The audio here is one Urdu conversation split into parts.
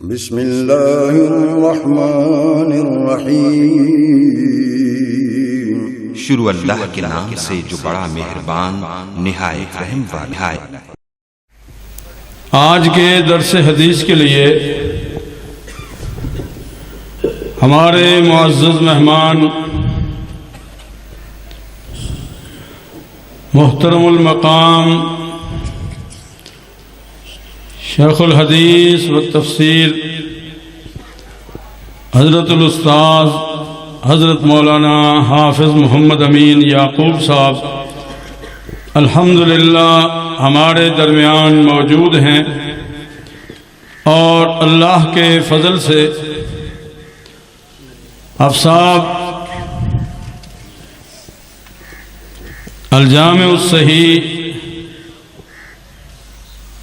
بسم اللہ الرحمن الرحیم۔ شروع اللہ کے نام سے جو بڑا مہربان نہایت رحم والا ہے۔ آج کے درس حدیث کے لیے ہمارے معزز مہمان محترم المقام شیخ الحدیث والتفسیر حضرت الاستاذ حضرت مولانا حافظ محمد امین یعقوب صاحب الحمدللہ ہمارے درمیان موجود ہیں، اور اللہ کے فضل سے آپ صاحب الجامع الصحیح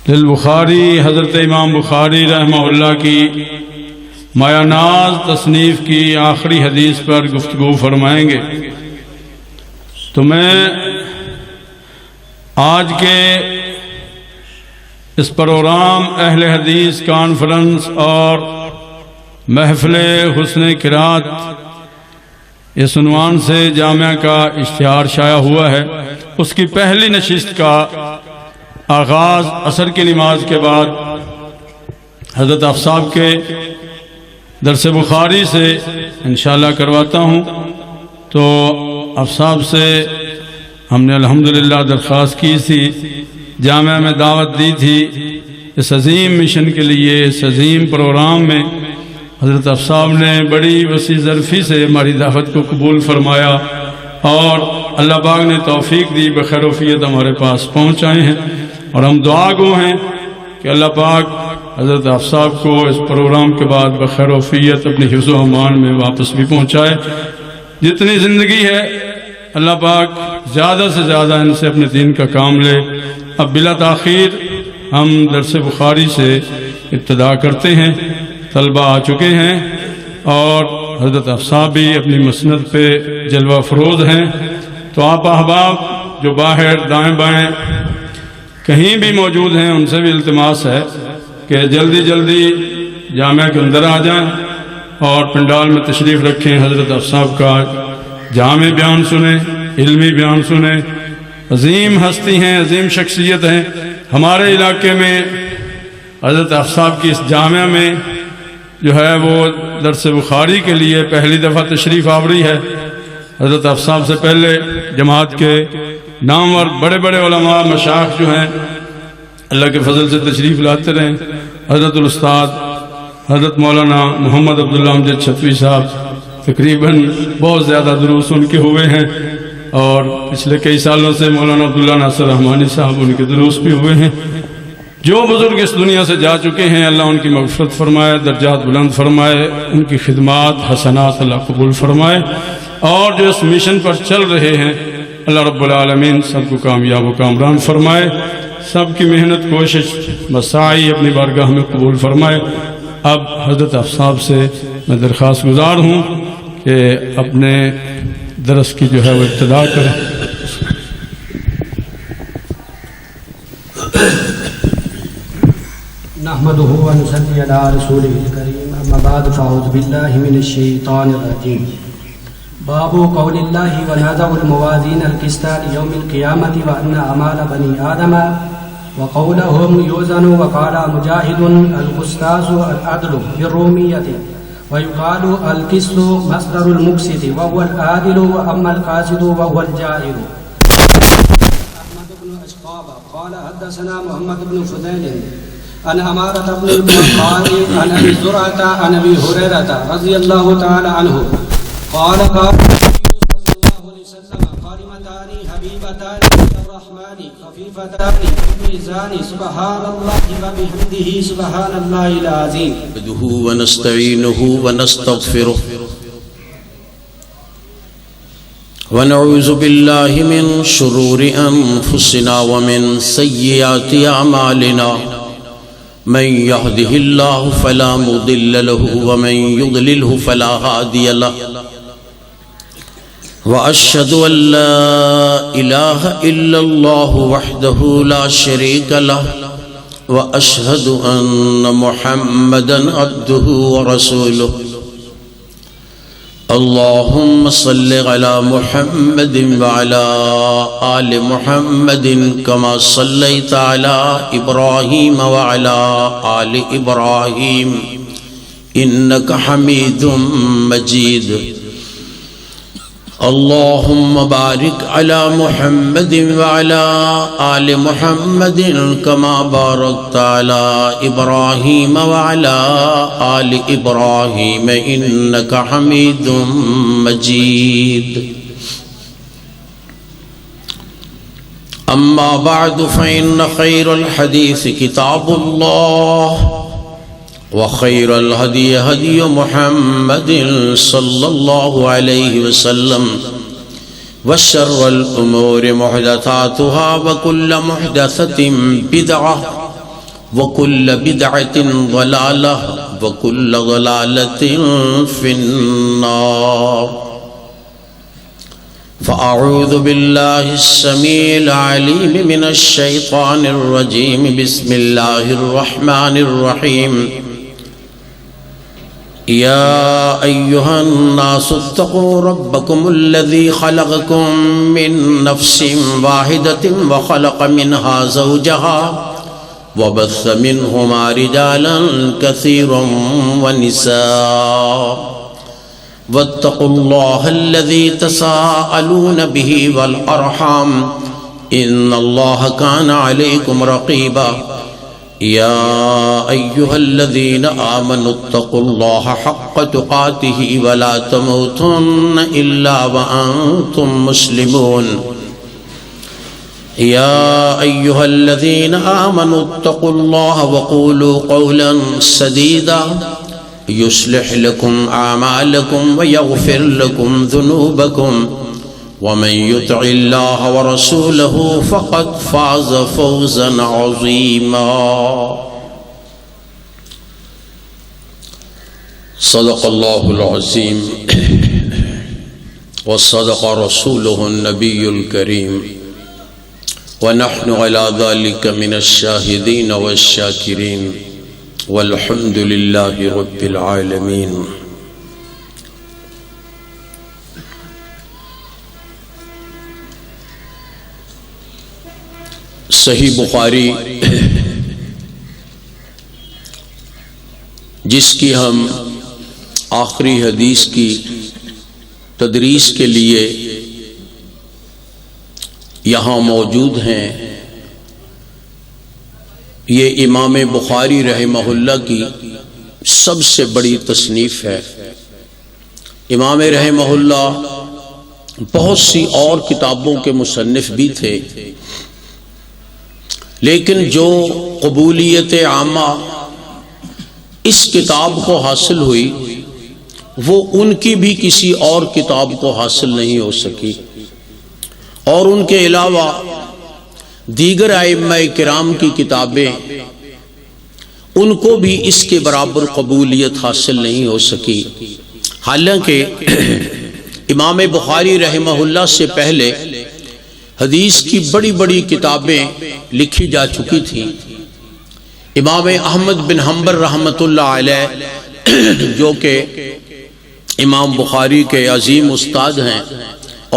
للبخاری حضرت امام بخاری رحمہ اللہ کی مایہ ناز تصنیف کی آخری حدیث پر گفتگو فرمائیں گے۔ تو میں آج کے اس پروگرام اہل حدیث کانفرنس اور محفل حسن قرات اس عنوان سے جامعہ کا اشتہار شائع ہوا ہے، اس کی پہلی نشست کا آغاز عصر کی نماز کے بعد حضرت افصاب کے درس بخاری سے انشاءاللہ کرواتا ہوں۔ تو افصاب سے ہم نے الحمدللہ درخواست کی تھی، جامعہ میں دعوت دی تھی، اس عظیم مشن کے لیے اس عظیم پروگرام میں حضرت افصاب نے بڑی وسیع ظرفی سے ہماری دعوت کو قبول فرمایا، اور اللہ پاک نے توفیق دی، بخیر وفیت ہمارے پاس پہنچائے ہیں، اور ہم دعا گو ہیں کہ اللہ پاک حضرت افصاب کو اس پروگرام کے بعد بخیر وفیت اپنی حفظ و امان میں واپس بھی پہنچائے۔ جتنی زندگی ہے اللہ پاک زیادہ سے زیادہ ان سے اپنے دین کا کام لے۔ اب بلا تاخیر ہم درس بخاری سے ابتدا کرتے ہیں۔ طلبہ آ چکے ہیں اور حضرت افصاب بھی اپنی مسند پہ جلوہ فروز ہیں، تو آپ احباب جو باہر دائیں بائیں کہیں بھی موجود ہیں ان سے بھی التماس ہے کہ جلدی جلدی جامعہ کے اندر آ جائیں اور پنڈال میں تشریف رکھیں، حضرت افصاب کا جامع بیان سنیں، علمی بیان سنیں۔ عظیم ہستی ہیں، عظیم شخصیت ہیں ہمارے علاقے میں۔ حضرت افصاب کی اس جامعہ میں جو ہے وہ درس بخاری کے لیے پہلی دفعہ تشریف آوری ہے۔ حضرت افصاب سے پہلے جماعت کے نامور بڑے بڑے علماء مشائخ جو ہیں اللہ کے فضل سے تشریف لاتے رہیں۔ حضرت الاستاذ حضرت مولانا محمد عبداللہ امجد شتوی صاحب تقریباً بہت زیادہ دروس ان کے ہوئے ہیں، اور پچھلے کئی سالوں سے مولانا عبداللہ ناصر رحمانی صاحب ان کے دروس بھی ہوئے ہیں۔ جو بزرگ اس دنیا سے جا چکے ہیں اللہ ان کی مغفرت فرمائے، درجات بلند فرمائے، ان کی خدمات حسنات اللہ قبول فرمائے، اور جو اس مشن پر چل رہے ہیں اللہ رب العالمین سب کو کامیاب و کامران فرمائے، سب کی محنت کوشش مساعی اپنی بارگاہ میں قبول فرمائے۔ اب حضرت افصاب سے میں درخواست گزار ہوں کہ اپنے درس کی جو ہے وہ ابتدا کریں۔ نحمده ونصلي على رسوله الكريم، اما بعد فاعوذ بالله من الشيطان الرجيم۔ باب قول الله ونضع الموازين القسط ليوم القيامة وأن أعمال بني آدم وقولهم يوزن، وقال مجاهد القسطاس العدل بالرومية، ويقال القسط مصدر المقسط وهو العادل، وأما القاسط وهو الجائر۔ أحمد بن أشقاب قال حدثنا محمد بن فضيل عن عمارة بن المقار عن أبي زرعة عن أبي هريرة رضي الله تعالى عنه قال قال صلى الله عليه وسلم قائمتان حبيبتان الرحمن خفيفتان في الميزان سبحان الله وبحمده سبحان الله العظيم۔ نحمده ونستعينه ونستغفره ونعوذ بالله من شرور أنفسنا ومن سيئات أعمالنا، من يهده الله فلا مضل له ومن يضلله فلا هادي له، وأشهد أن لا إله إلا الله وحده لا شريك له، وأشهد أن محمدا عبده ورسوله اللهم صل على محمد وعلى آل محمد كما صليت على إبراهيم وعلى آل إبراهيم إنك حميد مجيد اللهم بارك على محمد وعلى آل محمد كما باركت على إبراهيم وعلى آل إبراهيم إنك حميد مجيد أما بعد فإن خير الحديث كتاب الله وخير الهدي هدي محمد صلى الله عليه وسلم وشر الأمور محدثاتها وكل محدثة بدعة وكل بدعة ضلالة وكل ضلالة في النار فأعوذ بالله السميع العليم من الشيطان الرجيم بسم الله الرحمن الرحيم يا أيها الناس اتقوا ربكم الذي خلقكم من نفس واحدة وخلق منها زوجها وبث منهما رجالا كثيرا ونساء واتقوا الله الذي تساءلون به والأرحام إن الله كان عليكم رقيبا يا أيها الذين آمنوا اتقوا الله حق تقاته ولا تموتن إلا وأنتم مسلمون يا أيها الذين آمنوا اتقوا الله وقولوا قولا سديدا يصلح لكم أعمالكم ويغفر لكم ذنوبكم ومن يطع الله ورسوله فقد فاز فوزا عظيما صدق الله العظيم وصدق رسوله النبي الكريم ونحن على ذلك من الشاهدين والشاكرين والحمد لله رب العالمين صحیح بخاری جس کی ہم آخری حدیث کی تدریس کے لیے یہاں موجود ہیں، یہ امام بخاری رحمہ اللہ کی سب سے بڑی تصنیف ہے۔ امام رحمہ اللہ بہت سی اور کتابوں کے مصنف بھی تھے، لیکن جو قبولیت عامہ اس کتاب کو حاصل ہوئی وہ ان کی بھی کسی اور کتاب کو حاصل نہیں ہو سکی، اور ان کے علاوہ دیگر ائمہ کرام کی کتابیں ان کو بھی اس کے برابر قبولیت حاصل نہیں ہو سکی۔ حالانکہ امام بخاری رحمہ اللہ سے پہلے حدیث کی بڑی بڑی کتابیں لکھی جا چکی تھیں۔ امام احمد بن حنبل رحمۃ اللہ علیہ جو کہ امام بخاری کے عظیم استاد ہیں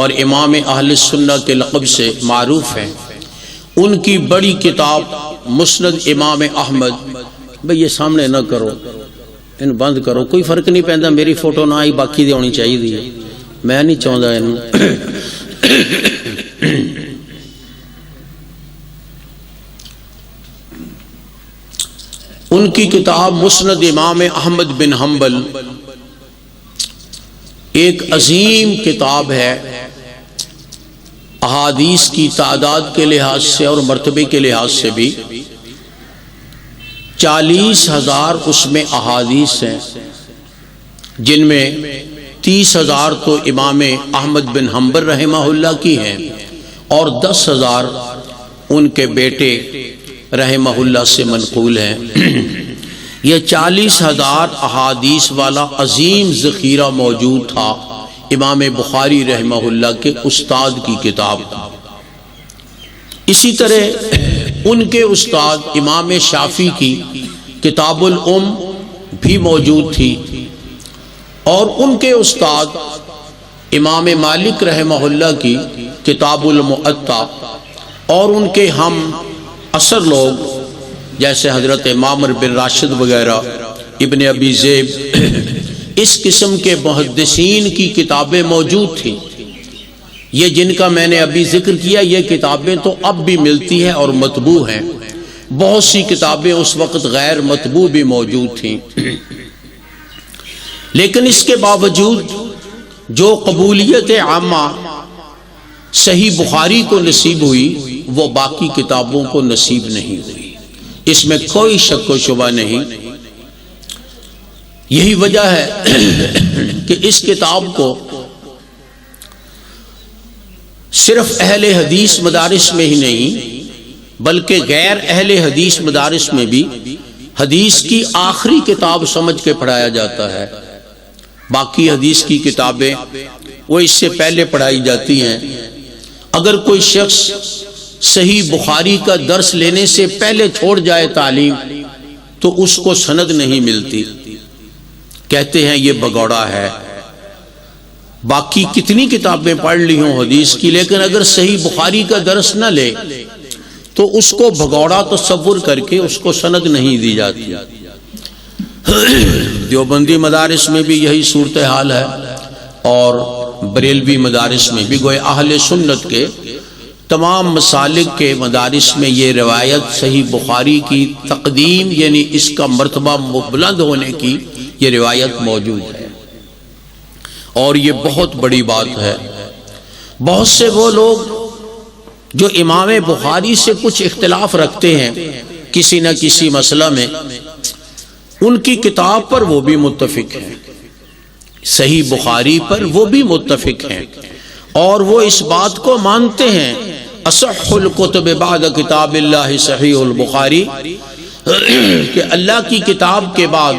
اور امام اہل سنہ کے لقب سے معروف ہیں، ان کی بڑی کتاب مسند امام احمد، بھئی یہ سامنے نہ کرو، ان بند کرو، کوئی فرق نہیں پہنتا، میری فوٹو نہ آئی باقی دی ہونی چاہیے دی، میں نہیں چاہتا انہوں ان کی کتاب مسند امام احمد بن حنبل ایک عظیم کتاب ہے، احادیث کی تعداد کے لحاظ سے اور مرتبے کے لحاظ سے بھی 40,000 اس میں احادیث ہیں، جن میں 30,000 تو امام احمد بن حنبل رحمہ اللہ کی ہیں اور 10,000 ان کے بیٹے رحمہ اللہ سے منقول ہیں۔ یہ 40,000 احادیث والا عظیم ذخیرہ موجود تھا امام بخاری رحمہ اللہ کے استاد کی کتاب۔ اسی طرح ان کے استاد امام شافعی کی کتاب الام بھی موجود تھی، اور ان کے استاد امام مالک رحمہ اللہ کی کتاب المعطا، اور ان کے ہم عصر لوگ جیسے حضرت معمر بن راشد وغیرہ، ابن ابی ذئب، اس قسم کے محدثین کی کتابیں موجود تھیں۔ یہ جن کا میں نے ابھی ذکر کیا، یہ کتابیں تو اب بھی ملتی ہیں اور مطبوع ہیں، بہت سی کتابیں اس وقت غیر مطبوع بھی موجود تھیں، لیکن اس کے باوجود جو قبولیت عامہ صحیح بخاری کو نصیب ہوئی وہ باقی کتابوں کو نصیب نہیں ہوئی، اس میں کوئی شک و شبہ نہیں۔ یہی وجہ ہے کہ اس کتاب کو صرف اہل حدیث مدارس میں ہی نہیں بلکہ غیر اہل حدیث مدارس میں بھی حدیث کی آخری کتاب سمجھ کے پڑھایا جاتا ہے۔ باقی حدیث کی کتابیں وہ اس سے پہلے پڑھائی جاتی ہیں۔ اگر کوئی شخص صحیح بخاری کا درس لینے سے پہلے چھوڑ جائے تعلیم تو اس کو سند نہیں ملتی، کہتے ہیں یہ بگوڑا ہے۔ باقی کتنی کتابیں پڑھ لی ہوں حدیث کی، لیکن اگر صحیح بخاری کا درس نہ لے تو اس کو بھگوڑا تصور کر کے اس کو سند نہیں دی جاتی۔ دیوبندی مدارس میں بھی یہی صورتحال ہے، اور بریلوی مدارس میں بھی، گویا اہل سنت کے تمام مسالک کے مدارس میں یہ روایت صحیح بخاری کی تقدیم، یعنی اس کا مرتبہ بلند ہونے کی یہ روایت موجود ہے، اور یہ بہت بڑی بات ہے۔ بہت سے وہ لوگ جو امام بخاری سے کچھ اختلاف رکھتے ہیں کسی نہ کسی مسئلہ میں، ان کی کتاب پر وہ بھی متفق ہیں، صحیح بخاری پر وہ بھی متفق ہیں، اور وہ اس بات کو مانتے ہیں اصح الکتب بعد کتاب اللہ صحیح البخاری، کہ اللہ کی کتاب کے بعد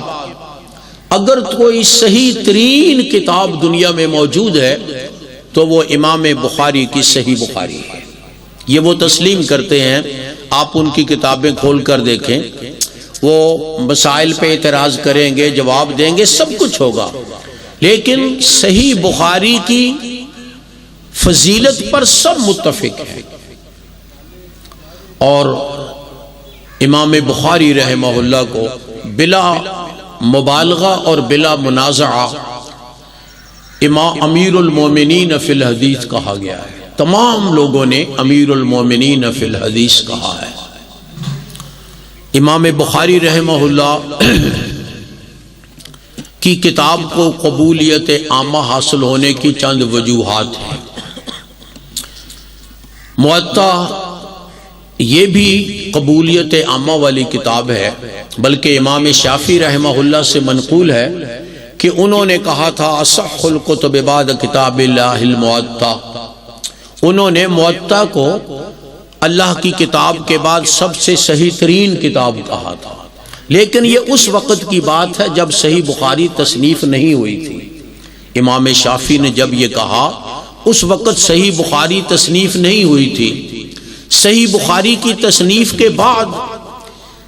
اگر کوئی صحیح ترین کتاب دنیا میں موجود ہے تو وہ امام بخاری کی صحیح بخاری ہے۔ یہ وہ تسلیم کرتے ہیں، آپ ان کی کتابیں کھول کر دیکھیں، وہ مسائل پہ اعتراض کریں گے، جواب دیں گے، سب کچھ ہوگا، لیکن صحیح بخاری کی فضیلت پر سب متفق ہیں۔ اور امام بخاری رحمہ اللہ کو بلا مبالغہ اور بلا منازعہ امیر المومنین فی الحدیث کہا گیا ہے۔ تمام لوگوں نے امیر المومنین فی الحدیث کہا ہے۔ امام بخاری رحمہ اللہ کی کتاب کو قبولیت عامہ حاصل ہونے کی چند وجوہات ہیں۔ معطا یہ بھی قبولیت عامہ والی کتاب ہے، بلکہ امام شافعی رحمہ اللہ سے منقول ہے کہ انہوں نے کہا تھا اصح الکتب بعد کتاب اللہ المعطا، انہوں نے معطا کو اللہ کی کتاب کے بعد سب سے صحیح ترین کتاب کہا تھا، لیکن یہ اس وقت کی بات ہے جب صحیح بخاری تصنیف نہیں ہوئی تھی۔ امام شافعی نے جب یہ کہا اس وقت صحیح بخاری تصنیف نہیں ہوئی تھی۔ صحیح بخاری کی تصنیف کے بعد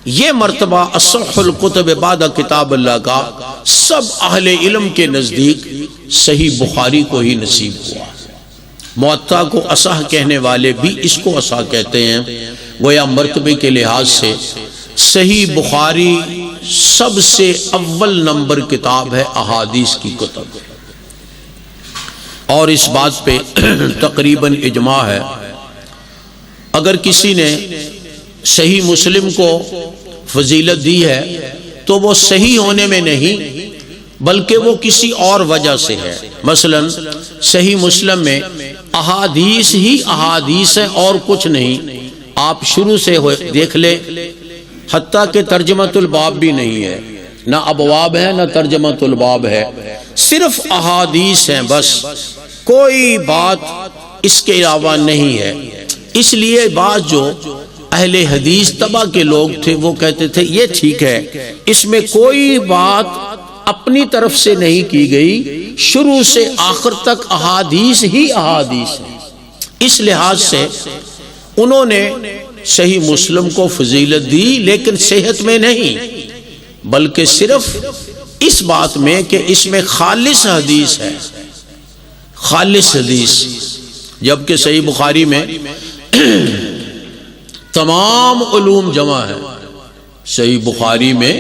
یہ مرتبہ اصح الکتب بعد کتاب اللہ کا سب اہل علم کے نزدیک صحیح بخاری کو ہی نصیب ہوا۔ معطا کو اصح کہنے والے بھی اس کو اصح کہتے ہیں، گویا مرتبے کے لحاظ سے صحیح بخاری سب سے اول نمبر کتاب ہے احادیث کی کتب، اور اس بات پہ تقریباً اجماع ہے۔ اگر کسی نے صحیح مسلم کو فضیلت دی ہے تو وہ صحیح ہونے میں نہیں بلکہ وہ کسی اور وجہ سے ہے۔ مثلا صحیح مسلم میں احادیث ہی احادیث ہے اور کچھ نہیں، آپ شروع سے دیکھ لیں، حتیٰ کہ ترجمۃ الباب بھی نہیں ہے، نہ ابواب ہے نہ ترجمۃ الباب ہے، صرف احادیث ہیں، بس کوئی بات اس کے علاوہ نہیں ہے۔ اس لیے بعض جو اہل حدیث طبع کے لوگ تھے وہ کہتے تھے یہ ٹھیک ہے، اس میں کوئی بات اپنی طرف سے نہیں کی گئی، شروع سے آخر تک احادیث ہی احادیث ہیں۔ اس لحاظ سے انہوں نے صحیح مسلم کو فضیلت دی، لیکن صحت میں نہیں، بلکہ صرف اس بات میں کہ اس میں خالص حدیث ہے، خالص حدیث، جبکہ صحیح بخاری میں تمام علوم جمع ہے، صحیح بخاری میں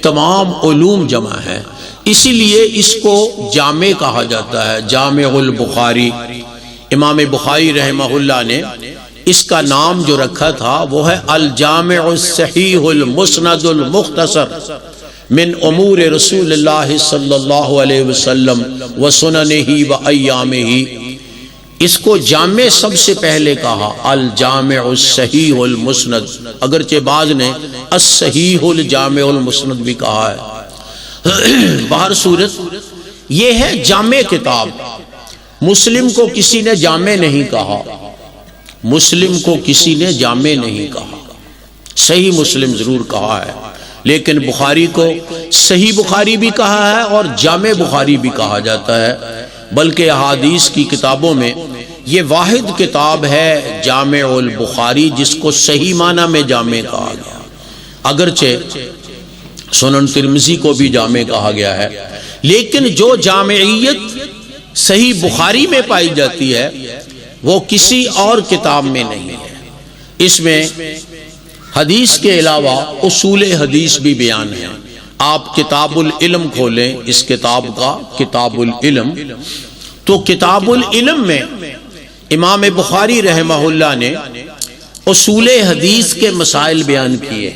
تمام علوم جمع ہے، اسی لیے اس کو جامع کہا جاتا ہے، جامع البخاری۔ امام بخاری رحمہ اللہ نے اس کا نام جو رکھا تھا وہ ہے الجامع الصحیح المسند المختصر من امور رسول اللہ صلی اللہ علیہ وسلم وسننہ وایامہ۔ اس کو جامع سب سے پہلے کہا، الجامع الصحیح المسند، اگرچہ بعض نے الصحیح الجامع المسند بھی کہا ہے۔ بہر صورت یہ ہے جامع کتاب۔ مسلم کو کسی نے جامع نہیں کہا، مسلم کو کسی نے جامع نہیں کہا، صحیح مسلم ضرور کہا ہے، لیکن بخاری کو صحیح بخاری بھی کہا ہے اور جامع بخاری بھی کہا جاتا ہے، بلکہ احادیث کی کتابوں میں یہ واحد کتاب ہے جامع البخاری، جس کو صحیح معنی میں جامع کہا گیا، اگرچہ سنن ترمذی کو بھی جامع کہا گیا ہے، لیکن جو جامعیت صحیح بخاری میں پائی جاتی ہے وہ کسی اور کتاب میں نہیں ہے۔ اس میں حدیث کے علاوہ اصول حدیث بھی بیان ہے۔ آپ کتاب العلم کھولیں اس کتاب کا، کتاب العلم، تو کتاب العلم میں امام بخاری رحمہ اللہ نے اصول حدیث کے مسائل بیان کیے۔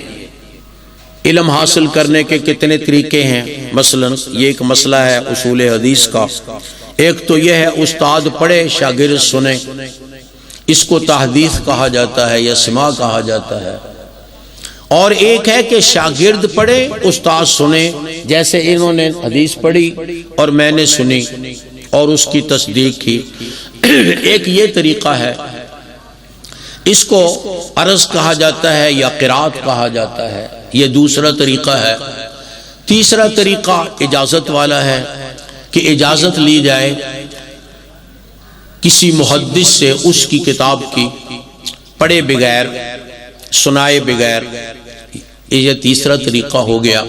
علم حاصل کرنے کے کتنے طریقے ہیں، مثلا یہ ایک مسئلہ ہے اصول حدیث کا، ایک تو یہ ہے استاد پڑھے شاگرد سنے، اس کو تحدیث کہا جاتا ہے یا سماع کہا جاتا ہے، اور ایک ہے کہ شاگرد پڑھے استاد سنے، جیسے انہوں نے حدیث پڑھی اور میں نے سنی اور اس کی تصدیق کی، ایک یہ طریقہ ہے، اس کو عرض کہا جاتا ہے یا قرات کہا جاتا ہے، یہ دوسرا طریقہ ہے۔ تیسرا طریقہ اجازت والا ہے کہ اجازت لی جائے کسی محدث سے اس کی کتاب کی، پڑھے بغیر سنائے بغیر، یہ تیسرا طریقہ ہو گیا۔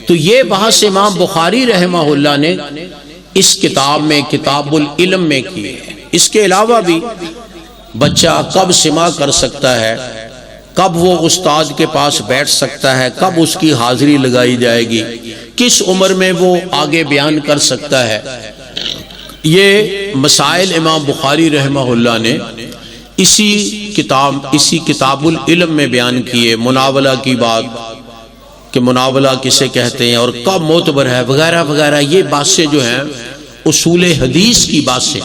تو یہ بحث امام بخاری رحمہ اللہ نے اس کتاب میں کتاب العلم میں کی ہے۔ اس کے علاوہ بھی بچہ کب سماع کر سکتا ہے، کب وہ استاد کے پاس بیٹھ سکتا ہے، کب اس کی حاضری لگائی جائے گی، کس عمر میں وہ آگے بیان کر سکتا ہے، یہ مسائل امام بخاری رحمہ اللہ نے اسی کتاب العلم میں بیان کیے۔ مناولہ کی بات کہ مناولہ کسے کہتے ہیں اور کب معتبر ہے وغیرہ وغیرہ، یہ باتیں جو ہیں اصول حدیث کی باتیں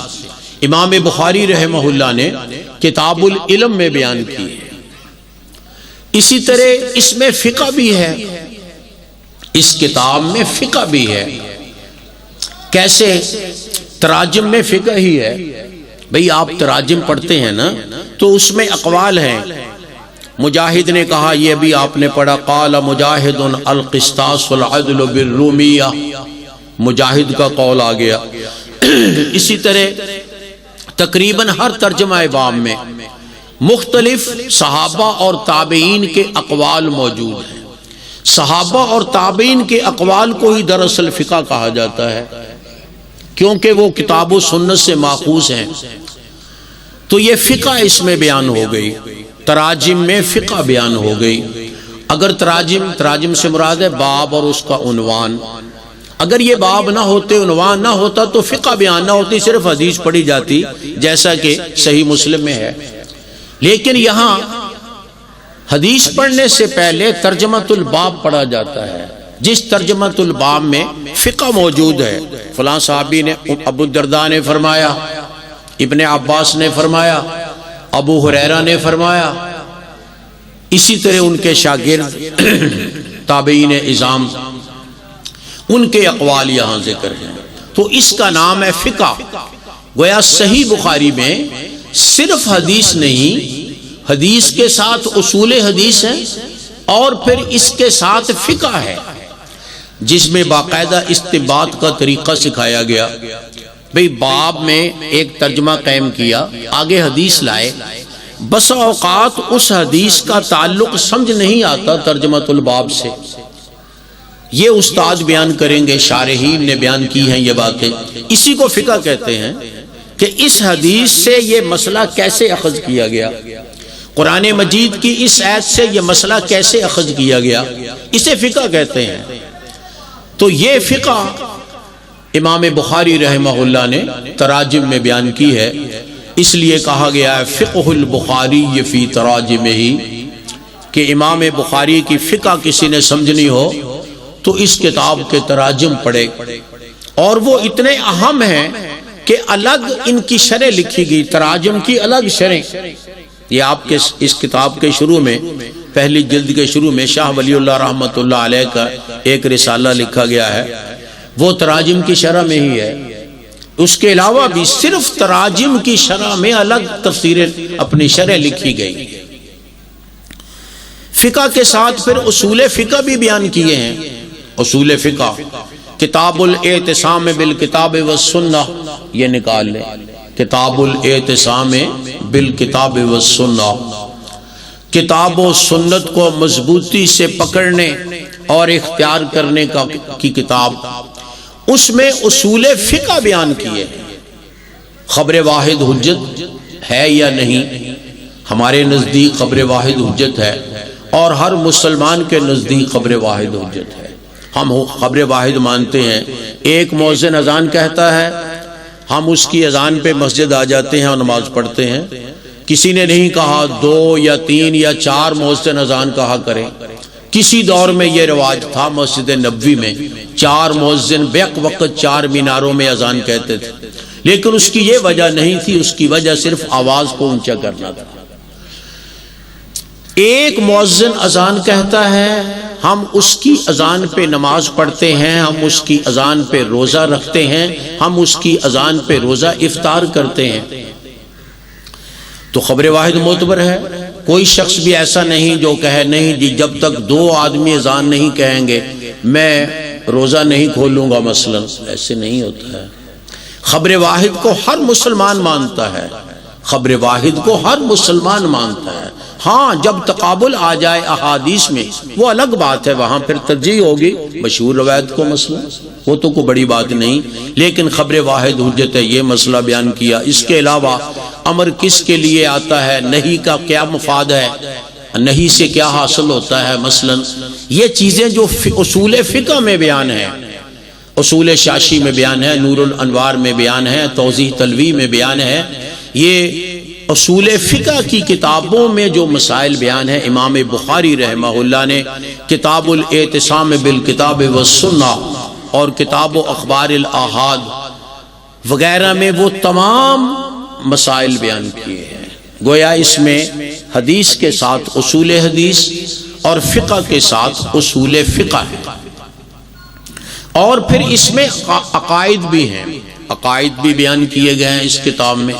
امام بخاری رحمہ اللہ نے کتاب العلم میں بیان کی ہے۔ اسی طرح اس میں فقہ بھی ہے، اس کتاب میں فقہ بھی ہے۔ کیسے؟ تراجم میں فقہ ہی ہے۔ بھئی آپ تراجم پڑھتے ہیں نا تو اس میں اقوال ہیں۔ مجاہد نے کہا، یہ بھی آپ نے پڑھا، قال مجاہد القسطاس العدل بالرومیہ، مجاہد کا قول آ گیا۔ اسی طرح تقریباً ہر ترجمہ باب میں مختلف صحابہ اور تابعین کے اقوال موجود ہیں۔ صحابہ اور تابعین کے اقوال کو ہی دراصل فقہ کہا جاتا ہے، کیونکہ وہ کتاب و سنت سے ماخوذ ہیں۔ تو یہ فقہ اس میں بیان ہو گئی، تراجم میں فقہ بیان ہو گئی۔ اگر تراجم سے مراد ہے باب اور اس کا عنوان، اگر یہ باب نہ ہوتے، عنوان نہ ہوتا تو فقہ بیان نہ ہوتی، صرف حدیث پڑھی جاتی جیسا کہ صحیح مسلم میں ہے۔ لیکن یہاں حدیث پڑھنے سے پہلے ترجمۃ الباب پڑھا جاتا ہے، جس ترجمۃ الباب میں فقہ موجود ہے۔ فلاں صحابی نے، ابو الدرداء نے فرمایا، ابن عباس نے فرمایا، ابو ہریرہ نے فرمایا، اسی طرح ان کے شاگرد تابعین اعظام، ان کے اقوال یہاں ذکر ہیں۔ تو اس کا نام ہے فقہ۔ گویا صحیح بخاری میں صرف حدیث نہیں، حدیث کے ساتھ اصول حدیث ہے اور پھر اس کے ساتھ فقہ ہے، جس میں باقاعدہ استنباط کا طریقہ سکھایا گیا۔ بھئی باب میں ایک ترجمہ قائم کیا، آگے حدیث لائے، بسا اوقات اس حدیث کا تعلق سمجھ نہیں آتا ترجمۃ الباب سے. یہ استاد بیان کریں گے، شارحین نے بیان کی ہیں یہ باتیں. اسی کو فقہ کہتے ہیں کہ اس حدیث سے یہ مسئلہ کیسے اخذ کیا گیا، قرآن مجید کی اس آیت سے یہ مسئلہ کیسے اخذ کیا گیا، اسے فقہ کہتے ہیں. تو یہ فقہ امام بخاری رحمہ اللہ نے تراجم میں بیان کی ہے. اس لیے کہا گیا ہے فقہ البخاری فی تراجمہ، کہ امام بخاری کی فقہ کسی نے سمجھنی ہو تو اس کتاب کے تراجم پڑھے. اور وہ اتنے اہم ہیں کہ الگ ان کی شرح لکھی گئی، تراجم کی الگ شرح. یہ آپ کے اس کتاب کے شروع میں، پہلی جلد کے شروع میں شاہ ولی اللہ رحمۃ اللہ علیہ کا ایک رسالہ لکھا گیا ہے، وہ تراجم کی شرح میں ہی ہے. اس کے علاوہ بھی صرف تراجم کی شرح میں الگ تفسیریں اپنی شرح لکھی گئی. فقہ کے ساتھ پھر اصول فقہ بھی بیان کیے ہیں. اصول فقہ کتاب الاعتصام بالکتاب والسنہ، یہ نکال لیں، کتاب الاعتصام بالکتاب والسنہ، کتاب و سنت کو مضبوطی سے پکڑنے اور اختیار کرنے کی کتاب. اس میں اصول فقہ بیان کیے. خبر واحد حجت ہے یا نہیں؟ ہمارے نزدیک خبر واحد حجت ہے، اور ہر مسلمان کے نزدیک خبر واحد حجت ہے. ہم خبر واحد مانتے ہیں. ایک مؤذن اذان کہتا ہے، ہم اس کی اذان پہ مسجد آ جاتے ہیں اور نماز پڑھتے ہیں. کسی نے نہیں کہا 2 یا 3 یا 4 مؤذن اذان کہا کریں. کسی دور میں یہ رواج تھا، مسجد نبوی میں 4 مؤذن بیک وقت 4 میناروں میں اذان کہتے تھے، لیکن اس کی یہ وجہ نہیں تھی. اس کی وجہ صرف آواز کو اونچا کرنا تھا. ایک مؤذن اذان کہتا ہے، ہم اس کی اذان پہ نماز پڑھتے ہیں، ہم اس کی اذان پہ روزہ رکھتے ہیں، ہم اس کی اذان پہ روزہ افطار کرتے ہیں. تو خبر واحد معتبر ہے. کوئی شخص بھی ایسا نہیں جو کہے نہیں جی جب تک 2 آدمی اذان نہیں کہیں گے میں روزہ نہیں کھولوں گا مثلا. ایسے نہیں ہوتا ہے. خبر واحد کو ہر مسلمان مانتا ہے، خبر واحد کو ہر مسلمان مانتا ہے. ہاں جب تقابل آ جائے احادیث میں وہ الگ بات ہے، وہاں پھر ترجیح ہوگی مشہور روایت کو مثلا، وہ تو کوئی بڑی بات نہیں. لیکن خبر واحد حجت ہے، یہ مسئلہ بیان کیا. اس کے علاوہ امر کس کے لیے آتا ہے، نہیں کا کیا مفاد ہے، نہیں سے کیا حاصل ہوتا ہے، مثلا یہ چیزیں جو اصول فقہ میں بیان ہے، اصول شاشی میں بیان ہے، نور الانوار میں بیان ہے، توضیح تلوی میں بیان ہے. یہ اصول فقہ کی کتابوں میں جو مسائل بیان ہیں، امام بخاری رحمہ اللہ نے کتاب الاعتصام بالکتاب والسنہ اور کتاب و اخبار الاحاد وغیرہ میں وہ تمام مسائل بیان کیے ہیں. گویا اس میں حدیث کے ساتھ اصول حدیث اور فقہ کے ساتھ اصول فقہ ہے. اور پھر اس میں عقائد بھی ہیں، عقائد بھی بیان کیے گئے ہیں اس کتاب میں.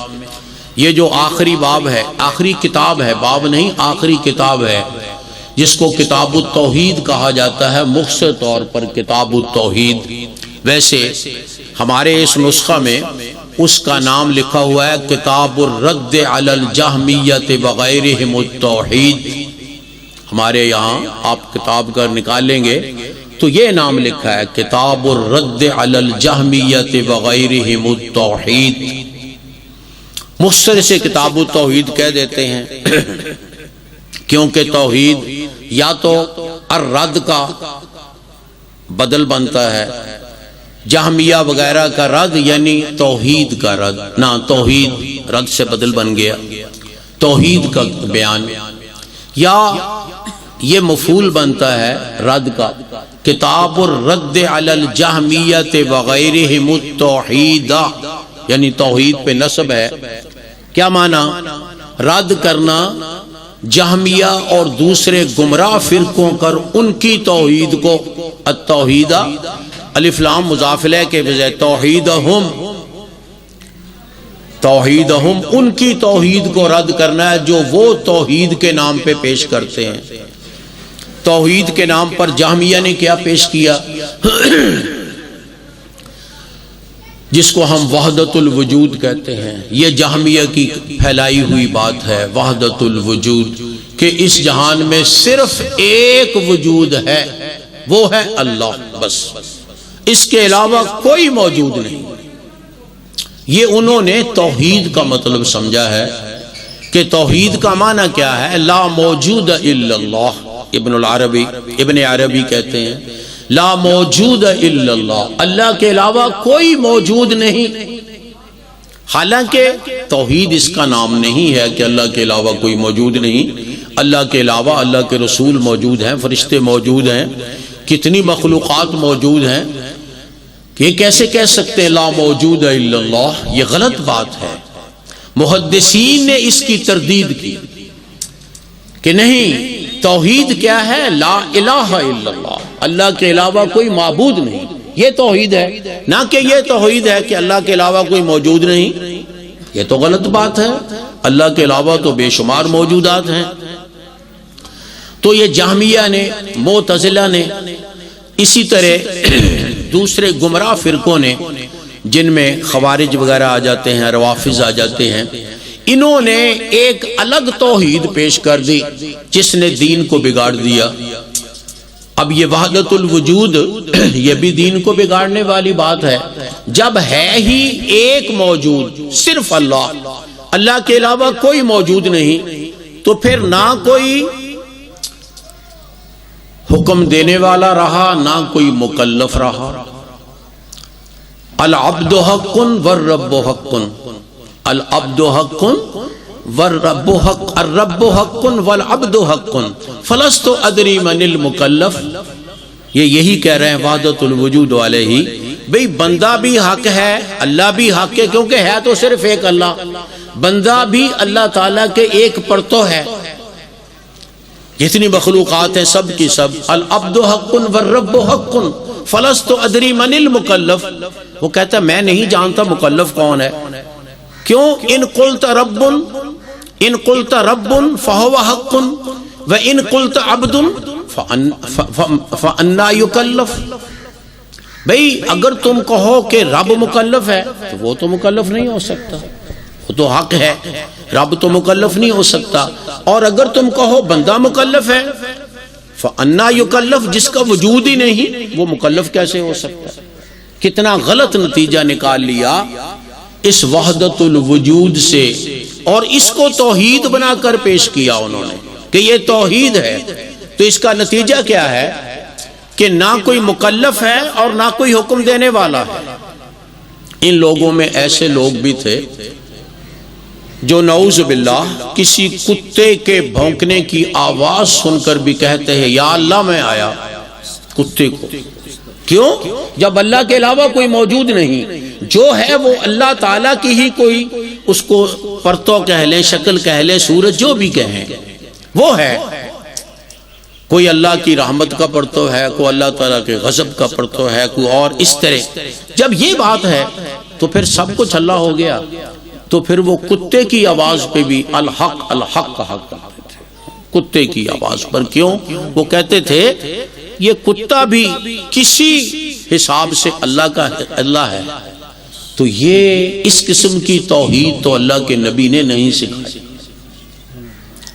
یہ جو آخری باب ہے، آخری کتاب ہے، باب نہیں آخری کتاب ہے، جس کو کتاب التوحید کہا جاتا ہے، مختصر طور پر کتاب التوحید. ویسے ہمارے اس نسخہ میں اس کا نام لکھا ہوا ہے کتاب الرد علی الجہمیۃ وغیرہم التوحید. ہمارے یہاں آپ کتاب کا نکالیں گے تو یہ نام لکھا ہے کتاب الرد علی الجہمیۃ وغیرہم التوحید. مختصر سے کتاب التوحید کہہ دیتے ہیں کیونکہ توحید یا تو الرد کا بدل بنتا ہے، جہمیہ وغیرہ کا رد یعنی توحید کا رد، نہ توحید رد سے بدل بن گیا، توحید کا بیان. یا یہ مفعول بنتا ہے رد کا، کتاب الرد علی الجہمیۃ وغیرہم التوحید، یعنی توحید پہ نصب ہے. کیا معنی؟ رد کرنا جہمیہ اور دوسرے گمراہ فرقوں کر ان کی توحید کو، التوحید الف لام مضاف الیہ کے بجائے توحیدہم، توحیدہم ان کی توحید کو رد کرنا ہے جو وہ توحید کے نام پہ پیش کرتے ہیں. توحید کے نام پر جہمیہ نے کیا پیش کیا؟ جس کو ہم وحدت الوجود کہتے ہیں، یہ جہمیہ کی پھیلائی ہوئی بات ہے، وحدت الوجود، کہ اس جہان میں صرف ایک وجود ہے، وہ ہے اللہ، بس اس کے علاوہ کوئی موجود نہیں۔ یہ انہوں نے توحید کا مطلب سمجھا ہے کہ توحید کا معنی کیا ہے؟ لا موجود الا اللہ۔ ابن عربی کہتے ہیں لا موجود الا اللہ، اللہ کے علاوہ کوئی موجود نہیں۔ حالانکہ توحید اس کا نام نہیں ہے کہ اللہ کے علاوہ کوئی موجود نہیں، اللہ کے علاوہ اللہ کے رسول موجود ہیں، فرشتے موجود ہیں، کتنی مخلوقات موجود ہیں، یہ کیسے کہہ سکتے ہیں لا موجود الا اللہ؟ یہ غلط بات ہے۔ محدثین نے اس کی تردید کی کہ نہیں، توحید کیا ہے؟ لا الہ الا اللہ، اللہ کے علاوہ کوئی معبود نہیں، یہ توحید ہے، نہ کہ یہ توحید ہے کہ اللہ کے علاوہ کوئی موجود نہیں۔ یہ تو غلط بات ہے، اللہ کے علاوہ تو بے شمار موجودات ہیں۔ تو یہ جہمیہ نے، معتزلہ نے، اسی طرح دوسرے گمراہ فرقوں نے، جن میں خوارج وغیرہ آ جاتے ہیں، روافض آ جاتے ہیں، انہوں نے ایک الگ توحید پیش کر دی جس نے دین کو بگاڑ دیا۔ اب یہ وحدت الوجود یہ بھی دین کو بگاڑنے والی بات ہے۔ جب ہے ہی ایک موجود، صرف اللہ، اللہ کے علاوہ کوئی موجود نہیں، تو پھر نہ کوئی حکم دینے والا رہا، نہ کوئی مکلف رہا۔ العبد حق والرب حق، العبد حق والرب حق، الرب حق والعبد حق، فلست ادری من المکلف۔ یہ یہی کہہ رہے ہیں وحدت الوجود والے ہی، بھئی بندہ بھی حق ہے، اللہ بھی حق ہے، کیونکہ ہے تو صرف ایک اللہ، بندہ بھی اللہ تعالیٰ کے ایک پر تو ہے، جتنی مخلوقات ہیں سب کی سب۔ العبد حق والرب حق فلست ادری من المکلف۔ وہ کہتا ہے میں نہیں جانتا مکلف کون ہے۔ کیوں؟ ان قلت رب فہو حق وان قلت عبد فانا یکلف۔ بھئی اگر تم کہو کہ رب مکلف ہے تو وہ تو مکلف نہیں ہو سکتا، وہ تو حق ہے، رب تو مکلف نہیں ہو سکتا۔ اور اگر تم کہو بندہ مکلف ہے، فانا یکلف، جس کا وجود ہی نہیں وہ مکلف کیسے ہو سکتا ہے؟ کتنا غلط نتیجہ نکال لیا اس وحدت الوجود سے، اور اس کو توحید بنا کر پیش کیا انہوں نے کہ یہ توحید ہے۔ تو اس کا نتیجہ کیا ہے کہ نہ کوئی مکلف ہے اور نہ کوئی حکم دینے والا ہے۔ ان لوگوں میں ایسے لوگ بھی تھے جو نعوذ باللہ کسی کتے کے بھونکنے کی آواز سن کر بھی کہتے ہیں یا اللہ میں آیا کتے کو۔ کیوں؟ جب اللہ کے علاوہ کوئی موجود نہیں، جو ہے وہ اللہ تعالیٰ کی ہی کوئی، اس کو پرتو کہہ لیں، شکل کہہ لیں، صورت جو بھی کہیں، وہ ہے۔ کوئی اللہ کی رحمت کا پرتو ہے، کوئی اللہ تعالیٰ کے غضب کا پرتو ہے، کوئی اور اس طرح۔ جب یہ بات ہے تو پھر سب کچھ اللہ ہو گیا، تو پھر وہ کتے کی آواز پہ بھی الحق الحق کہا کرتے تھے، کتے کی آواز پر۔ کیوں؟ وہ کہتے تھے یہ کتا بھی کسی حساب سے اللہ کا اللہ ہے۔ تو یہ اس قسم کی توحید تو اللہ کے نبی نے نہیں سکھائی،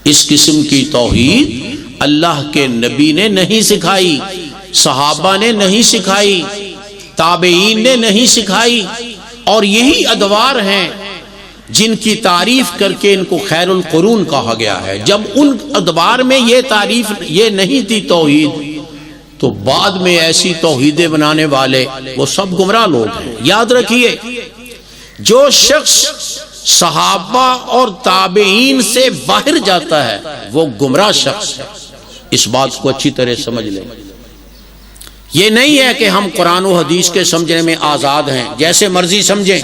اس قسم کی توحید اللہ کے نبی نے نہیں سکھائی، صحابہ نے نہیں سکھائی، تابعین نے نہیں سکھائی، اور یہی ادوار ہیں جن کی تعریف کر کے ان کو خیر القرون کہا گیا ہے۔ جب ان ادوار میں یہ تعریف یہ نہیں تھی توحید، تو بعد میں ایسی توحیدیں بنانے والے وہ سب گمراہ لوگ ہیں۔ یاد رکھیے، جو شخص صحابہ اور تابعین سے باہر جاتا ہے وہ گمراہ شخص ہے، اس بات کو اچھی طرح سمجھ لیں۔ یہ نہیں ہے کہ ہم قرآن و حدیث کے سمجھنے میں آزاد ہیں، جیسے مرضی سمجھیں،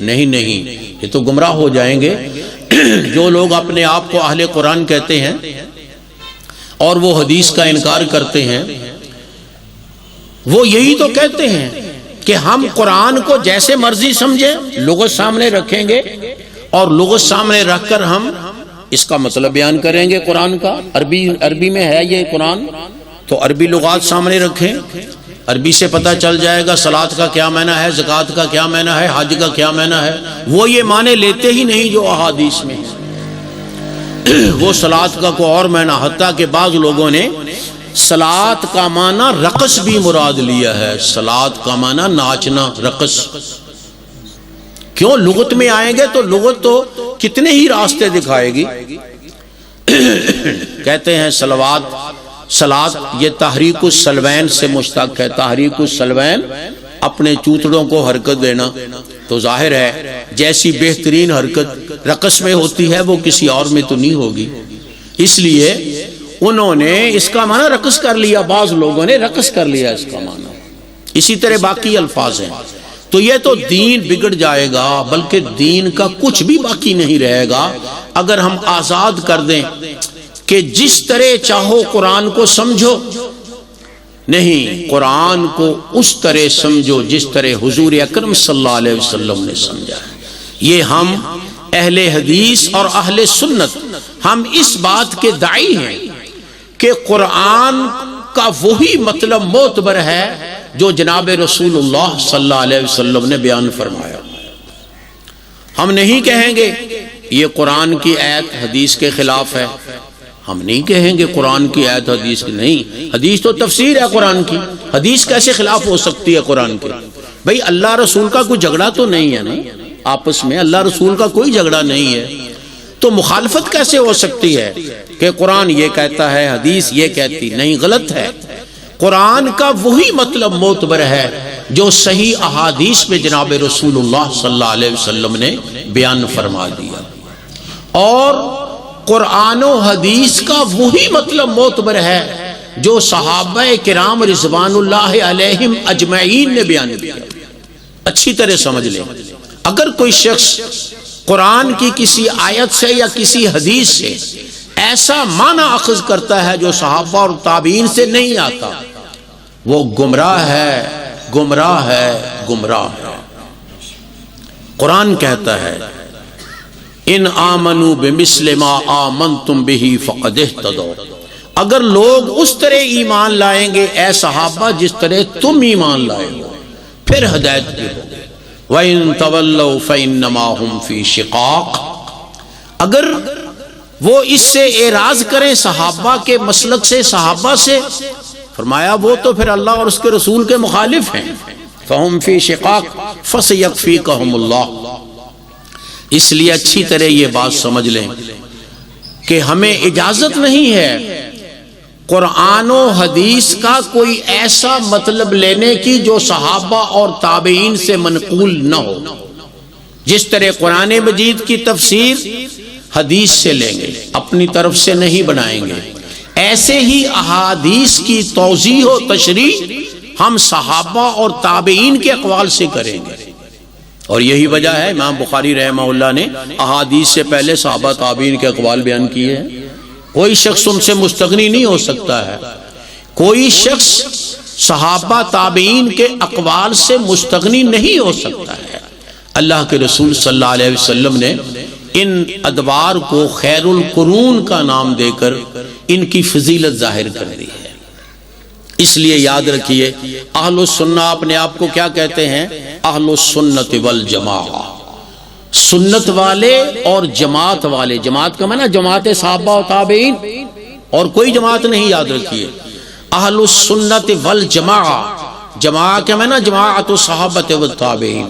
نہیں، یہ تو گمراہ ہو جائیں گے۔ جو لوگ اپنے آپ کو اہل قرآن کہتے ہیں اور وہ حدیث کا انکار کرتے ہیں، وہ یہی تو کہتے ہیں کہ ہم قرآن کو جیسے مرضی سمجھیں، لغت سامنے رکھیں گے اور لغت سامنے رکھ کر ہم اس کا مطلب بیان کریں گے قرآن کا۔ عربی میں ہے یہ قرآن، تو عربی لغات سامنے رکھیں، عربی سے پتہ چل جائے گا صلاۃ کا کیا معنی ہے، زکوٰۃ کا کیا معنی ہے، حج کا کیا معنی ہے، وہ یہ معنی لیتے ہی نہیں جو احادیث میں وہ صلاۃ کا کوئی اور معنی، حتیٰ کہ بعض لوگوں نے صلاۃ کا معنی رقص بھی مراد لیا ہے، صلاۃ کا معنی ناچنا، رقص۔ کیوں؟ لغت میں آئیں گے تو لغت تو کتنے ہی راستے دکھائے گی۔ کہتے ہیں صلاۃ یہ تحریک السلوین سے مشتق ہے، تحریک السلوین اپنے چوتڑوں کو حرکت دینا، تو ظاہر ہے جیسی بہترین حرکت رقص میں ہوتی ہے وہ کسی اور میں تو نہیں ہوگی، اس لیے انہوں نے اس کا معنی رقص کر لیا، بعض لوگوں نے رقص کر لیا اس کا معنی۔ اسی طرح باقی الفاظ ہیں، تو یہ تو دین بگڑ جائے گا، بلکہ دین کا کچھ بھی باقی نہیں رہے گا اگر ہم آزاد کر دیں کہ جس طرح چاہو قرآن کو سمجھو۔ نہیں، قرآن کو اس طرح سمجھو جس طرح حضور اکرم صلی اللہ علیہ وسلم نے سمجھا ہے۔ یہ ہم اہل حدیث اور اہل سنت ہم اس بات کے داعی ہیں کہ قرآن کا وہی مطلب معتبر ہے جو جناب رسول اللہ صلی اللہ علیہ وسلم نے بیان فرمایا۔ ہم نہیں کہیں گے یہ قرآن کی آیت حدیث کے خلاف ہے، ہم نہیں کہیں گے قرآن کی آیت حدیث کی، نہیں، حدیث تو تفسیر ہے قرآن کی، حدیث کیسے خلاف ہو سکتی ہے قرآن کے؟ بھئی اللہ رسول کا کوئی جھگڑا تو نہیں ہے نا، آپس میں اللہ رسول کا کوئی جھگڑا نہیں ہے، تو مخالفت کیسے ہو سکتی ہے کہ قرآن یہ کہتا ہے حدیث یہ کہتی؟ نہیں، غلط ہے۔ قرآن کا وہی مطلب معتبر ہے جو صحیح احادیث میں جناب رسول اللہ صلی اللہ علیہ وسلم نے بیان فرما دیا، اور قرآن و حدیث کا وہی مطلب معتبر ہے جو صحابہ کرام رضوان اللہ علیہم اجمعین نے بیان کیا۔ اچھی طرح سمجھ لیں، اگر کوئی شخص قرآن کی کسی آیت سے یا کسی حدیث سے ایسا معنی اخذ کرتا ہے جو صحابہ اور تابعین سے نہیں آتا، وہ گمراہ ہے، گمراہ ہے، گمراہ ہے۔ قرآن کہتا ہے ان آمنوا بمثل ما آمنتم به فقد اهتدوا، اگر لوگ اس طرح ایمان لائیں گے اے صحابہ جس طرح تم ایمان لائے ہو، پھر ہدایت کی ہوگی۔ وَإِن تَوَلَّوْا فَإِنَّمَا هُمْ فِي شِقَاقٍ، اگر وہ اس سے اعراض کریں صحابہ کے مسلک سے، صحابہ سے، فرمایا وہ تو پھر اللہ اور اس کے رسول کے مخالف ہیں۔ فَهُمْ فِي شِقَاقٍ فَسَيَكْفِيكَهُمُ اللَّهُ۔ اس لیے اچھی طرح یہ بات سمجھ لیں کہ ہمیں اجازت نہیں ہے قرآن و حدیث کا کوئی ایسا مطلب لینے کی جو صحابہ اور تابعین سے منقول نہ ہو۔ جس طرح قرآن مجید کی تفسیر حدیث سے لیں گے، اپنی طرف سے نہیں بنائیں گے، ایسے ہی احادیث کی توضیح و تشریح ہم صحابہ اور تابعین کے اقوال سے کریں گے۔ اور یہی وجہ ہے امام بخاری رحمہ اللہ نے احادیث سے پہلے صحابہ تابعین کے اقوال بیان کیے ہیں۔ کوئی شخص ان سے مستغنی نہیں ہو سکتا ہے، کوئی شخص صحابہ تابعین کے اقوال سے مستغنی نہیں ہو سکتا ہے۔ اللہ کے رسول صلی اللہ علیہ وسلم نے ان ادوار کو خیر القرون کا نام دے کر ان کی فضیلت ظاہر کر دی ہے۔ اس لیے یاد رکھیے اہل السنہ اپنے آپ کو کیا کہتے ہیں؟ اہل السنت والجماعہ، سنت والے اور جماعت والے۔ جماعت کا معنی جماعت صحابہ و تابعین، اور کوئی جماعت نہیں، یاد رکھیے اہل السنت والجماعہ، جماعت کا معنی جماعت الصحابہ والتابعین۔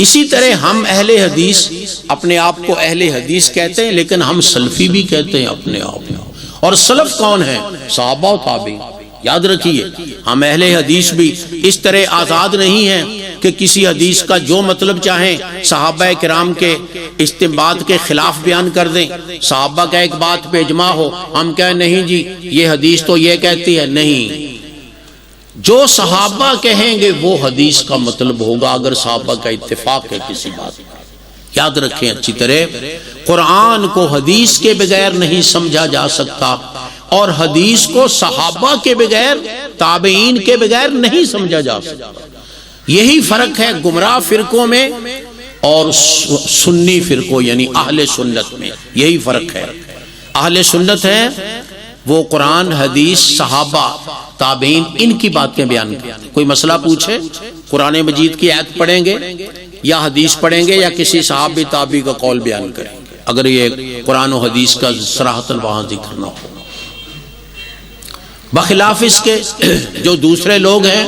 اسی طرح ہم اہل حدیث اپنے آپ کو اہل حدیث کہتے ہیں، لیکن ہم سلفی بھی کہتے ہیں اپنے آپ کو۔ اور سلف کون ہیں؟ صحابہ و تابعین۔ یاد رکھیے ہم اہل حدیث بھی اس طرح آزاد نہیں ہیں کہ کسی حدیث کا جو مطلب چاہیں صحابہ کرام کے استنباط کے خلاف بیان کر دیں، صحابہ کا ایک بات پہ اجماع ہو، ہم کہیں نہیں جی یہ حدیث تو یہ کہتی ہے۔ نہیں، جو صحابہ کہیں گے وہ حدیث کا مطلب ہوگا اگر صحابہ کا اتفاق ہے کسی بات کا۔ یاد رکھیں اچھی طرح، قرآن کو حدیث کے بغیر نہیں سمجھا جا سکتا، اور حدیث کو صحابہ کے بغیر، تابعین کے بغیر نہیں سمجھا جا سکتا۔ یہی فرق ہے گمراہ فرقوں میں اور سنی فرقوں یعنی اہل سنت میں، یہی فرق ہے۔ اہل سنت ہے وہ قرآن، حدیث، صحابہ، تابعین، ان کی باتیں بیان کرتے ہیں۔ کوئی مسئلہ پوچھے قرآن مجید کی آیت پڑھیں گے یا حدیث پڑھیں گے یا کسی صحابی تابعی کا قول بیان کریں گے، اگر یہ قرآن و حدیث کا صراحتاً وہاں ذکر نہ ہو۔ بخلاف اس کے جو دوسرے لوگ ہیں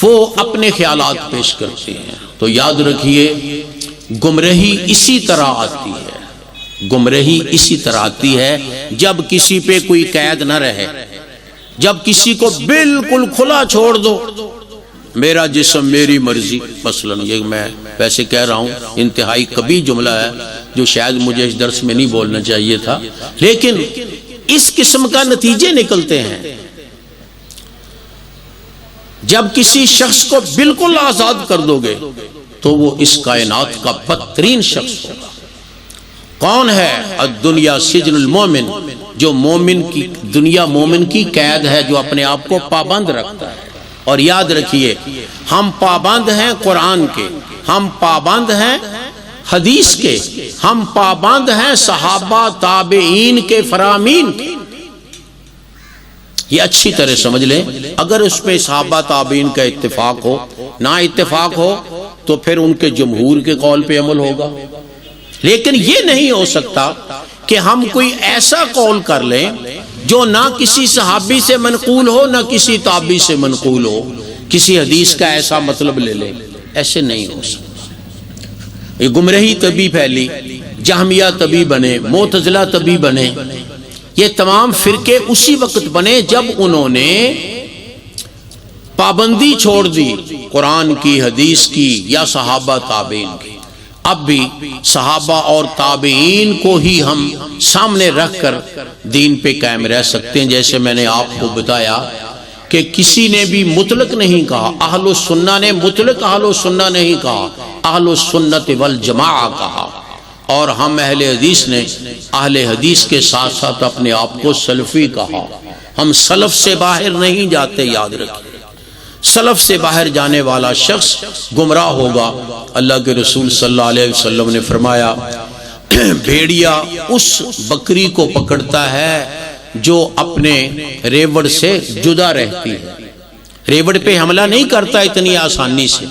وہ اپنے خیالات پیش کرتے ہیں۔ تو یاد رکھیے گمراہی اسی طرح آتی ہے، گمراہی اسی طرح آتی ہے جب کسی پہ کوئی قید نہ رہے، جب کسی کو بالکل کھلا چھوڑ دو، میرا جسم میری مرضی، مثلا یہ میں ویسے کہہ رہا ہوں انتہائی کبھی جملہ ہے جو شاید مجھے اس درس میں نہیں بولنا چاہیے تھا، لیکن اس قسم کا نتیجے نکلتے ہیں۔ جب کسی شخص کو بالکل آزاد کر دو گے تو وہ اس کائنات کا بدترین شخص ہوگا۔ کون ہے؟ الدنیا سجن المومن، جو مومن کی دنیا مومن کی قید ہے، جو اپنے آپ کو پابند رکھتا ہے۔ اور یاد رکھیے ہم پابند ہیں قرآن کے، ہم پابند ہیں حدیث کے، ہم پابند ہیں صحابہ تابعین کے، فرامین کے۔ یہ اچھی طرح سمجھ لیں، اگر اس پہ صحابہ تابعین کا اتفاق ہو، نہ اتفاق ہو تو پھر ان کے جمہور کے قول پہ عمل ہوگا۔ لیکن یہ نہیں ہو سکتا کہ ہم کوئی ایسا قول کر لیں جو نہ کسی صحابی سے منقول ہو نہ کسی تابعی سے منقول ہو، کسی حدیث کا ایسا مطلب لے لیں، ایسے نہیں ہو سکتا۔ یہ گمراہی تبھی پھیلی، جہمیہ تبھی بنے، معتزلہ تبھی بنے، یہ تمام فرقے اسی وقت بنے جب انہوں نے پابندی چھوڑ دی قرآن کی، حدیث کی یا صحابہ تابعین کی۔ اب بھی صحابہ اور تابعین کو ہی ہم سامنے رکھ کر دین پہ قائم رہ سکتے ہیں۔ جیسے میں نے آپ کو بتایا کہ کسی نے بھی مطلق نہیں کہا، اہل السنہ نے مطلق اہل السنہ نہیں کہا، اہل السنت والجماعہ کہا، اور ہم اہل حدیث نے اہل حدیث کے ساتھ ساتھ اپنے آپ کو سلفی کہا۔ ہم سلف سے باہر نہیں جاتے، یاد رکھیں، سلف سے باہر جانے والا شخص گمراہ ہوگا۔ اللہ کے رسول صلی اللہ علیہ وسلم نے فرمایا بھیڑیا اس بکری کو پکڑتا ہے جو اپنے ریوڑ سے جدا رہتی ہے، ریوڑ پہ حملہ نہیں کرتا اتنی آسانی سے،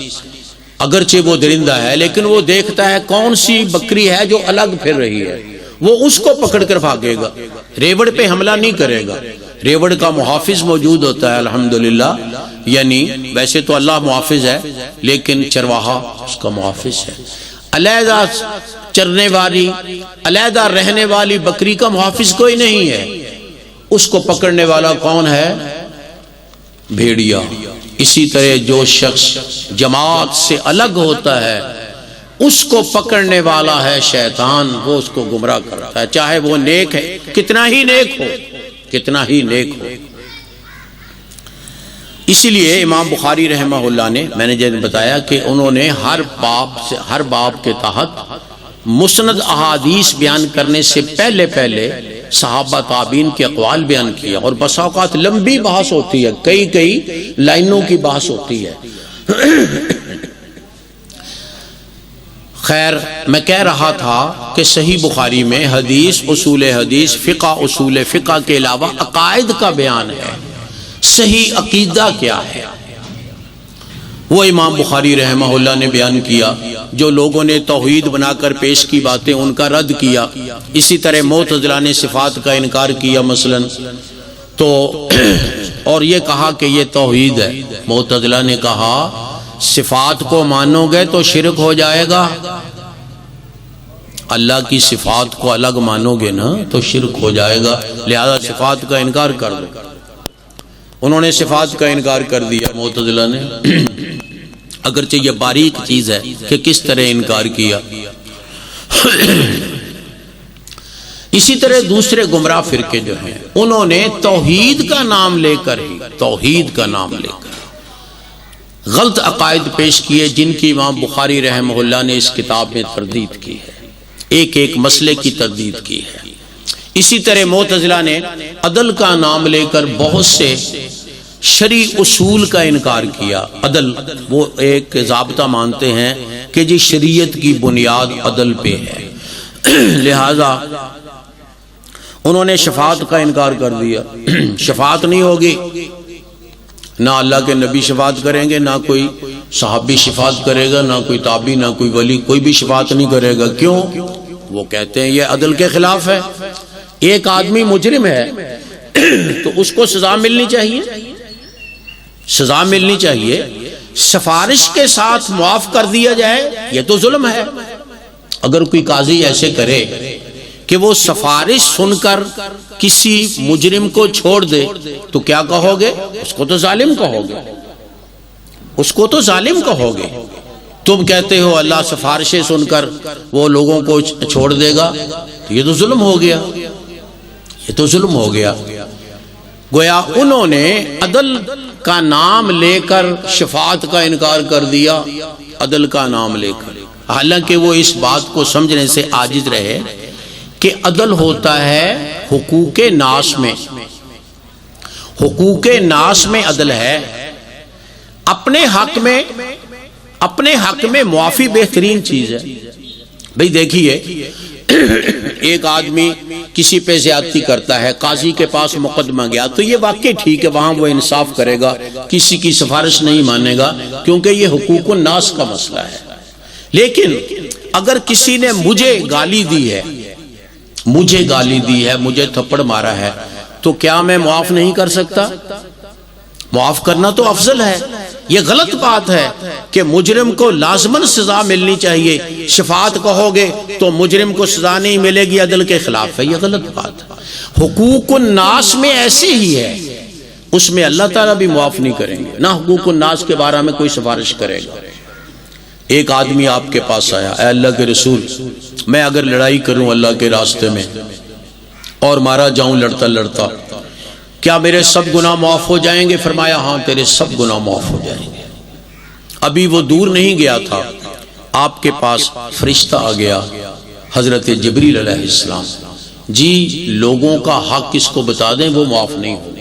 اگرچہ وہ درندہ ہے لیکن وہ دیکھتا ہے کون سی بکری ہے جو الگ پھر رہی ہے، وہ اس کو پکڑ کر بھاگے گا، ریوڑ پہ حملہ نہیں کرے گا۔ ریوڑ کا محافظ موجود ہوتا ہے الحمدللہ، یعنی ویسے تو اللہ محافظ ہے لیکن چرواہا اس کا محافظ ہے۔ علیحدہ چرنے والی، علیحدہ رہنے والی بکری کا محافظ کوئی نہیں ہے، اس کو پکڑنے والا کون ہے؟ بھیڑیا۔ اسی طرح جو شخص جماعت سے الگ ہوتا ہے اس کو پکڑنے والا ہے شیطان، وہ اس کو گمراہ کرتا ہے، چاہے وہ نیک ہے، کتنا ہی نیک ہو، کتنا ہی نیک ہو۔ اسی لیے امام بخاری رحمہ اللہ نے، میں نے جیسے بتایا کہ انہوں نے ہر باب کے تحت مسند احادیث بیان کرنے سے پہلے صحابہ تابعین کے اقوال بیان کیا، اور بسا اوقات لمبی بحث ہوتی ہے، کئی لائنوں کی بحث ہوتی ہے۔ خیر، میں کہہ رہا تھا کہ صحیح بخاری میں حدیث، اصول حدیث، فقہ، اصول فقہ کے علاوہ عقائد کا بیان ہے۔ صحیح عقیدہ کیا ہے وہ امام بخاری رحمہ اللہ نے بیان کیا۔ جو لوگوں نے توحید بنا کر پیش کی باتیں ان کا رد کیا، اسی طرح معتزلہ نے صفات کا انکار کیا مثلا، تو اور یہ کہا کہ یہ توحید ہے۔ معتزلہ نے کہا صفات کو مانو گے تو شرک ہو جائے گا، اللہ کی صفات کو الگ مانو گے نا تو شرک ہو جائے گا، لہذا صفات کا انکار کر دو۔ انہوں نے صفات کا انکار کر دیا معتزلہ نے، اگرچہ یہ باریک چیز ہے کہ کس طرح انکار کیا۔ اسی طرح دوسرے گمراہ فرقے جو ہیں انہوں نے توحید کا نام لے کر غلط عقائد پیش کیے، جن کی امام بخاری رحمہ اللہ نے اس کتاب میں تردید کی ہے، ایک مسئلے کی تردید کی ہے۔ اسی طرح معتزلہ نے عدل کا نام لے کر بہت سے شرعی اصول کا انکار کیا۔ عدل وہ ایک ضابطہ مانتے ہیں کہ جی شریعت کی بنیاد عدل پہ ہے، لہذا انہوں نے شفاعت کا انکار کر دیا، شفاعت نہیں ہوگی، نہ اللہ کے نبی شفاعت کریں گے، نہ کوئی صحابی شفاعت کرے گا، نہ کوئی تابعی، نہ کوئی ولی، کوئی بھی شفاعت نہیں کرے گا۔ کیوں؟ وہ کہتے ہیں یہ عدل کے خلاف ہے۔ ایک آدمی مجرم ہے تو اس کو سزا ملنی چاہیے، سزا ملنی چاہیے، سفارش کے ساتھ معاف کر دیا جائے یہ تو ظلم ہے۔ اگر کوئی قاضی ایسے کرے کہ وہ سفارش سن کر کسی مجرم کو چھوڑ دے تو کیا کہو گے؟ اس کو تو ظالم کہو گے، اس کو تو ظالم کہو گے۔ تم کہتے ہو اللہ سفارشیں سن کر وہ لوگوں کو چھوڑ دے گا، تو یہ تو ظلم ہو گیا، یہ تو ظلم ہو گیا۔ گویا انہوں نے عدل کا نام لے کر شفاعت کا انکار کر دیا، عدل کا نام لے کر، حالانکہ وہ اس بات کو سمجھنے سے عاجز رہے کہ عدل ہوتا ہے حقوق ناس میں، حقوق ناس میں عدل ہے۔ اپنے حق میں معافی بہترین چیز ہے۔ بھئی دیکھیے، ایک آدمی کسی پہ زیادتی کرتا ہے، قاضی کے پاس مقدمہ گیا تو یہ واقعی ٹھیک ہے، وہاں وہ انصاف کرے گا، کسی کی سفارش نہیں مانے گا، کیونکہ یہ حقوق الناس کا مسئلہ ہے۔ لیکن اگر کسی نے مجھے گالی دی ہے، مجھے گالی دی ہے، مجھے تھپڑ مارا ہے، تو کیا میں معاف نہیں کر سکتا؟ معاف کرنا تو افضل ہے۔ یہ غلط بات ہے کہ مجرم کو لازماً سزا ملنی چاہیے، شفاعت کہو گے تو مجرم کو سزا نہیں ملے گی، عدل کے خلاف ہے، یہ غلط بات ہے۔ حقوق الناس میں ایسے ہی ہے، اس میں اللہ تعالیٰ بھی معاف نہیں کریں گے، نہ حقوق الناس کے بارے میں کوئی سفارش کرے گا۔ ایک آدمی آپ کے پاس آیا، اے اللہ کے رسول، میں اگر لڑائی کروں اللہ کے راستے میں اور مارا جاؤں لڑتا لڑتا، کیا میرے سب گناہ معاف ہو جائیں گے؟ فرمایا ہاں تیرے سب گناہ معاف ہو جائیں گے۔ ابھی وہ دور نہیں گیا تھا، آپ کے پاس فرشتہ آ گیا، حضرت جبریل علیہ السلام، جی لوگوں کا حق کس کو بتا دیں وہ معاف نہیں ہو۔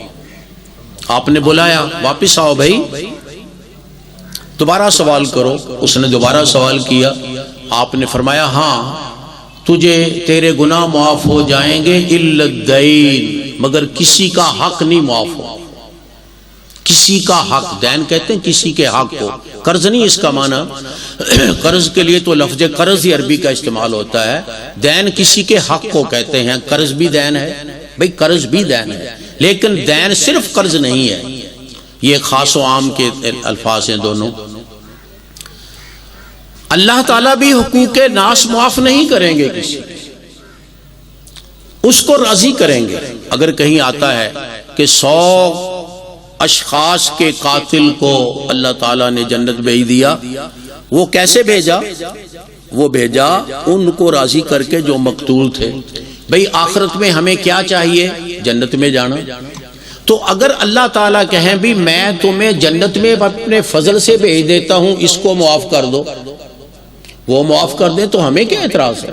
آپ نے بلایا، واپس آؤ بھائی، دوبارہ سوال کرو۔ اس نے دوبارہ سوال کیا، آپ نے فرمایا ہاں تجھے تیرے گناہ معاف ہو جائیں گے الا الدین، مگر کسی کا حق نہیں معاف ہو۔ کسی کا حق، دین کہتے ہیں کسی کے حق کو، قرض نہیں اس کا معنی، قرض کے لیے تو لفظ قرض ہی عربی کا استعمال ہوتا ہے، دین کسی کے حق کو کہتے ہیں۔ قرض بھی دین ہے، بھئی قرض بھی دین ہے، لیکن دین صرف قرض نہیں ہے، یہ خاص و عام کے الفاظ ہیں دونوں۔ اللہ تعالیٰ بھی حقوق ناس معاف نہیں کریں گے، کسی اس کو راضی کریں گے۔ اگر کہیں آتا ہے کہ 100 اشخاص کے قاتل کو اللہ تعالیٰ نے جنت بھیج دیا، وہ کیسے بھیجا؟ وہ بھیجا ان کو راضی کر کے جو مقتول تھے۔ بھئی آخرت میں ہمیں کیا چاہیے؟ جنت میں جانا۔ تو اگر اللہ تعالیٰ کہیں بھی میں تمہیں جنت میں اپنے فضل سے بھیج دیتا ہوں، اس کو معاف کر دو، وہ معاف کر دیں تو ہمیں کیا اعتراض ہے؟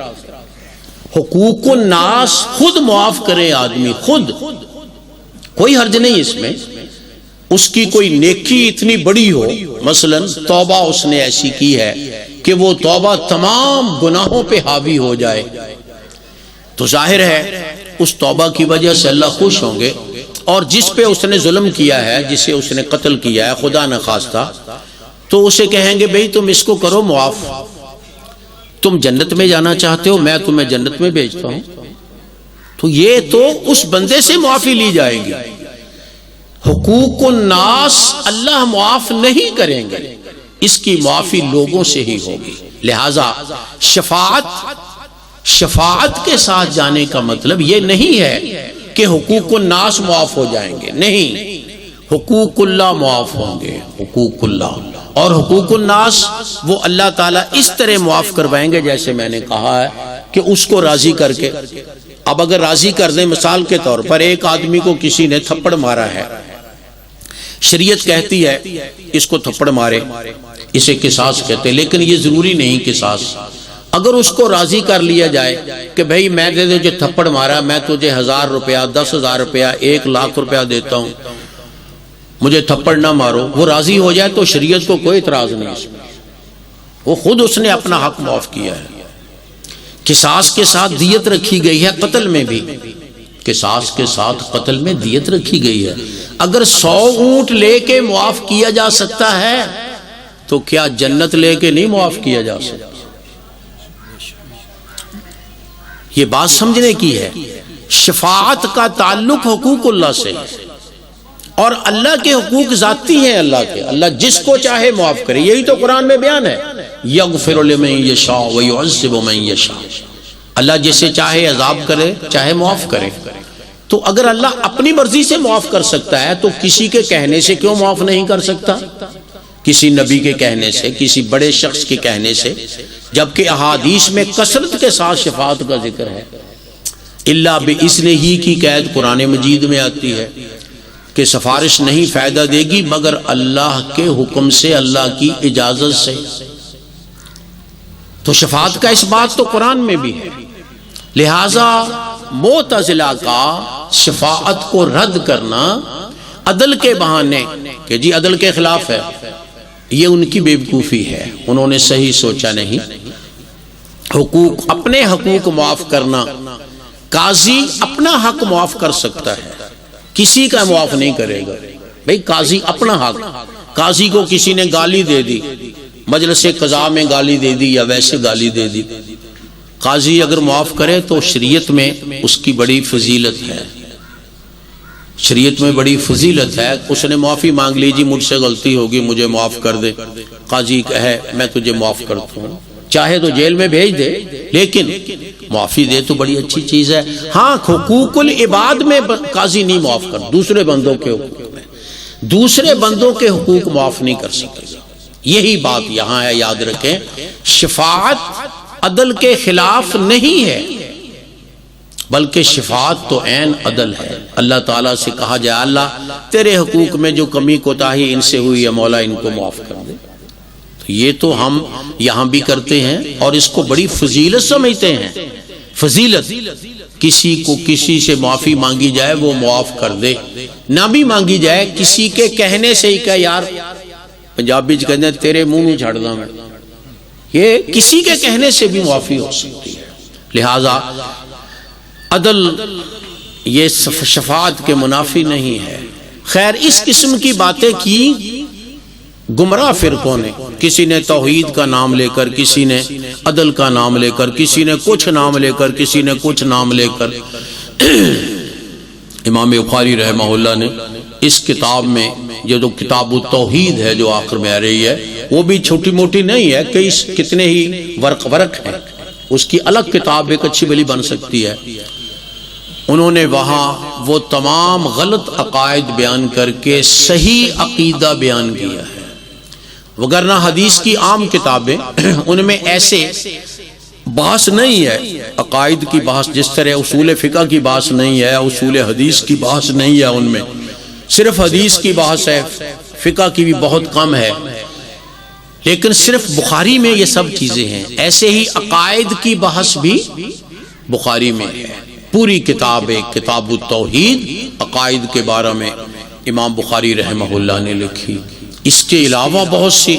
حقوق الناس خود معاف کرے آدمی، خود، کوئی حرج نہیں اس میں۔ اس کی کوئی نیکی اتنی بڑی ہو، مثلا توبہ اس نے ایسی کی ہے کہ وہ توبہ تمام گناہوں پہ حاوی ہو جائے، تو ظاہر ہے اس توبہ کی وجہ سے اللہ خوش ہوں گے۔ اور جس پہ اس نے ظلم کیا ہے، جسے اس نے قتل کیا ہے خدا نخواستہ، تو اسے کہیں گے بھئی تم اس کو کرو معاف، تم جنت میں جانا چاہتے ہو، میں تمہیں جنت میں بھیجتا ہوں، تو یہ تو اس بندے سے معافی لی جائے گی۔ حقوق الناس اللہ معاف نہیں کریں گے، اس کی معافی لوگوں سے ہی ہوگی۔ لہذا شفاعت کے ساتھ جانے کا مطلب یہ نہیں ہے کہ حقوق الناس معاف ہو جائیں گے، نہیں، حقوق اللہ معاف ہوں گے، حقوق اللہ۔ اور حقوق الناس وہ اللہ تعالیٰ اس طرح معاف کروائیں گے جیسے میں نے کہا ہے کہ اس کو راضی کر کے۔ اب اگر راضی کر دیں، مثال کے طور پر ایک آدمی کو کسی نے تھپڑ مارا ہے، شریعت کہتی ہے اس کو تھپڑ مارے، اسے قصاص کہتے ہیں، لیکن یہ ضروری نہیں قصاص۔ اگر اس کو راضی کر لیا جائے کہ بھئی میں نے جو تھپڑ مارا میں تجھے 1000 روپیہ، 10,000 روپیہ، 1,00,000 روپیہ دیتا ہوں، مجھے تھپڑ نہ مارو، وہ راضی ہو جائے تو شریعت کو کوئی اعتراض نہیں اس میں، وہ خود اس نے اپنا حق معاف کیا ہے۔ قصاص کے ساتھ دیت رکھی گئی ہے قتل میں بھی، قصاص کے ساتھ قتل میں دیت رکھی گئی ہے۔ اگر 100 اونٹ لے کے معاف کیا جا سکتا ہے تو کیا جنت لے کے نہیں معاف کیا جا سکتا؟ یہ بات سمجھنے کی ہے۔ شفاعت کا تعلق حقوق اللہ سے ہے، اور اللہ کے حقوق ذاتی ہیں اللہ کے، اللہ جس کو چاہے معاف کرے، یہی تو قرآن میں بیان ہے، یغفر لمن یشاء ویعذب من یشاء، اللہ جسے چاہے عذاب کرے چاہے معاف کرے۔ تو اگر اللہ اپنی مرضی سے معاف کر سکتا ہے تو کسی کے کہنے سے کیوں معاف نہیں کر سکتا؟ کسی نبی کے کہنے سے، کسی بڑے شخص کے کہنے سے، جبکہ احادیث میں کثرت کے ساتھ شفاعت کا ذکر ہے۔ اللہ بإذنہ ہی کی قید قرآن مجید میں آتی ہے کہ سفارش نہیں فائدہ دے گی مگر اللہ کے حکم سے، اللہ کی اجازت سے۔ تو شفاعت کا اس بات تو قرآن میں بھی ہے۔ لہٰذا معتزلہ کا شفاعت کو رد کرنا عدل کے بہانے کہ جی عدل کے خلاف ہے، یہ ان کی بے وقوفی ہے، انہوں نے صحیح سوچا نہیں۔ حقوق، اپنے حقوق معاف کرنا، قاضی اپنا حق معاف کر سکتا ہے، کسی کا معاف نہیں کرے گا۔ بھئی قاضی اپنا حق، قاضی کو کسی نے گالی دے دی، مجلس قضاء میں گالی دے دی یا ویسے گالی دے دی، قاضی اگر معاف کرے تو شریعت میں اس کی بڑی فضیلت ہے، شریعت میں بڑی فضیلت ہے۔ اس نے معافی مانگ لی، جی مجھ سے غلطی ہوگی مجھے معاف کر دے، قاضی کہے میں تجھے معاف کرتا ہوں، چاہے تو جیل میں بھیج دے لیکن معافی دے تو بڑی اچھی چیز ہے۔ ہاں حقوق العباد میں قاضی نہیں معاف کر، دوسرے بندوں کے حقوق میں دوسرے بندوں کے حقوق معاف نہیں کر سکے گا۔ یہی بات یہاں ہے، یاد رکھیں، شفاعت عدل کے خلاف نہیں ہے بلکہ شفاعت تو عین عدل ہے۔ اللہ تعالیٰ سے کہا جائے اللہ تیرے حقوق میں جو کمی کوتاہی ان سے ہوئی ہے مولا ان کو معاف کر دے، تو یہ تو ہم یہاں بھی کرتے ہیں اور اس کو بڑی فضیلت سمجھتے ہیں۔ فضیلت، کسی کو کسی سے معافی مانگی جائے وہ معاف کر دے، نہ بھی مانگی جائے کسی کے کہنے سے ہی کہ یار پنجابی کہتے ہیں تیرے منہ میں جھاڑ داں میں، یہ کسی کے کہنے سے بھی معافی ہو سکتی ہے۔ لہذا عدل یہ شفاعت کے منافی نہیں ہے۔ خیر اس قسم کی باتیں کی گمراہ فرقوں نے، کسی نے توحید کا نام لے کر، کسی نے عدل کا نام لے کر، کسی نے کچھ نام لے کر، کسی نے کچھ نام لے کر۔ امام بخاری رحمہ اللہ نے اس کتاب میں یہ جو کتاب التوحید ہے جو آخر میں آ رہی ہے وہ بھی چھوٹی موٹی نہیں ہے، کئی کتنے ہی ورق ہیں، اس کی الگ کتاب ایک اچھی بلی بن سکتی ہے۔ انہوں نے وہاں وہ تمام غلط عقائد بیان کر کے صحیح عقیدہ بیان کیا ہے، وگرنہ حدیث کی عام کتابیں ان میں ایسے بحث نہیں ہے، عقائد کی بحث جس طرح اصول فقہ کی بحث نہیں ہے، اصول حدیث کی بحث نہیں ہے، ان میں صرف حدیث کی بحث ہے، فقہ کی بھی بہت کم ہے، لیکن صرف بخاری میں یہ سب چیزیں ہیں۔ ایسے ہی عقائد کی بحث بھی بخاری میں ہے، پوری کتاب ہے کتاب التوحید، عقائد کے بارے میں امام بخاری رحمہ اللہ نے لکھی۔ اس کے علاوہ بہت سی،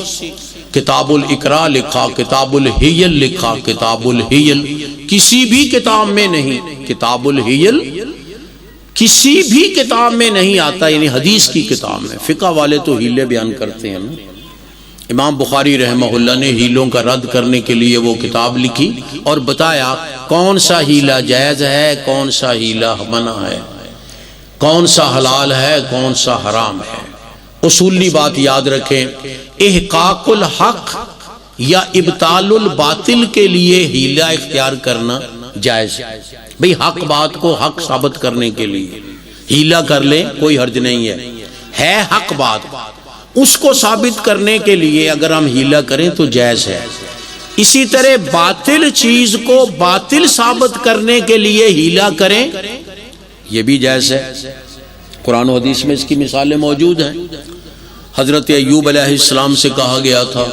کتاب الاقراء لکھا، کتاب الحیل لکھا، کتاب الحیل کسی بھی کتاب میں نہیں، کتاب الحیل کسی بھی کتاب میں نہیں آتا، یعنی حدیث کی کتاب میں۔ فقہ والے تو ہیلے بیان کرتے ہیں، امام بخاری رحمہ اللہ نے ہیلوں کا رد کرنے کے لیے وہ کتاب لکھی اور بتایا کون سا ہیلا جائز ہے، کون سا ہیلا منع ہے، کون سا حلال ہے، کون سا حرام ہے۔ اصولی بات یاد رکھیں، احقاق الحق یا ابطال الباطل کے لیے ہیلا اختیار کرنا جائز ہے۔ بھئی حق بات کو حق ثابت کرنے کے لیے ہیلا کر لیں کوئی حرج نہیں ہے حق بات، اس کو ثابت کرنے کے لیے اگر ہم ہیلا کریں تو جائز ہے۔ اسی طرح باطل چیز کو باطل ثابت کرنے کے لیے ہیلا کریں یہ بھی جائز ہے۔ قرآن و حدیث میں اس کی مثالیں موجود ہیں۔ حضرت ایوب علیہ السلام سے کہا گیا تھا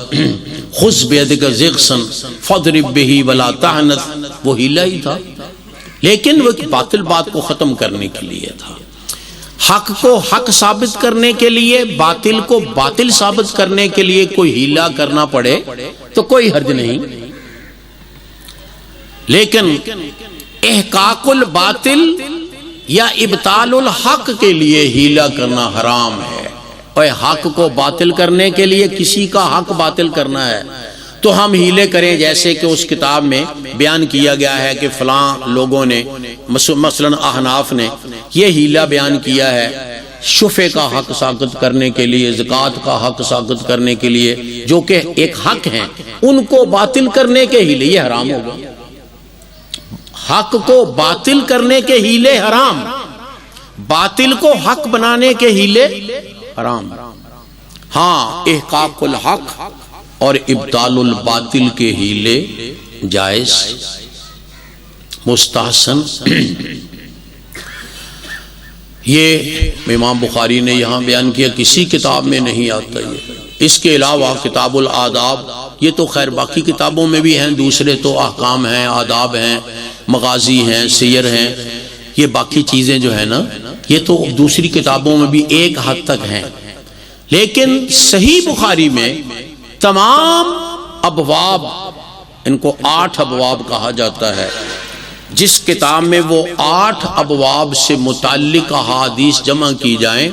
خذ بیدک ضغثا فاضرب بہ ولا تحنث، وہ ہیلا ہی تھا، لیکن وہ باطل بات کو ختم کرنے کے لیے تھا۔ حق کو حق ثابت کرنے کے لیے، باطل کو باطل ثابت کرنے کے لیے کوئی ہیلا کرنا پڑے تو کوئی حرج نہیں، لیکن احقاق الباطل یا ابطال الحق کے لیے ہیلا کرنا حرام ہے، اور حق کو باطل کرنے کے لیے کسی کا حق باطل کرنا ہے تو ہم ہیلے کریں، جیسے کہ اس کتاب میں بیان کیا گیا ہے کہ فلاں لوگوں نے مثلا احناف نے یہ ہیلا بیان کیا ہے شفع کا حق ساقط کرنے کے لیے، زکوٰۃ کا حق ساقط کرنے کے لیے، جو کہ ایک حق ہیں، ان کو باطل کرنے کے ہیلے، یہ حرام ہوگا۔ حق کو باطل کرنے کے ہیلے حرام، باطل کو حق بنانے کے ہیلے حرام۔ ہاں احقاق الحق اور ابطال الباطل کے ہیلے جائز، مستحسن۔ یہ امام بخاری نے یہاں بیان کیا، کسی کتاب میں نہیں آتا یہ۔ اس کے علاوہ کتاب الآداب، یہ تو خیر باقی کتابوں میں بھی ہیں، دوسرے تو احکام ہیں، آداب ہیں، مغازی ہیں، سیر ہیں، یہ باقی چیزیں جو ہیں نا یہ تو دوسری کتابوں میں بھی ایک حد تک ہیں، لیکن صحیح بخاری میں تمام ابواب، ان کو 8 ابواب کہا جاتا ہے، جس کتاب میں وہ 8 ابواب سے متعلق احادیث جمع کی جائیں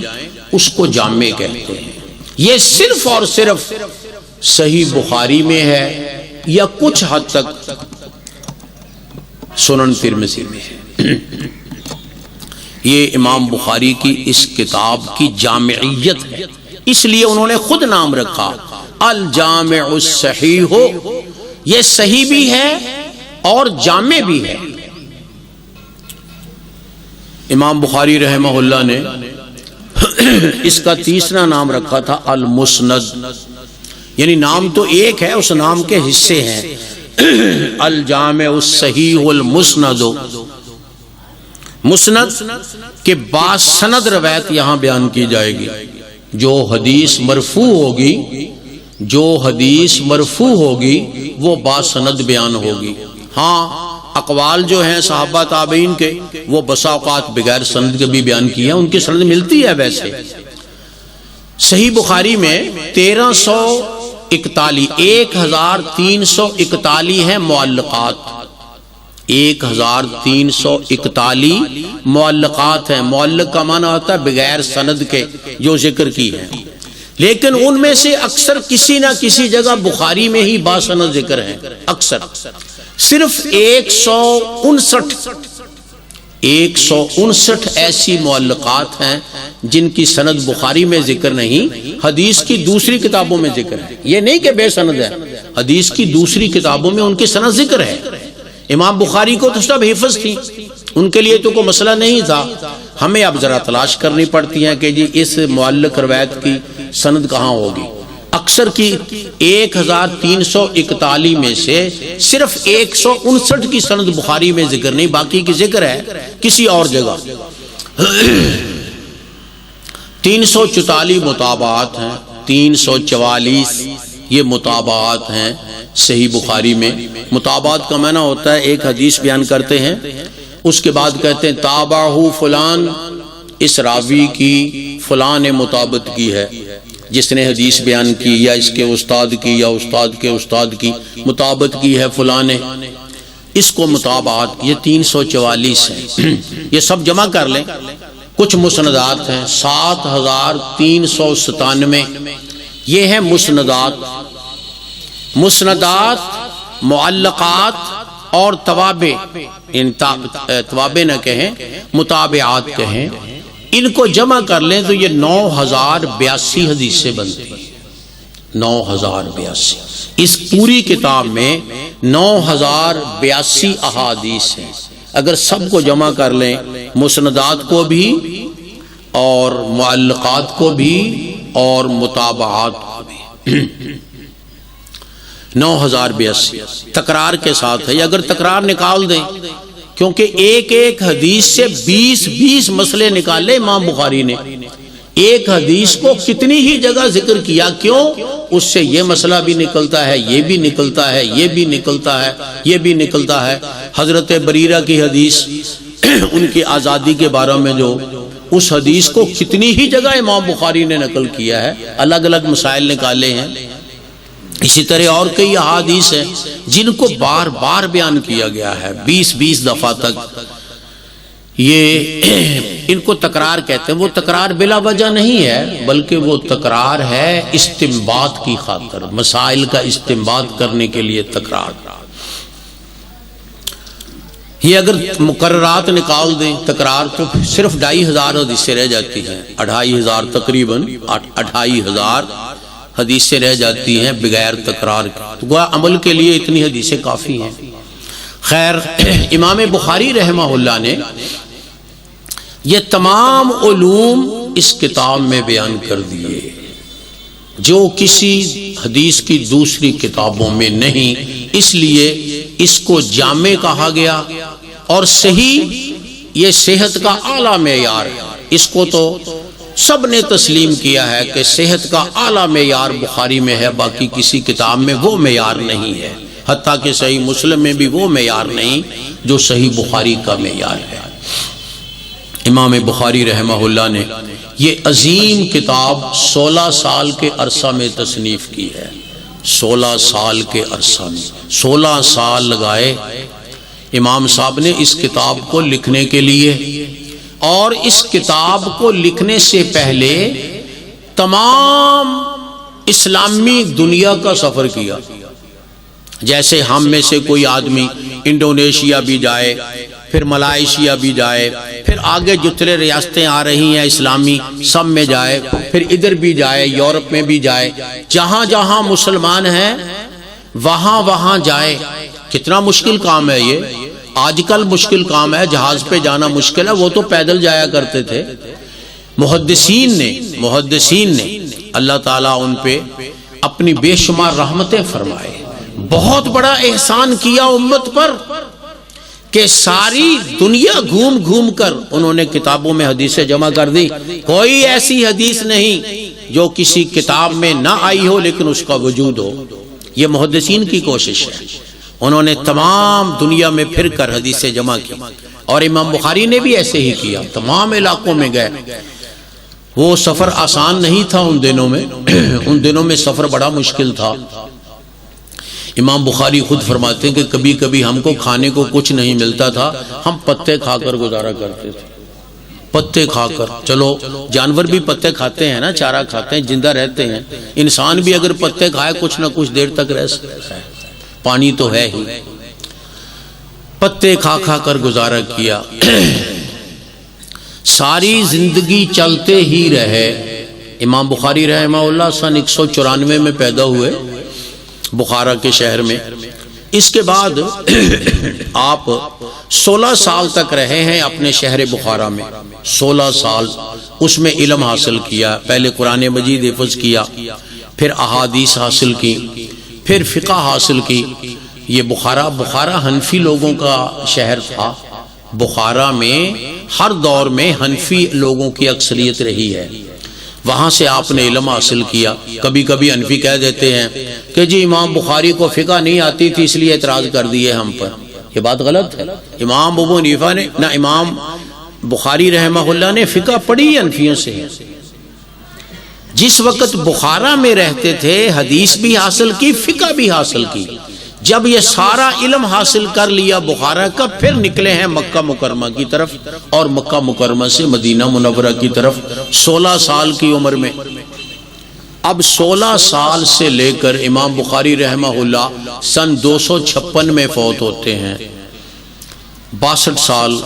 اس کو جامع کہتے ہیں۔ یہ صرف اور صرف صحیح بخاری میں ہے یا کچھ حد تک سنن ترمذی میں ہے۔ یہ امام بخاری کی اس کتاب کی جامعیت ہے، اس لیے انہوں نے خود نام رکھا الجامع الصحیح، ہو یہ صحیح بھی ہے اور جامع بھی ہے۔ امام بخاری رحمہ اللہ نے اس کا تیسرا نام رکھا تھا المسند، یعنی نام تو ایک ہے، اس نام کے حصے ہیں، الجامع الصحیح المسند، مسند کے باسند روایت یہاں بیان کی جائے گی۔ جو حدیث مرفوع ہوگی، جو حدیث مرفوع ہوگی وہ باسند بیان ہوگی۔ ہاں اقوال جو ہیں صحابہ تابعین کے وہ بسا اوقات بغیر سند کے بھی بیان کیے ہیں، ان کی سند ملتی ہے۔ ویسے صحیح بخاری میں 1341 ہیں معلقات، 1341 معلقات ہیں۔ معلق کا معنی ہوتا ہے بغیر سند کے جو ذکر کی ہیں، لیکن ان میں سے اکثر کسی نہ کسی جگہ بخاری میں ہی باسند ذکر ہیں، اکثر صرف 159 ایسی معلقات ہیں جن کی سند بخاری میں ذکر نہیں، حدیث کی دوسری کتابوں میں ذکر ہے۔ یہ نہیں کہ بے سند ہے، حدیث کی دوسری کتابوں میں ان کی سند ذکر ہے۔ امام بخاری کو تو سب حفظ تھی، ان کے لیے تو کوئی مسئلہ نہیں تھا۔ ہمیں اب ذرا تلاش کرنی پڑتی ہے کہ جی اس معلق روایت کی سند کہاں ہوگی۔ اکثر کی 1341 میں سے صرف 159 کی سند بخاری میں ذکر نہیں، باقی کی ذکر ہے کسی اور جگہ۔ 344 مطابعات ہیں، 344 یہ مطابعات ہیں صحیح بخاری میں۔ مطابعات کا معنی ہوتا ہے ایک حدیث بیان کرتے ہیں، اس کے بعد کہتے ہیں تابعہ فلان، اس راوی کی فلان نے مطابقت کی ہے، جس نے حدیث بیان کی یا اس کے استاد کی یا استاد کے استاد کی مطابقت کی ہے فلاں نے، اس کو مطابعات۔ یہ 344 ہیں، یہ سب جمع کر لیں۔ کچھ مسندات ہیں 7397، یہ ہیں مسندات۔ مسندات، معلقات اور توابع، ان توابع نہ کہیں متابعات کہیں، ان کو جمع کر لیں تو یہ 9082 حدیثیں بنتی ہیں۔ 9082 اس پوری کتاب میں 9082 احادیث ہیں۔ اگر سب کو جمع کر لیں، مسندات کو بھی اور معلقات کو بھی اور متابعات کو بھی، 9082 تکرار کے ساتھ ہے۔ اگر تکرار نکال دیں، کیونکہ ایک ایک حدیث سے 20 مسئلے نکالے امام بخاری نے، ایک حدیث کو کتنی ہی جگہ ذکر کیا، کیوں؟ اس سے یہ مسئلہ بھی نکلتا ہے، یہ بھی نکلتا ہے، یہ بھی نکلتا ہے، یہ بھی نکلتا ہے۔ حضرت بریرہ کی حدیث ان کی آزادی کے بارے میں جو، اس حدیث کو کتنی ہی جگہ امام بخاری نے نقل کیا ہے، الگ الگ مسائل نکالے ہیں۔ اسی طرح اور کئی احادیث ہیں جن کو بار بار بیان کیا گیا ہے 20 دفعہ تک۔ یہ ان کو تکرار کہتے ہیں. وہ تکرار بلا وجہ نہیں ہے بلکہ وہ تکرار ہے استنباط کی خاطر، مسائل کا استنباط کرنے کے لیے تکرار. یہ اگر مقررات نکال دیں تکرار تو صرف 2500 حدیثیں رہ جاتی ہیں، 2500 تقریباً 2500 حدیثیں رہ جاتی ہیں بغیر تکرار کے. تو گویا عمل کے لیے اتنی حدیثیں کافی ہیں. خیر، امام بخاری رحمہ اللہ نے یہ تمام علوم اس کتاب میں بیان کر دیے جو کسی حدیث کی دوسری کتابوں میں نہیں، اس لیے اس کو جامع کہا گیا. اور صحیح یہ صحت کا اعلیٰ معیار ہے، اس کو تو سب نے تسلیم کیا ہے کہ صحت کا اعلیٰ معیار بخاری میں ہے، باقی کسی کتاب میں وہ معیار نہیں ہے، حتیٰ کہ صحیح مسلم میں بھی وہ معیار نہیں جو صحیح بخاری کا معیار ہے. امام بخاری رحمہ اللہ نے یہ عظیم کتاب 16 سال کے عرصہ میں تصنیف کی ہے. 16 سال کے عرصہ میں 16 سال لگائے امام صاحب نے اس کتاب کو لکھنے کے لیے. اور اس کتاب کو لکھنے سے پہلے تمام اسلامی دنیا کا سفر کیا. جیسے ہم میں سے کوئی آدمی انڈونیشیا بھی جائے، پھر ملائیشیا بھی جائے، پھر آگے جتنے ریاستیں آ رہی ہیں اسلامی سب میں جائے، پھر ادھر بھی جائے، یورپ میں بھی جائے، جہاں جہاں مسلمان ہیں وہاں وہاں جائے. کتنا مشکل کام ہے یہ. آج کل مشکل کام ہے، جہاز پہ جانا مشکل ہے، وہ تو پیدل جایا کرتے تھے. محدثین نے اللہ تعالیٰ ان پہ اپنی بے شمار رحمتیں فرمائے، بہت بڑا احسان کیا امت پر کہ ساری دنیا گھوم گھوم کر انہوں نے کتابوں میں حدیثیں جمع کر دی. کوئی ایسی حدیث نہیں جو کسی کتاب میں نہ آئی ہو لیکن اس کا وجود ہو. یہ محدثین کی کوشش ہے. انہوں نے تمام دنیا میں پھر کر حدیثیں جمع کی. اور امام بخاری نے بھی ایسے ہی کیا، تمام علاقوں میں گئے. وہ سفر آسان نہیں تھا ان دنوں میں ان دنوں میں سفر بڑا مشکل تھا. امام بخاری خود فرماتے ہیں کہ کبھی کبھی ہم کو کھانے کو کچھ نہیں ملتا تھا، ہم پتے کھا کر گزارا کرتے تھے. پتے کھا کر. چلو جانور بھی پتے کھاتے ہیں نا، چارہ کھاتے ہیں، زندہ رہتے ہیں. انسان بھی اگر پتے کھائے کچھ نہ کچھ دیر تک رہ سکتا ہے، پانی تو ہے ہی. پتے کھا کھا کر گزارا کیا. ساری زندگی چلتے ہی رہے. امام بخاری رحمہ اللہ سن 194 میں پیدا ہوئے بخارا کے شہر میں. اس کے بعد آپ 16 سال تک رہے ہیں اپنے شہر بخارا میں. 16 سال اس میں علم حاصل کیا. پہلے قرآن مجید حفظ کیا، پھر احادیث حاصل کی، پھر فقہ حاصل کی. یہ بخارا حنفی لوگوں کا شہر تھا. بخارا میں ہر دور میں حنفی لوگوں کی اکثریت رہی ہے. وہاں سے آپ نے علم حاصل کیا. کبھی کبھی حنفی کہہ دیتے ہیں کہ جی امام بخاری کو فقہ نہیں آتی تھی اس لیے اعتراض کر دیے ہم پر. یہ بات غلط ہے. امام ابو حنیفہ نے نہ امام بخاری رحمہ اللہ نے فقہ پڑھی حنفیوں سے. جس وقت بخارا میں رہتے تھے حدیث بھی حاصل کی، فقہ بھی حاصل کی. جب یہ سارا علم حاصل کر لیا بخارا کا، پھر نکلے ہیں مکہ مکرمہ کی طرف اور مکہ مکرمہ سے مدینہ منورہ کی طرف 16 سال کی عمر میں. اب 16 سال سے لے کر امام بخاری رحمہ اللہ سن 256 میں فوت ہوتے ہیں. 62 سال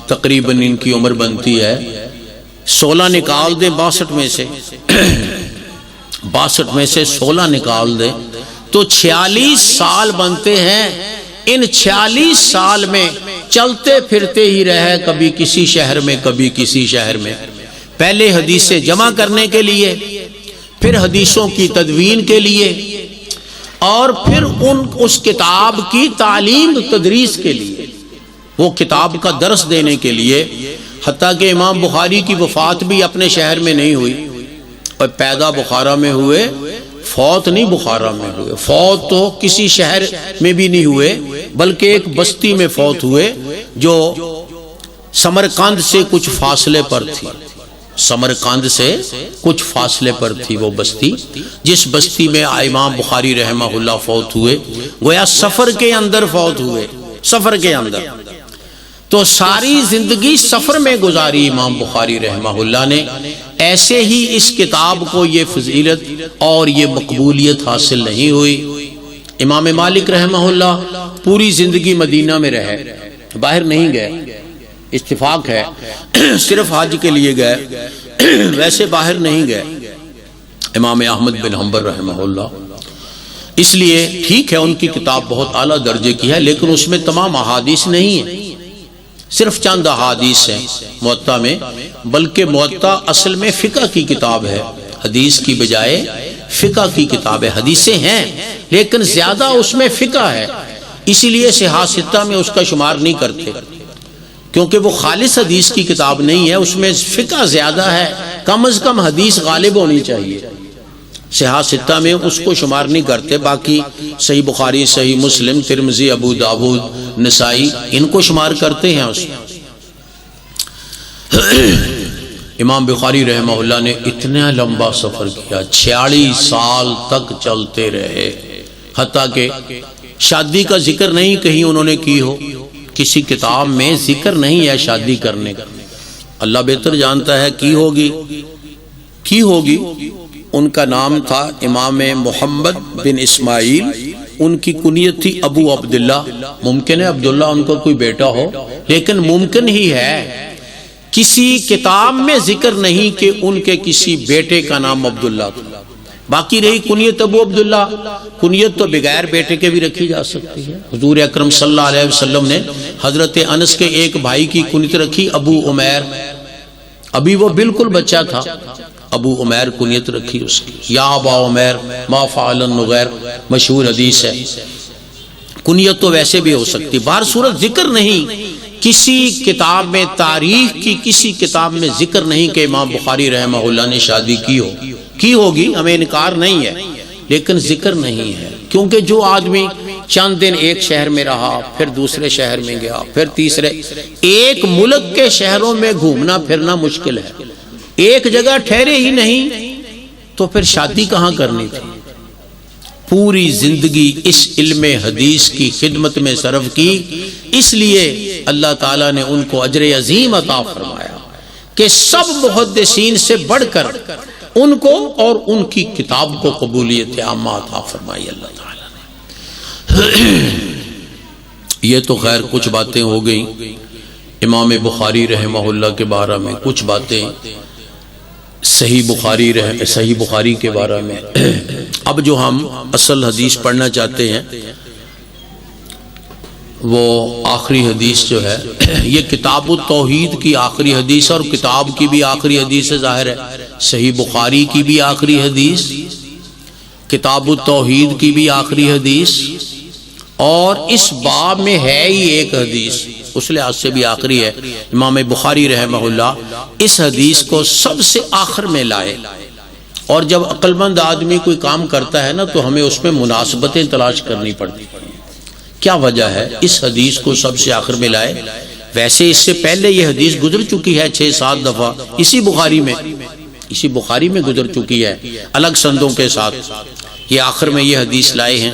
تقریباً ان کی عمر بنتی ہے. 16 نکال دیں 62 میں سے 62 میں سے 16 نکال دیں تو 46 سال بنتے ہیں. ان 46 سال میں چلتے پھرتے ہی رہے، کبھی کسی شہر میں کبھی کسی شہر میں. پہلے حدیثیں جمع کرنے کے لیے، پھر حدیثوں کی تدوین کے لیے، اور پھر اس کتاب کی تعلیم تدریس کے لیے، وہ کتاب کا درس دینے کے لیے. حتیٰ کہ امام بخاری کی وفات بھی اپنے شہر میں نہیں ہوئی، اور پیدا بخارا میں ہوئے، فوت نہیں بخارا میں ہوئے. فوت تو کسی شہر میں بھی نہیں ہوئے بلکہ ایک بستی میں فوت ہوئے جو سمرقند سے کچھ فاصلے پر تھی. سمرقند سے کچھ فاصلے پر تھی وہ بستی، جس بستی میں امام بخاری رحمہ اللہ فوت ہوئے. گویا سفر کے اندر فوت ہوئے، سفر کے اندر. تو ساری زندگی سفر میں گزاری امام بخاری رحمہ اللہ نے، ایسے ہی اس کتاب کو یہ فضیلت اور یہ مقبولیت حاصل نہیں ہوئی۔ امام مالک رحمہ اللہ پوری زندگی مدینہ میں رہے، باہر نہیں گئے، اتفاق ہے صرف حج کے لیے گئے، ویسے باہر نہیں گئے۔ امام احمد بن حنبل رحمہ اللہ، اس لیے ٹھیک ہے ان کی کتاب بہت اعلیٰ درجے کی ہے، لیکن اس میں تمام احادیث نہیں ہیں، صرف چند احادیث ہیں موطا میں، بلکہ موطا اصل میں فقہ کی کتاب ہے، حدیث کی بجائے فقہ کی کتاب ہے۔ حدیثیں ہیں لیکن زیادہ اس میں فقہ ہے، اسی لیے صحاح ستہ میں اس کا شمار نہیں کرتے، کیونکہ وہ خالص حدیث کی کتاب نہیں ہے، اس میں فقہ زیادہ ہے، کم از کم حدیث غالب ہونی چاہیے۔ صحاح ستہ میں اس کو شمار نہیں کرتے، باقی صحیح بخاری، صحیح مسلم، ترمذی، ابو داود، نسائی، ان کو شمار کرتے ہیں اس میں۔ امام بخاری رحمہ اللہ نے اتنا لمبا سفر کیا، 46 سال تک چلتے رہے، حتیٰ کہ شادی کا ذکر نہیں کہیں انہوں نے کی ہو، کسی کتاب میں ذکر نہیں ہے شادی کرنے کا، اللہ بہتر جانتا ہے کی ہوگی۔ ان کا نام تھا امام محمد بن اسماعیل، ان کی کنیت تھی ابو عبداللہ، ممکن ہے عبداللہ ان کو کوئی بیٹا ہو، لیکن ممکن ہی ہے، کسی کتاب میں ذکر نہیں کہ ان کے کسی بیٹے کا نام عبداللہ تھا۔ باقی رہی کنیت ابو عبداللہ، کنیت تو بغیر بیٹے کے بھی رکھی جا سکتی ہے۔ حضور اکرم صلی اللہ علیہ وسلم نے حضرت انس کے ایک بھائی کی کنیت رکھی ابو عمیر، ابھی وہ بالکل بچہ تھا، ابو عمیر کنیت رکھی اس کی، یا ابا عمیر ما فعل النغیر، مشہور حدیث ہے۔ کنیت تو ویسے بھی ہو سکتی، بہر صورت ذکر نہیں کسی کتاب میں، تاریخ کی کسی کتاب میں ذکر نہیں کہ امام بخاری رحمہ اللہ نے شادی کی ہوگی، ہمیں انکار نہیں ہے، لیکن ذکر نہیں ہے، کیونکہ جو آدمی چند دن ایک شہر میں رہا، پھر دوسرے شہر میں گیا، پھر تیسرے، ایک ملک کے شہروں میں گھومنا پھرنا مشکل ہے، ایک جگہ ٹھہرے ہی نہیں تو پھر شادی کہاں کرنی تھی؟ پوری زندگی اس علم حدیث کی خدمت میں صرف کی، اس لیے اللہ تعالیٰ نے ان کو اجر عظیم عطا فرمایا کہ سب محدثین سے بڑھ کر ان کو اور ان کی کتاب کو قبولیت عامہ عطا فرمائی اللہ تعالیٰ نے۔ یہ تو خیر کچھ باتیں ہو گئیں امام بخاری رحمہ اللہ کے بارے میں، کچھ باتیں صحیح بخاری کے بارے میں۔ اب جو ہم اصل حدیث پڑھنا چاہتے ہیں وہ آخری حدیث جو ہے، یہ کتاب التوحید کی آخری حدیث، اور کتاب کی بھی آخری حدیث ہے، ظاہر ہے صحیح بخاری کی بھی آخری حدیث، کتاب التوحید کی بھی آخری حدیث، اور اس باب میں ہے ہی ایک حدیث، اس لحاظ سے بھی آخری ہے۔ امام بخاری رحمہ اللہ اس حدیث کو سب سے آخر میں لائے، اور جب عقل مند آدمی کوئی کام کرتا ہے نا تو ہمیں اس میں مناسبتیں تلاش کرنی پڑتی ہیں۔ کیا وجہ ہے اس حدیث کو سب سے آخر میں لائے؟ ویسے اس سے پہلے یہ حدیث گزر چکی ہے 6-7 دفعہ، اسی بخاری میں گزر چکی ہے الگ سندوں کے ساتھ، یہ آخر میں یہ حدیث لائے ہیں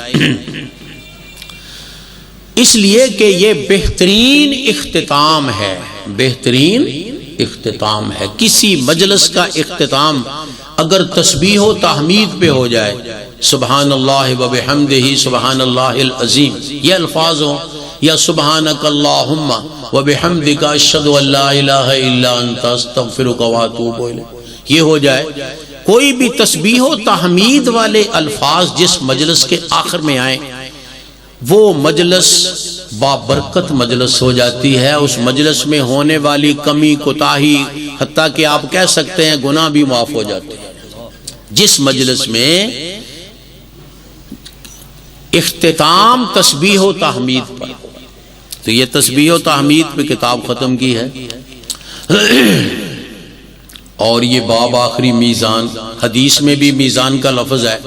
اس لیے کہ یہ بہترین اختتام ہے، بہترین اختتام ہے۔ کسی مجلس کا اختتام اگر تسبیح و تحمید پہ ہو جائے، سبحان اللہ و بحمدہ سبحان اللہ العظیم، یہ الفاظ ہوں، یا سبحانک اللہم و بحمدک اشہد ان لا الہ الا انت استغفرک و اتوب الیک، یہ ہو جائے، کوئی بھی تسبیح و تحمید والے الفاظ جس مجلس کے آخر میں آئیں، وہ مجلس بابرکت مجلس ہو جاتی ہے۔ اس مجلس میں ہونے والی کمی کوتاہی، حتیٰ کہ آپ کہہ سکتے ہیں گناہ بھی معاف ہو جاتے ہیں۔ جس مجلس میں اختتام تسبیح و تحمید پر، تو یہ تسبیح و تحمید پہ کتاب ختم کی ہے، اور یہ باب آخری میزان، حدیث میں بھی میزان کا لفظ ہے،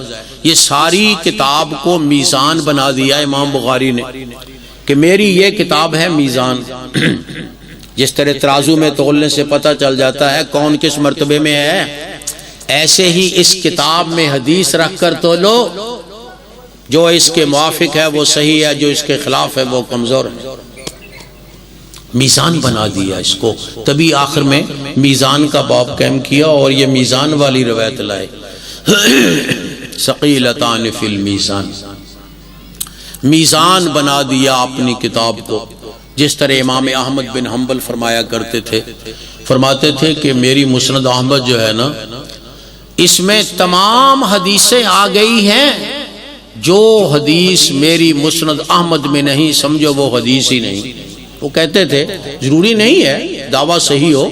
یہ ساری کتاب کو میزان بنا دیا امام بخاری نے کہ میری یہ کتاب ہے میزان۔ جس طرح ترازو میں تولنے سے پتہ چل جاتا ہے کون کس مرتبے میں ہے، ایسے ہی اس کتاب میں حدیث رکھ کر تولو، جو اس کے موافق ہے وہ صحیح ہے، جو اس کے خلاف ہے وہ کمزور ہے۔ میزان بنا دیا اس کو، تبھی آخر میں میزان کا باب قائم کیا اور یہ میزان والی روایت لائے، ثقیلتان فی المیزان، میزان بنا دیا اپنی کتاب کو۔ جس طرح امام احمد بن حنبل فرمایا کرتے تھے، فرماتے تھے کہ میری مسند احمد جو ہے نا، اس میں تمام حدیثیں آ گئی ہیں، جو حدیث میری مسند احمد میں نہیں سمجھو وہ حدیث ہی نہیں۔ وہ کہتے تھے ضروری نہیں ہے دعویٰ صحیح ہو،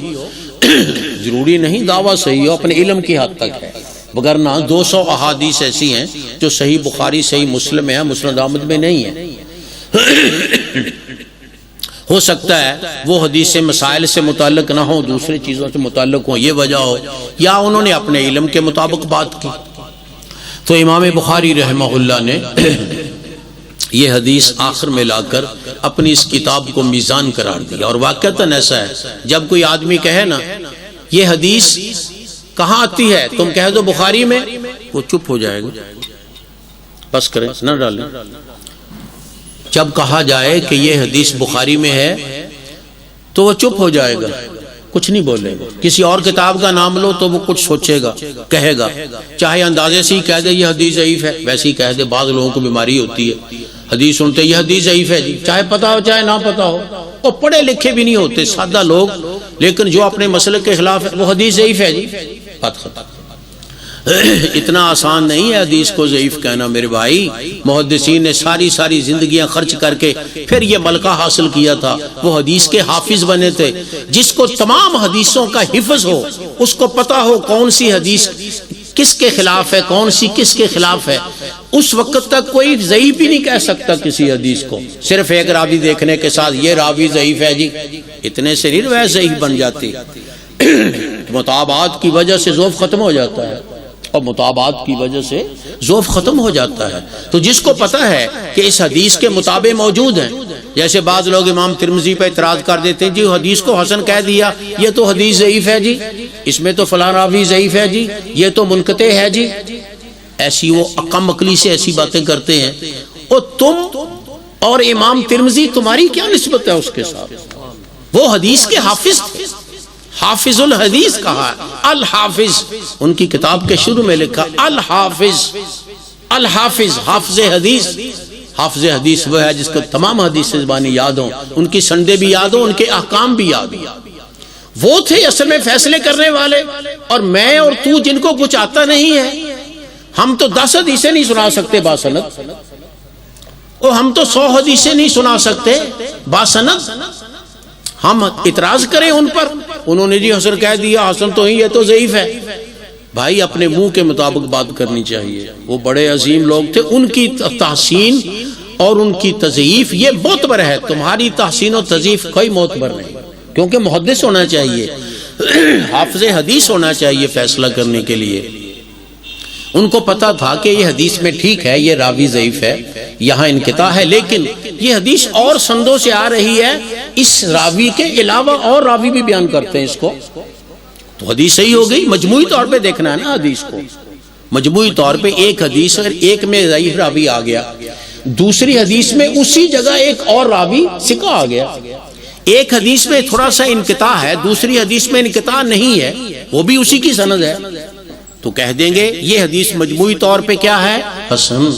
ضروری نہیں دعویٰ صحیح ہو، اپنے علم کی حد تک ہے، وگرنہ 200 احادیث ایسی ہیں جو صحیح بخاری صحیح مسلم ہے، مسند احمد میں نہیں ہے۔ ہو سکتا ہے وہ حدیث مسائل سے متعلق نہ ہو، دوسری چیزوں سے متعلق ہو، یہ وجہ ہو، یا انہوں نے اپنے علم کے مطابق بات کی۔ تو امام بخاری رحمہ اللہ نے یہ حدیث آخر میں لا کر اپنی اس کتاب کو میزان قرار دیا۔ اور واقعتاً ایسا ہے، جب کوئی آدمی کہے نا یہ حدیث کہاں آتی ہے، تم کہہ دو بخاری میں، وہ چپ ہو جائے گا، بس کریں نہ ڈالیں۔ جب کہا جائے کہ یہ حدیث بخاری میں ہے تو وہ چپ ہو جائے گا، کچھ نہیں بولے گا۔ کسی اور کتاب کا نام لو تو وہ کچھ سوچے گا، کہے گا، چاہے اندازے سے ہی کہہ دے یہ حدیث ضعیف ہے، ویسے ہی کہہ دے۔ بعض لوگوں کو بیماری ہوتی ہے، حدیث سنتے یہ حدیث ضعیف ہے جی، چاہے پتا ہو چاہے نہ پتا ہو، وہ پڑھے لکھے بھی نہیں ہوتے، سادہ لوگ، لیکن جو اپنے مسلک کے خلاف ہے وہ حدیث ضعیف ہے جی، بات ختم۔ اتنا آسان نہیں ہے حدیث کو ضعیف کہنا میرے بھائی۔ محدثین نے ساری زندگیاں خرچ کر کے پھر یہ ملکہ حاصل کیا تھا، وہ حدیث کے حافظ بنے تھے۔ جس کو تمام حدیثوں کا حفظ ہو، اس کو پتا ہو کون سی حدیث کس کے خلاف ہے، کون سی کس کے خلاف ہے، اس وقت تک کوئی ضعیف ہی نہیں کہہ سکتا کسی حدیث کو۔ صرف ایک راوی دیکھنے کے ساتھ یہ راوی ضعیف ہے جی، اتنے سے نہیں روایت ضعیف بن جاتی۔ مطابعات کی وجہ سے ضعف ختم ہو جاتا ہے، اور مطابعات کی وجہ سے ضعف ختم ہو جاتا ہے۔ تو جس کو پتا ہے کہ اس حدیث کے مطابق موجود ہیں، جیسے بعض لوگ امام ترمذی پہ اعتراض کر دیتے ہیں جی حدیث کو حسن کہہ دیا، یہ تو حدیث ضعیف ہے جی، اس میں تو فلاں راوی ضعیف ہے جی، یہ تو منقطع ہے جی، ایسی وہ کم عقلی سے ایسی باتیں کرتے ہیں۔ اور تم اور امام ترمذی تمہاری کیا نسبت ہے اس کے ساتھ؟ وہ حدیث کے حافظ تھے، حافظ الحدیث کہا، الحافظ، ان کی کتاب کے شروع میں لکھا الحافظ، الحافظ، حافظ حدیث۔ حافظ حدیث وہ ہے جس کو تمام حدیث زبانی یاد ہوں، ان کی سندیں بھی یاد ہوں، ان کے احکام بھی یاد ہوں۔ وہ تھے اصل میں فیصلے کرنے والے، اور میں اور تو جن کو کچھ آتا نہیں ہے، ہم تو 10 حدیثیں نہیں سنا سکتے باسند، اور ہم تو 100 حدیثیں نہیں سنا سکتے باسند۔ ہم اعتراض کریں ان پر، انہوں نے جی حسن کہہ دیا، حسن تو ہی، یہ تو ضعیف ہے۔ بھائی اپنے منہ کے مطابق بات کرنی چاہیے۔ وہ بڑے عظیم لوگ تھے، ان کی تحسین اور ان کی تضعیف یہ معتبر ہے، تمہاری تحسین و تضعیف کوئی معتبر نہیں، کیونکہ محدث ہونا چاہیے، حافظ حدیث ہونا چاہیے فیصلہ کرنے کے لیے۔ ان کو پتا تھا کہ یہ حدیث میں ٹھیک ہے یہ راوی ضعیف ہے، یہاں انقطاع ہے، لیکن یہ حدیث اور سندوں سے آ رہی ہے، اس راوی کے علاوہ اور راوی بھی بیان کرتے ہیں اس کو، تو حدیث صحیح ہو گئی۔ مجموعی طور پہ دیکھنا ہے نا حدیث کو، مجموعی طور پہ ایک حدیث اور ایک میں ضعیف راوی آ گیا، دوسری حدیث میں اسی جگہ ایک اور راوی ثقہ آ گیا، ایک حدیث میں تھوڑا سا انقطاع ہے، دوسری حدیث میں انقطاع نہیں ہے، وہ بھی اسی کی سند ہے، تو کہہ دیں گے یہ حدیث مجموعی طور پہ کیا ہے، حسن،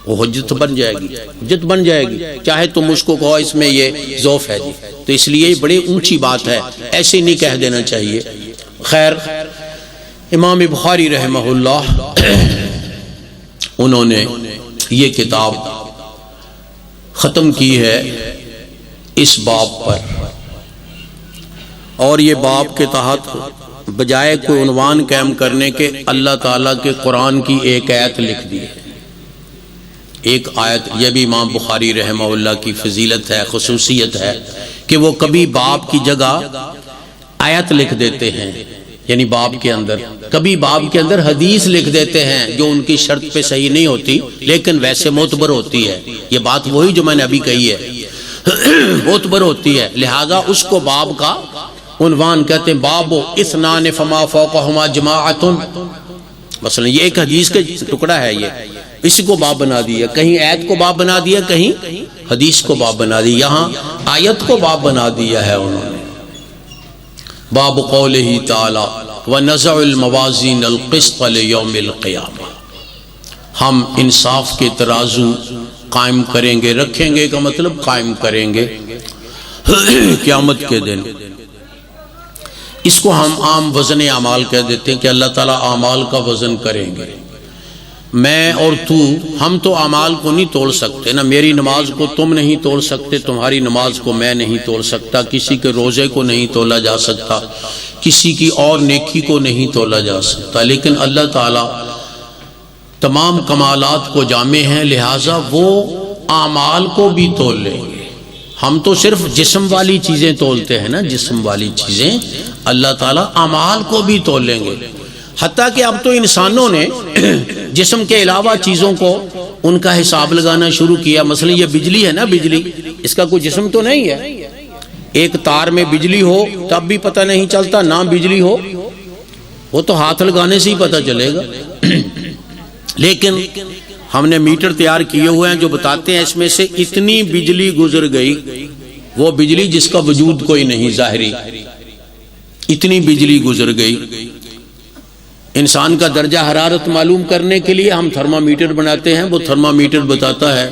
وہ حجت بن جائے گی، حجت بن جائے گی، چاہے تم مجھ کو کہو اس میں یہ ضعف ہے جی۔ تو اس لیے یہ بڑی اونچی بات ہے، ایسے نہیں کہہ دینا چاہیے۔ خیر، امام بخاری رحمہ اللہ انہوں نے یہ کتاب ختم کی ہے اس باب پر، اور یہ باب کے تحت بجائے کوئی عنوان قائم کرنے کے اللہ تعالیٰ کے قرآن کی ایک آیت لکھ دی ہے، ایک آیت۔ یہ بھی امام بخاری رحمہ اللہ کی فضیلت ہے، خصوصیت ہے کہ وہ کبھی باب کی جگہ آیت لکھ دیتے ہیں، یعنی باب کے اندر، کبھی باب کے اندر حدیث لکھ دیتے ہیں جو ان کی شرط پہ صحیح نہیں ہوتی لیکن ویسے معتبر ہوتی ہے۔ یہ بات وہی جو میں نے ابھی کہی ہے، معتبر ہوتی ہے، لہذا اس کو باب کا عنوان کہتے ہیں، باب اثنان فما فوقہما جماعت۔ مثلا یہ ایک حدیث کا ٹکڑا ہے، یہ اس کو باب بنا دیا، کہیں آیت کو باب بنا دیا، کہیں حدیث کو باب بنا دی، یہاں آیت کو باب بنا دیا ہے انہوں نے۔ باب قولہ تعالی وَنَزَعُ الْمَوَازِينَ الْقِسْطَ لِيَوْمِ الْقِيَامَةِ، ہم انصاف کے ترازو قائم کریں گے، رکھیں گے کا مطلب قائم کریں گے قیامت کے دن۔ اس کو ہم عام وزن اعمال کہہ دیتے ہیں کہ اللہ تعالیٰ اعمال کا وزن کریں گے۔ میں اور تو، ہم تو اعمال کو نہیں توڑ سکتے نا، میری نماز کو تم نہیں توڑ سکتے، تمہاری نماز کو میں نہیں توڑ سکتا، کسی کے روزے کو نہیں تولا جا سکتا، کسی کی اور نیکی کو نہیں تولا جا سکتا، لیکن اللہ تعالیٰ تمام کمالات کو جامع ہیں، لہٰذا وہ اعمال کو بھی تول لیں گے۔ ہم تو صرف جسم والی چیزیں تولتے ہیں نا، جسم والی چیزیں، اللہ تعالیٰ اعمال کو بھی تول لیں گے۔ حتیٰ کہ اب تو انسانوں نے جسم کے علاوہ چیزوں کو ان کا حساب لگانا شروع کیا۔ مثلا یہ بجلی ہے نا، بجلی اس کا کوئی جسم تو نہیں ہے، ایک تار میں بجلی ہو تب بھی پتہ نہیں چلتا، نہ بجلی ہو وہ تو ہاتھ لگانے سے ہی پتہ چلے گا۔ لیکن ہم نے میٹر تیار کیے ہوئے ہیں جو بتاتے ہیں اس میں سے اتنی بجلی گزر گئی، وہ بجلی جس کا وجود کوئی نہیں ظاہری، اتنی بجلی گزر گئی۔ انسان کا درجہ حرارت معلوم کرنے کے لیے ہم تھرمامیٹر بناتے ہیں، وہ تھرمامیٹر بتاتا ہے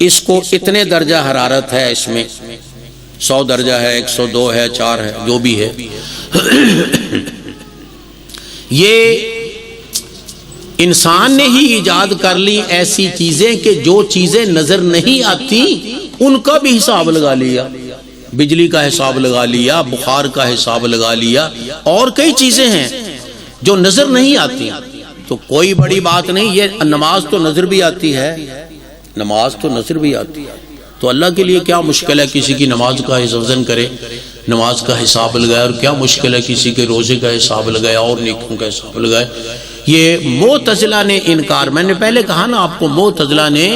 اس کو اتنے درجہ حرارت ہے، اس میں 100 درجہ ہے، 102 ہے، 4 ہے، جو بھی ہے۔ یہ انسان نے ہی ایجاد کر لی ایسی چیزیں کہ جو چیزیں نظر نہیں آتی ان کا بھی حساب لگا لیا، بجلی کا حساب لگا لیا، بخار کا حساب لگا لیا، اور کئی چیزیں ہیں جو نظر نہیں آتی۔ تو کوئی بڑی بات نہیں، یہ نماز تو نظر بھی آتی ہے، نماز تو نظر بھی آتی ہے، تو اللہ کے لیے کیا مشکل ہے کسی کی نماز کا وزن کرے، نماز کا حساب لگائے، اور کیا مشکل ہے کسی کے روزے کا حساب لگائے اور نیکیوں کا حساب لگائے۔ یہ معتزلہ نے انکار، میں نے پہلے کہا نا آپ کو، معتزلہ نے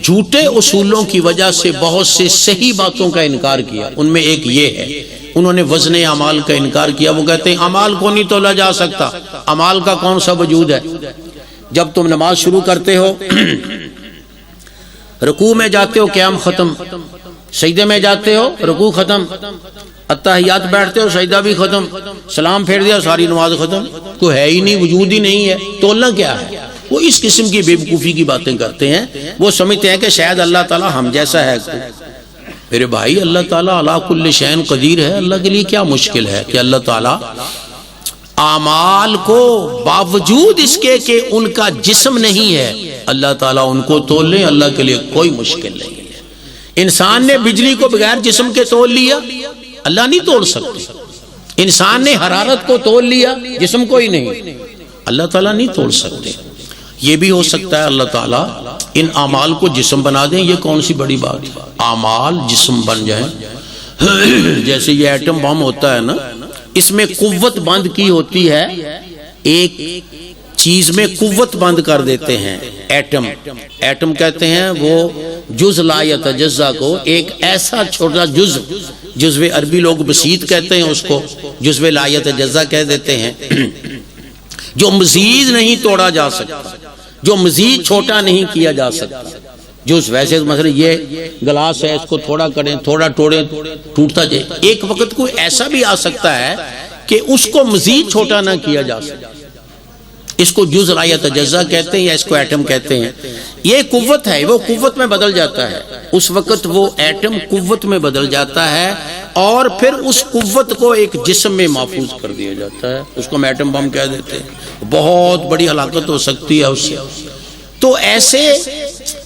جھوٹے اصولوں کی وجہ سے بہت سے صحیح باتوں کا انکار کیا، ان میں ایک یہ ہے، انہوں نے وزن اعمال کا انکار کیا۔ وہ کہتے ہیں اعمال کو نہیں تولا جا سکتا، اعمال کا کون سا وجود ہے؟ جب تم نماز شروع کرتے ہو، رکوع میں جاتے ہو قیام ختم، سجدے میں جاتے ہو رکوع ختم، اتحیات بیٹھتے ہو سجدہ بھی ختم، سلام پھیر دیا ساری نماز ختم، کوئی ہے ہی نہیں، وجود ہی نہیں ہے، تولنا کیا ہے؟ وہ اس قسم کی بے وقوفی کی باتیں کرتے ہیں، وہ سمجھتے ہیں کہ شاید اللہ تعالیٰ ہم جیسا ہے۔ میرے بھائی، اللہ تعالیٰ علی کل شیء قدیر ہے، اللہ کے لیے کیا مشکل ہے کہ اللہ تعالیٰ اعمال کو باوجود اس کے کہ ان کا جسم نہیں ہے، اللہ تعالیٰ ان کو تول لیں، اللہ کے لیے کوئی مشکل نہیں ہے۔ انسان نے بجلی کو بغیر جسم کے تول لیا، اللہ نہیں توڑ سکتے۔ انسان نے حرارت کو تول لیا، جسم کو ہی نہیں، اللہ تعالیٰ نہیں توڑ سکتے۔ یہ بھی ہو سکتا ہے اللہ تعالیٰ ان اعمال کو جسم بنا دیں، یہ کون سی بڑی بات ہے، اعمال جسم بن جائیں۔ جیسے یہ ایٹم بم ہوتا ہے نا، اس میں قوت بند کی ہوتی ہے، ایک چیز میں قوت بند کر دیتے ہیں، ایٹم، ایٹم کہتے ہیں وہ جز لا یتجزا کو، ایک ایسا چھوٹا جزو عربی لوگ بسیط کہتے ہیں اس کو، جزو لا یتجزا کہہ دیتے ہیں، جو مزید نہیں توڑا جا سکتا، جو مزید چھوٹا نہیں کیا جا سکتا۔ جز ویسے مثلا یہ گلاس ہے، اس کو تھوڑا کریں، تھوڑا توڑیں، ٹوٹتا جائے۔ ایک وقت کوئی ایسا بھی آ سکتا ہے کہ اس کو مزید چھوٹا نہ کیا جا سکتا، اس کو جز لا یتجزا کہتے ہیں یا اس کو ایٹم کہتے ہیں۔ یہ قوت ہے، وہ قوت میں بدل جاتا ہے، اس وقت وہ ایٹم قوت میں بدل جاتا ہے، اور پھر اس قوت کو ایک جسم میں محفوظ کر دیا جاتا ہے، اس کو ہم ایٹم بم کہہ دیتے ہیں۔ بہت بڑی ہلاکت ہو سکتی ہے اس سے۔ تو ایسے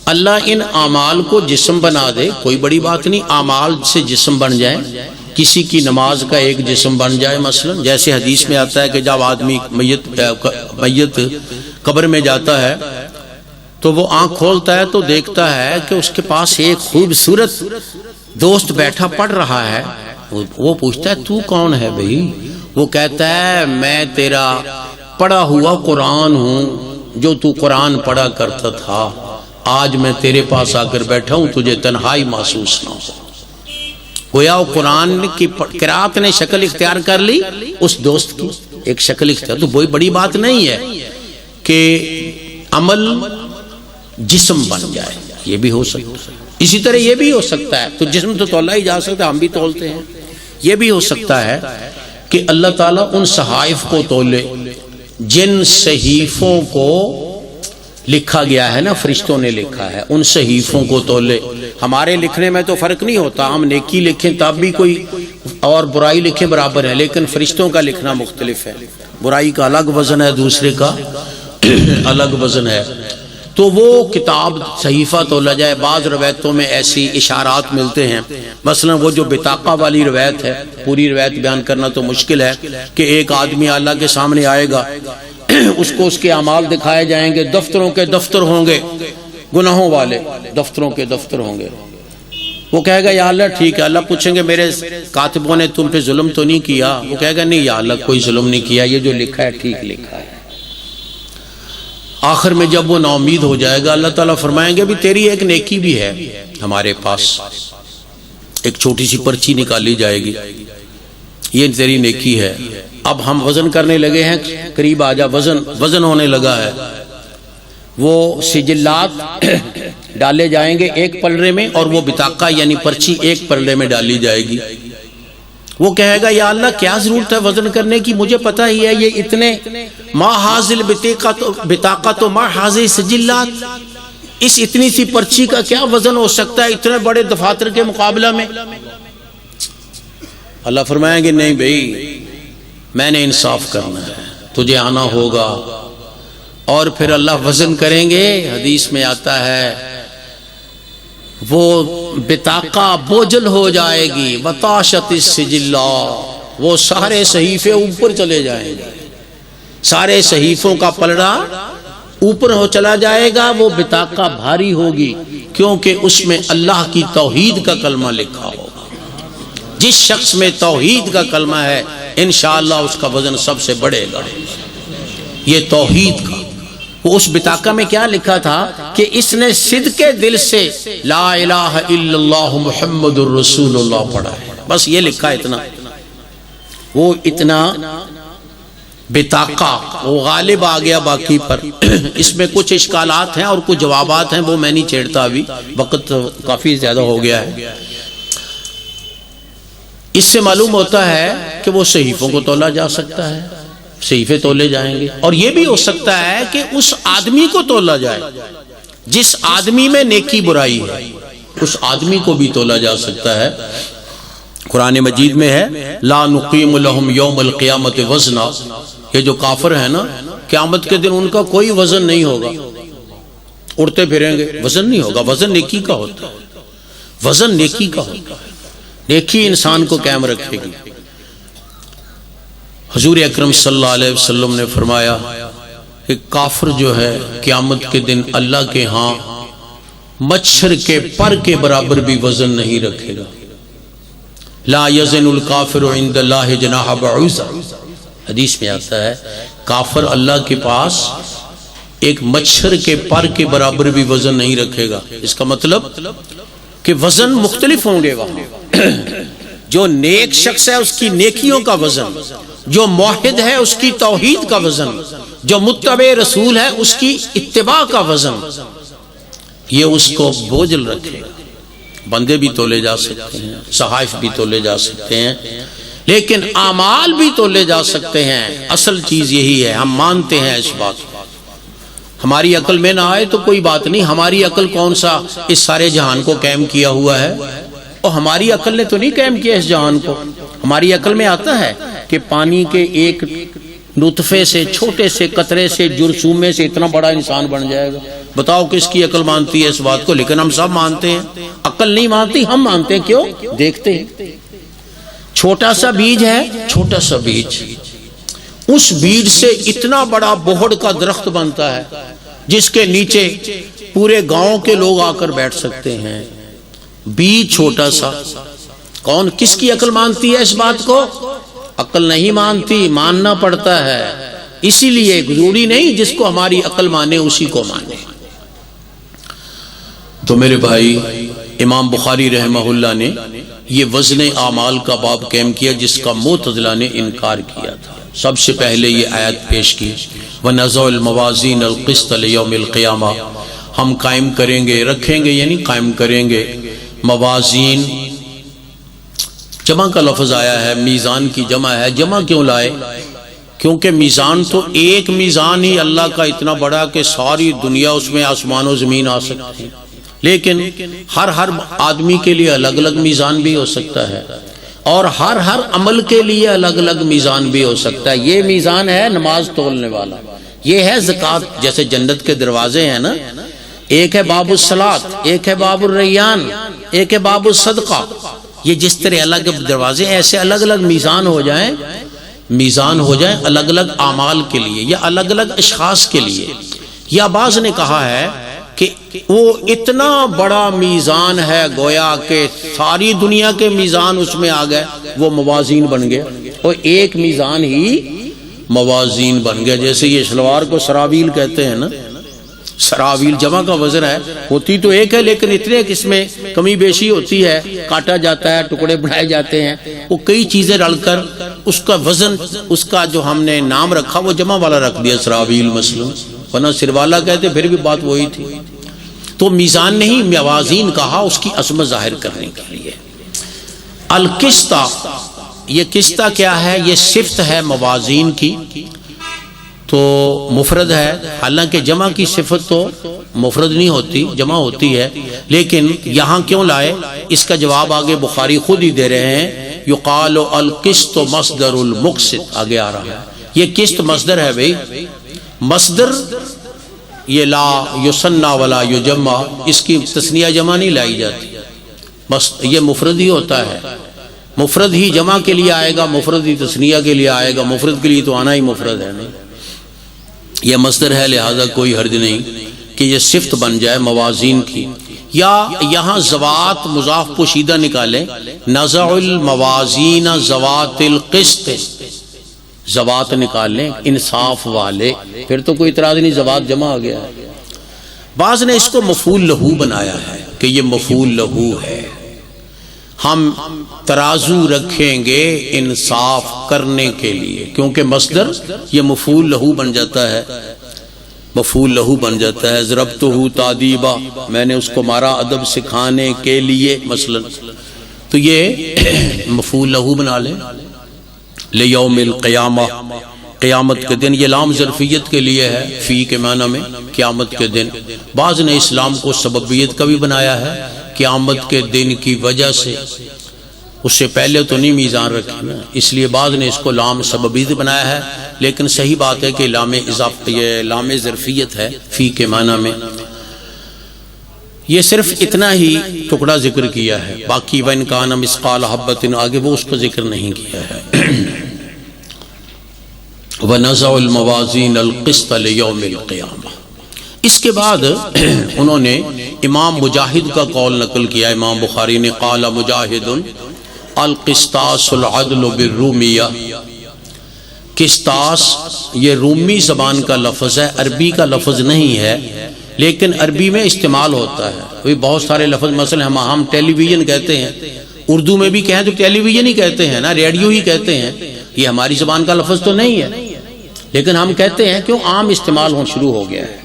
اللہ ان اعمال کو جسم بنا دے، کوئی بڑی بات نہیں، اعمال سے جسم بن جائے، کسی کی نماز کا ایک جسم بن جائے۔ مثلا جیسے حدیث میں آتا ہے کہ جب آدمی میت قبر میں جاتا ہے تو وہ آنکھ کھولتا ہے تو دیکھتا ہے کہ اس کے پاس ایک خوبصورت دوست بیٹھا پڑھ رہا ہے۔ وہ پوچھتا ہے تو کون ہے بھائی؟ وہ کہتا ہے میں تیرا پڑھا ہوا قرآن ہوں، جو تو قرآن پڑھا کرتا تھا، آج میں تیرے پاس آ کر بیٹھا ہوں، تجھے تنہائی محسوس نہ ہو۔ گویا وہ قرآن کی قرات نے شکل اختیار کر لی، اس دوست کی ایک شکل اختیار۔ تو کوئی بڑی بات نہیں ہے کہ عمل جسم بن جائے۔ یہ بھی ہو سکتا ہے. اسی طرح یہ بھی ہو سکتا ہے، تو جسم تو تولا ہی جا سکتا ہے، ہم بھی تولتے ہیں. یہ بھی ہو سکتا ہے کہ اللہ تعالیٰ ان صحائف کو تولے جن صحیفوں کو لکھا گیا ہے نا، فرشتوں نے لکھا ہے، ان صحیفوں کو تولے. ہمارے لکھنے میں تو فرق نہیں ہوتا، ہم نیکی لکھیں تب بھی کوئی اور برائی لکھیں برابر ہے، لیکن فرشتوں کا لکھنا مختلف ہے. برائی کا الگ وزن ہے، دوسرے کا الگ وزن ہے. تو وہ کتاب صحیفہ تولا جائے. بعض روایتوں میں ایسی اشارات ملتے ہیں، مثلا وہ جو بطاقہ والی روایت ہے، پوری روایت بیان کرنا تو مشکل ہے، کہ ایک آدمی اللہ کے سامنے آئے گا، اس کو اس کے اعمال دکھائے جائیں گے، دفتروں کے دفتر ہوں گے، گناہوں والے دفتروں کے دفتر ہوں گے. وہ کہے گا یا اللہ ٹھیک ہے. اللہ پوچھیں گے میرے کاتبوں نے تم پہ ظلم تو نہیں کیا؟ وہ کہے گا نہیں یا اللہ کوئی ظلم نہیں کیا، یہ جو لکھا ہے ٹھیک لکھا ہے. آخر میں جب وہ نا امید ہو جائے گا، اللہ تعالیٰ فرمائیں گے بھی تیری ایک نیکی بھی ہے ہمارے پاس. ایک چھوٹی سی پرچی نکالی جائے گی، یہ تیری نیکی ہے. اب ہم وزن کرنے لگے ہیں، قریب آ جا، وزن ہونے لگا ہے. وہ سجلات ڈالے جائیں گے ایک پلڑے میں، اور وہ بطاقہ یعنی پرچی ایک پلڑے میں ڈالی جائے گی. وہ کہے گا یا اللہ کیا ضرورت ہے وزن کرنے کی، مجھے پتہ ہی ہے یہ اتنے ما حاصل بطاقہ تو ما حاصل سجلات، اس اتنی سی پرچی کا کیا وزن ہو سکتا ہے اتنے بڑے دفاتر کے مقابلہ میں. اللہ فرمائیں گے نہیں بھائی، میں نے انصاف کرنا ہے، تجھے آنا ہوگا. اور پھر اللہ وزن کریں گے. حدیث میں آتا ہے وہ بطاقہ بوجھل ہو جائے گی، وطاشت السجلہ، وہ سارے صحیفے اوپر چلے جائیں گے، سارے صحیفوں کا پلڑا اوپر ہو چلا جائے گا. وہ بطاقہ بھاری ہوگی کیونکہ اس میں اللہ کی توحید کا کلمہ لکھا ہوگا. جس شخص میں توحید کا کلمہ ہے انشاءاللہ اس کا وزن سب سے بڑھے گا. یہ توحید کا. وہ اس بطاقہ میں کیا لکھا تھا کہ اس نے صدق دل سے لا الہ الا اللہ محمد الرسول اللہ پڑھا ہے، بس یہ لکھا اتنا. وہ اتنا بطاقہ وہ غالب آ گیا باقی پر. اس میں کچھ اشکالات ہیں اور کچھ جوابات ہیں، وہ میں نہیں چھیڑتا، ابھی وقت کافی زیادہ ہو گیا ہے. اس سے معلوم ہوتا ہے کہ وہ صحیفوں کو تولا جا سکتا ہے، صحیفے تولے جائیں گے. اور یہ بھی ہو سکتا ہے کہ اس آدمی کو تولا جائے جس آدمی میں نیکی برائی ہے، اس آدمی کو بھی تولا جا سکتا ہے. قرآن مجید میں ہے لا نقیم لہم یوم القیامت وزنا. یہ جو کافر ہے نا، قیامت کے دن ان کا کوئی وزن نہیں ہوگا، اڑتے پھریں گے، وزن نہیں ہوگا. وزن نیکی کا ہوتا ہے، وزن نیکی کا ہوتا ہے. نیکی انسان کو قائم رکھے گی. حضور اکرم صلی اللہ علیہ وسلم نے فرمایا کہ کافر جو ہے قیامت کے دن اللہ کے ہاں مچھر کے پر کے برابر بھی وزن نہیں رکھے گا. لا یزن الکافر عند اللہ جناح بعوضہ. حدیث میں آتا ہے کافر اللہ کے پاس ایک مچھر کے پر کے برابر بھی وزن نہیں رکھے گا. اس کا مطلب کہ وزن مختلف ہوں گے وہاں. جو نیک شخص ہے اس کی نیکیوں کا وزن، جو موحد ہے اس کی توحید کا وزن، جو متبع رسول ہے اس کی اتباع کا وزن، یہ اس کو بوجھل رکھے گا. بندے بھی تولے جا سکتے ہیں، صحائف بھی تولے جا سکتے ہیں، لیکن اعمال بھی تولے جا سکتے ہیں. اصل چیز یہی ہے، ہم مانتے ہیں اس بات. ہماری عقل میں نہ آئے تو کوئی بات نہیں. ہماری عقل کون سا اس سارے جہان کو قائم کیا ہوا ہے؟ اور ہماری عقل نے تو نہیں قائم کیا اس جہان کو. ہماری عقل میں آتا ہے کہ پانی کے ایک نطفے سے، چھوٹے سے قطرے سے، جرثومے سے اتنا بڑا انسان بن جائے گا. بتاؤ کس کی عقل مانتی ہے اس بات کو؟ لیکن ہم سب مانتے ہیں. عقل نہیں مانتی، ہم مانتے ہیں. کیوں؟ دیکھتے ہیں. چھوٹا سا بیج ہے، چھوٹا سا بیج، اس بیج سے اتنا بڑا بہڑ کا درخت بنتا ہے جس کے نیچے پورے گاؤں کے لوگ آ کر بیٹھ سکتے ہیں. بیج چھوٹا سا. کون کس کی عقل مانتی ہے اس بات کو؟ عقل نہیں مانتی، ماننا پڑتا ہے. اسی لیے ضروری نہیں جس کو ہماری عقل مانے اسی کو مانے. تو میرے بھائی، امام بخاری رحمہ اللہ نے یہ وزن اعمال کا باب قائم کیا جس کا معتزلہ نے انکار کیا تھا. سب سے پہلے یہ آیت پیش کی وَنَضَعُ الْمَوَازِينَ الْقِسْطَ لِيَوْمِ الْقِيَامَةِ. ہم قائم کریں گے، رکھیں گے یعنی قائم کریں گے، موازین جمع کا لفظ آیا ہے، میزان کی جمع ہے۔ جمع کیوں لائے؟ کیونکہ میزان تو ایک میزان ہی اللہ کا اتنا بڑا کہ ساری دنیا اس میں آسمان و زمین آ سکتی ہے، لیکن ہر آدمی کے لیے الگ الگ میزان بھی ہو سکتا ہے، اور ہر عمل کے لیے الگ الگ میزان بھی ہو سکتا ہے۔ یہ میزان ہے نماز تولنے والا، یہ ہے زکوٰۃ، جیسے جنت کے دروازے ہیں نا، ایک ہے باب الصلاۃ، ایک ہے باب الریان، ایک ہے باب الصدقہ۔ یہ جس طرح الگ دروازے، ایسے الگ الگ میزان ہو جائیں الگ الگ اعمال کے لیے یا الگ الگ اشخاص کے لیے۔ یا بعض نے کہا ہے کہ وہ اتنا بڑا میزان ہے گویا کہ ساری دنیا کے میزان اس میں آ گئے، وہ موازین بن گئے، اور ایک میزان ہی موازین بن گئے۔ جیسے یہ شلوار کو سراویل کہتے ہیں نا، سراویل جمع کا وزن ہے، ہوتی تو ایک ہے لیکن اتنے کہ اس میں کمی بیشی ہوتی ہے، کاٹا جاتا ہے، ٹکڑے بنائے جاتے ہیں، وہ کئی چیزیں رل کر اس کا وزن، اس کا جو ہم نے نام رکھا وہ جمع والا رکھ دیا سراویل مثلا، ورنہ سروالا کہتے پھر بھی بات وہی تھی۔ تو میزان نہیں، موازین کہا اس کی عظمت ظاہر کرنے کے لیے۔ القسطہ، یہ قسطہ کیا ہے؟ یہ صفت ہے موازین کی، تو مفرد ہے، حالانکہ جمع کی صفت تو مفرد نہیں ہوتی، جمع ہوتی ہے، لیکن یہاں کیوں لائے؟ اس کا جواب آگے بخاری خود ہی دے رہے ہیں، یقال القسط مصدر المقسط، آگے آ رہا ہے۔ یہ قسط مصدر ہے بھئی، مصدر یہ لا یثنی ولا یجمع، اس کی تثنیہ جمع نہیں لائی جاتی، یہ مفرد ہی ہوتا ہے، مفرد ہی جمع کے لیے آئے گا، مفرد ہی تثنیہ کے لیے آئے گا، مفرد کے لیے تو آنا ہی مفرد ہے نہیں، یہ مصدر ہے، لہذا کوئی حرج نہیں کہ یہ صفت بن جائے موازین کی۔ یا یہاں زوات مضاف پوشیدہ نکالیں، نزع الموازین ذوات القسط، زوات نکال لیں انصاف والے، پھر تو کوئی اعتراض نہیں، زوات جمع آ گیا ہے۔ بعض نے اس کو مفعول لہو بنایا ہے کہ یہ مفعول لہو ہے، ہم ترازو رکھیں گے انصاف کرنے کے لیے، کیونکہ مصدر یہ مفعول لہو بن جاتا ہے، مفعول لہو بن جاتا ہے۔ ضربتہ تادیبا، میں نے اس کو مارا ادب سکھانے کے لیے مثلا، تو یہ مفعول لہو بنا لیں۔ لیوم القیامہ، قیامت کے دن، یہ لام ظرفیت کے لیے ہے، فی کے معنی میں قیامت کے دن۔ بعض نے اسلام کو سببیت کا بھی بنایا ہے، قیامت کے دن کی وجہ سے، اس سے پہلے تو نہیں میزان رکھی نا، اس لیے بعض نے اس کو لام سببیت بنایا ہے، لیکن صحیح بات ہے کہ لام اضافہ، یہ لام ظرفیت ہے فی کے معنی میں۔ یہ صرف اتنا ہی ٹکڑا ذکر کیا ہے، باقی وَإِنْ كَانَ مِثْقَالَ حَبَّةٍ آگے وہ اس کو ذکر نہیں کیا ہے۔ وَنَزَعُ الْمَوَازِينَ الْقِسْطَ لِيَوْمِ الْقِيَامَةِ، اس کے بعد انہوں نے امام مجاہد کا قول نقل کیا، امام بخاری نے، قال مجاہد القسطاس العدل بالرومیہ، قسطاس یہ رومی زبان کا لفظ ہے، عربی کا لفظ نہیں ہے، لیکن عربی میں استعمال ہوتا ہے۔ بہت سارے لفظ، مثلا ہم ٹیلی ویژن کہتے ہیں، اردو میں بھی کہیں تو ٹیلی ویژن ہی کہتے ہیں نا، ریڈیو ہی کہتے ہیں، یہ ہماری زبان کا لفظ تو نہیں ہے، لیکن ہم کہتے ہیں کیوں، عام استعمال ہونا شروع ہو گیا ہے۔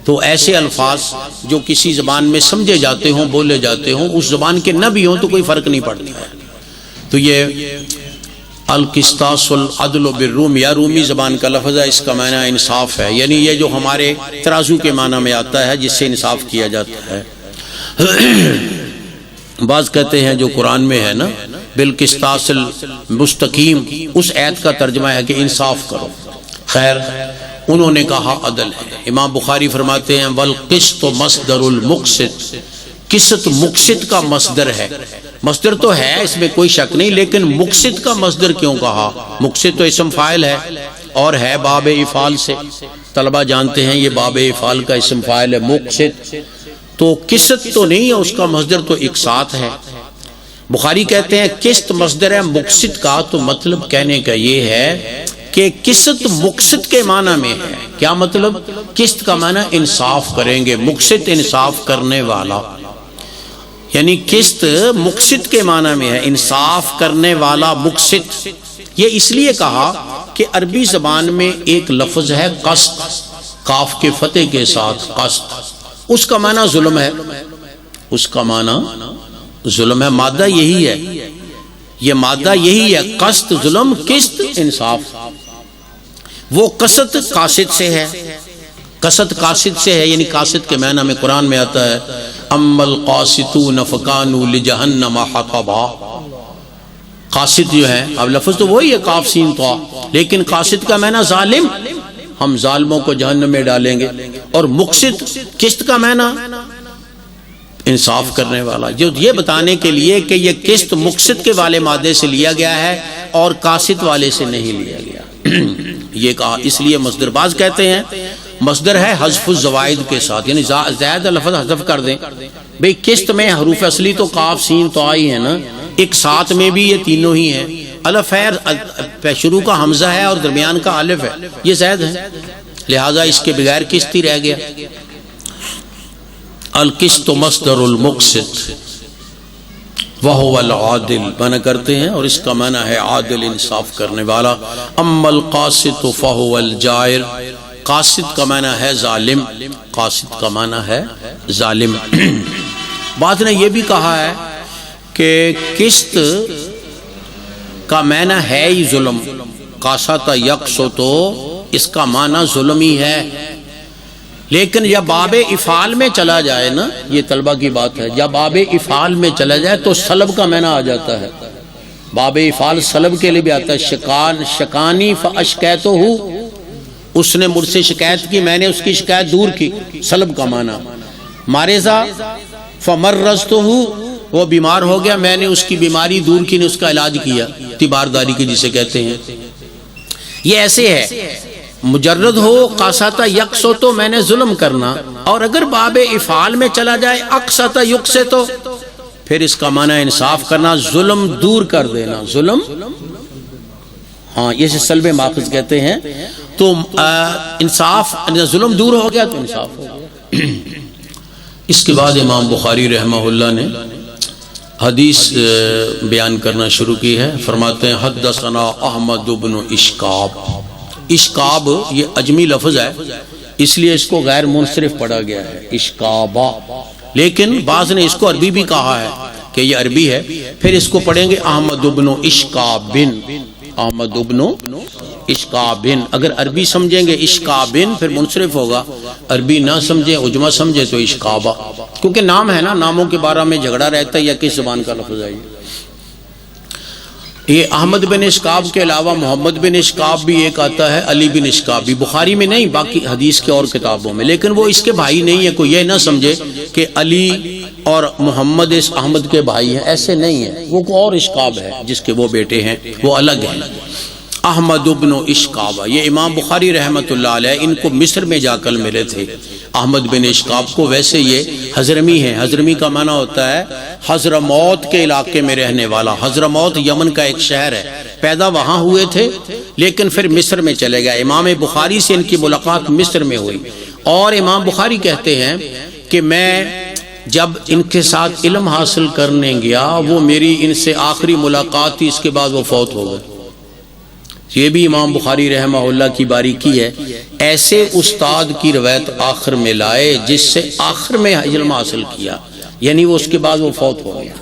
تو ایسے الفاظ جو کسی زبان میں سمجھے جاتے ہوں، بولے جاتے ہوں، اس زبان کے نہ بھی ہوں تو کوئی فرق نہیں پڑتا ہے۔ تو یہ القسطاس العدل بالروم، یا رومی زبان کا لفظ ہے، اس کا معنی انصاف ہے، یعنی یہ جو ہمارے ترازو کے معنی میں آتا ہے، جس سے انصاف کیا جاتا ہے۔ بعض کہتے ہیں جو قرآن میں ہے نا، بالقسطاس المستقیم، اس آیت کا ترجمہ ہے کہ انصاف کرو۔ خیر، انہوں نے کہا عدل ہے۔ امام بخاری فرماتے ہیں والقسط مصدر المقسط، قسط مقسط کا مصدر ہے، مصدر تو ہے اس میں کوئی شک نہیں، لیکن مقسط کا مصدر کیوں کہا؟ مقسط تو اسم فاعل ہے اور ہے باب افعال سے، طلبہ جانتے ہیں یہ باب افعال کا اسم فاعل ہے مقسط، تو قسط تو نہیں ہے، اس کا مصدر تو اقساط ہے۔ بخاری کہتے ہیں قسط مصدر ہے مقسط کا، تو مطلب کہنے کا یہ ہے کہ قسط مقسط کے معنی میں ہے۔ کیا مطلب؟ قسط کا معنی انصاف کریں گے، مقسط انصاف کرنے والا، یعنی قسط مقسط کے معنی میں ہے، انصاف کرنے والا مقسط۔ یہ اس لیے کہا کہ عربی زبان میں ایک لفظ ہے قسط، کاف کے فتح کے ساتھ قسط، اس کا معنی ظلم ہے، اس کا معنی ظلم ہے، مادہ یہی ہے، یہ مادہ یہی ہے، قصد ظلم، قسط انصاف۔ وہ قصد قاصد سے ہے، قصد قاصد سے ہے، یعنی قاصد کے معنی میں قرآن میں آتا ہے اما القاسطون فکانوا لجہنم حطبا۔ قاصد جو ہے، اب لفظ تو وہی ہے قاف سین طا، لیکن قاصد کا معنی ظالم، ہم ظالموں کو جہنم میں ڈالیں گے، اور مقسط قسط کا معنی انصاف کرنے والا، جو یہ بتانے کے لیے کہ یہ قسط مقسط کے والے مادے سے لیا گیا ہے اور قاصد والے سے نہیں لیا گیا۔ یہ کہا، اس لیے مصدر باز کہتے ہیں مصدر ہے حذف الزوائد کے ساتھ، یعنی زائد لفظ حذف کر دیں۔ بھئی قسط میں حروف اصلی تو قاف سین طا ہی ہے نا، ایک ساتھ میں بھی یہ تینوں ہی ہیں، الف ہے، شروع کا حمزہ ہے اور درمیان کا الف ہے، یہ زائد ہے، لہذا اس کے بغیر قسط ہی رہ گیا۔ القسط مصدر المقسط وہو العادل معنی کرتے ہیں، اور اس کا معنی ہے عادل، انصاف کرنے والا۔ اما القاسط فہو الجائر، قاسط کا معنی ہے ظالم، قاسط کا معنی ہے ظالم۔ بعض نے یہ بھی کہا ہے کہ قسط کا معنی ہے ہی ظلم، قاسط یقسط، اس کا معنی ظلم ہی ہے، لیکن جب باب افعال میں چلا جائے نا، یہ طلبہ کی بات ہے، جب باب افعال میں چلا جائے تو سلب کا معنی آ جاتا ہے۔ باب افعال سلب کے لیے بھی آتا ہے، شکانی فاشکیتہ، اس نے مجھ سے شکایت کی، میں نے اس کی شکایت دور کی، سلب کا معنی۔ مارزہ فمرضتہ، وہ بیمار ہو گیا، میں نے اس کی بیماری دور کی، نے اس کا علاج کیا، تیمارداری کی جسے کہتے ہیں۔ یہ ایسے ہے، مجرد ہو قاسط یقسط تو میں نے ظلم کرنا، اور اگر باب افعال میں چلا جائے اقسط یقسط تو پھر اس کا معنی انصاف کرنا، ظلم دور کر دینا، ظلم، ہاں یہ سلب ماخذ کہتے ہیں۔ تو انصاف، ظلم دور ہو گیا تو انصاف ہو گیا۔ اس کے بعد امام بخاری رحمہ اللہ نے حدیث بیان کرنا شروع کی ہے، فرماتے ہیں حدثنا احمد بن اشکاب۔ اشکاب یہ اجمی لفظ ہے، اس لیے اس کو غیر منصرف پڑھا گیا ہے، اشکابا، لیکن بعض نے اس کو عربی بھی کہا ہے کہ یہ عربی ہے، پھر اس کو پڑھیں گے احمد بن اشکابن، احمد بن اشکابن۔ اگر عربی سمجھیں گے اشکابن پھر منصرف ہوگا، عربی نہ سمجھیں عجمہ سمجھیں تو اشکابا، کیونکہ نام ہے نا، ناموں کے بارے میں جھگڑا رہتا ہے یا کس زبان کا لفظ ہے۔ یہ احمد بن اشکاب کے علاوہ محمد بن اشکاب بھی ایک آتا ہے، علی بن اشکاب بھی، بخاری میں نہیں، باقی حدیث کے اور کتابوں میں، لیکن وہ اس کے بھائی نہیں ہے، کوئی یہ نہ سمجھے کہ علی اور محمد اس احمد کے بھائی ہیں، ایسے نہیں ہے، وہ کوئی اور اشکاب ہے جس کے وہ بیٹے ہیں، وہ الگ ہیں۔ احمد بن اشکاب، یہ امام بخاری رحمۃ اللہ علیہ ان کو مصر میں جا کر ملے تھے، احمد بن اشکاب کو۔ ویسے یہ حضرمی ہیں، حضرمی کا معنی ہوتا ہے حضرموت کے علاقے میں رہنے والا۔ حضرموت یمن کا ایک شہر ہے، پیدا وہاں ہوئے تھے لیکن پھر مصر میں چلے گئے۔ امام بخاری سے ان کی ملاقات مصر میں ہوئی، اور امام بخاری کہتے ہیں کہ میں جب ان کے ساتھ علم حاصل کرنے گیا، وہ میری ان سے آخری ملاقات تھی، اس کے بعد وہ فوت ہو گئے۔ یہ بھی امام بخاری رحمہ اللہ کی باریکی ہے، ایسے استاد کی روایت آخر میں لائے جس سے آخر میں علم حاصل کیا، یعنی وہ اس کے بعد وہ فوت ہو گیا۔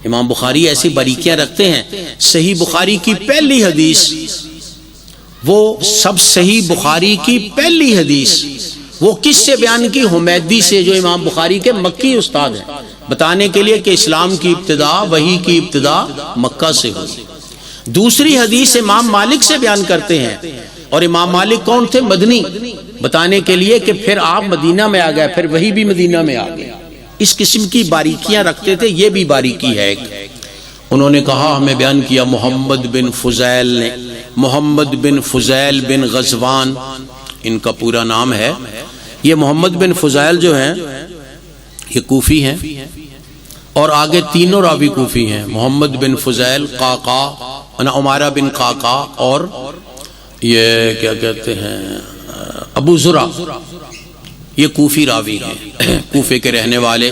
امام بخاری ایسی باریکیاں رکھتے ہیں۔ صحیح بخاری کی پہلی حدیث، وہ سب صحیح بخاری کی پہلی حدیث وہ کس سے بیان کی؟ حمیدی سے، جو امام بخاری کے مکی استاد ہیں، بتانے کے لیے کہ اسلام کی ابتدا، وحی کی ابتدا مکہ سے ہوئی۔ دوسری حدیث امام مالک سے بیان کرتے ہیں، اور امام مالک کون تھے؟ مدنی، بتانے کے لیے کہ پھر آپ مدینہ میں آ گئے، پھر وہی بھی مدینہ میں آ گئے۔ اس قسم کی باریکیاں رکھتے تھے، یہ بھی باریکی ہے۔ انہوں نے کہا، ہمیں بیان کیا محمد بن فضیل نے، محمد بن فضیل بن غزوان ان کا پورا نام ہے۔ یہ محمد بن فضیل جو ہیں یہ کوفی ہیں، اور آگے تینوں راوی کوفی ہیں، محمد بن فضیل، قاقا، عمارہ بن قاقا، اور یہ کیا کہتے ہیں ابو زرع، یہ کوفی راوی ہیں، کوفے کے رہنے والے۔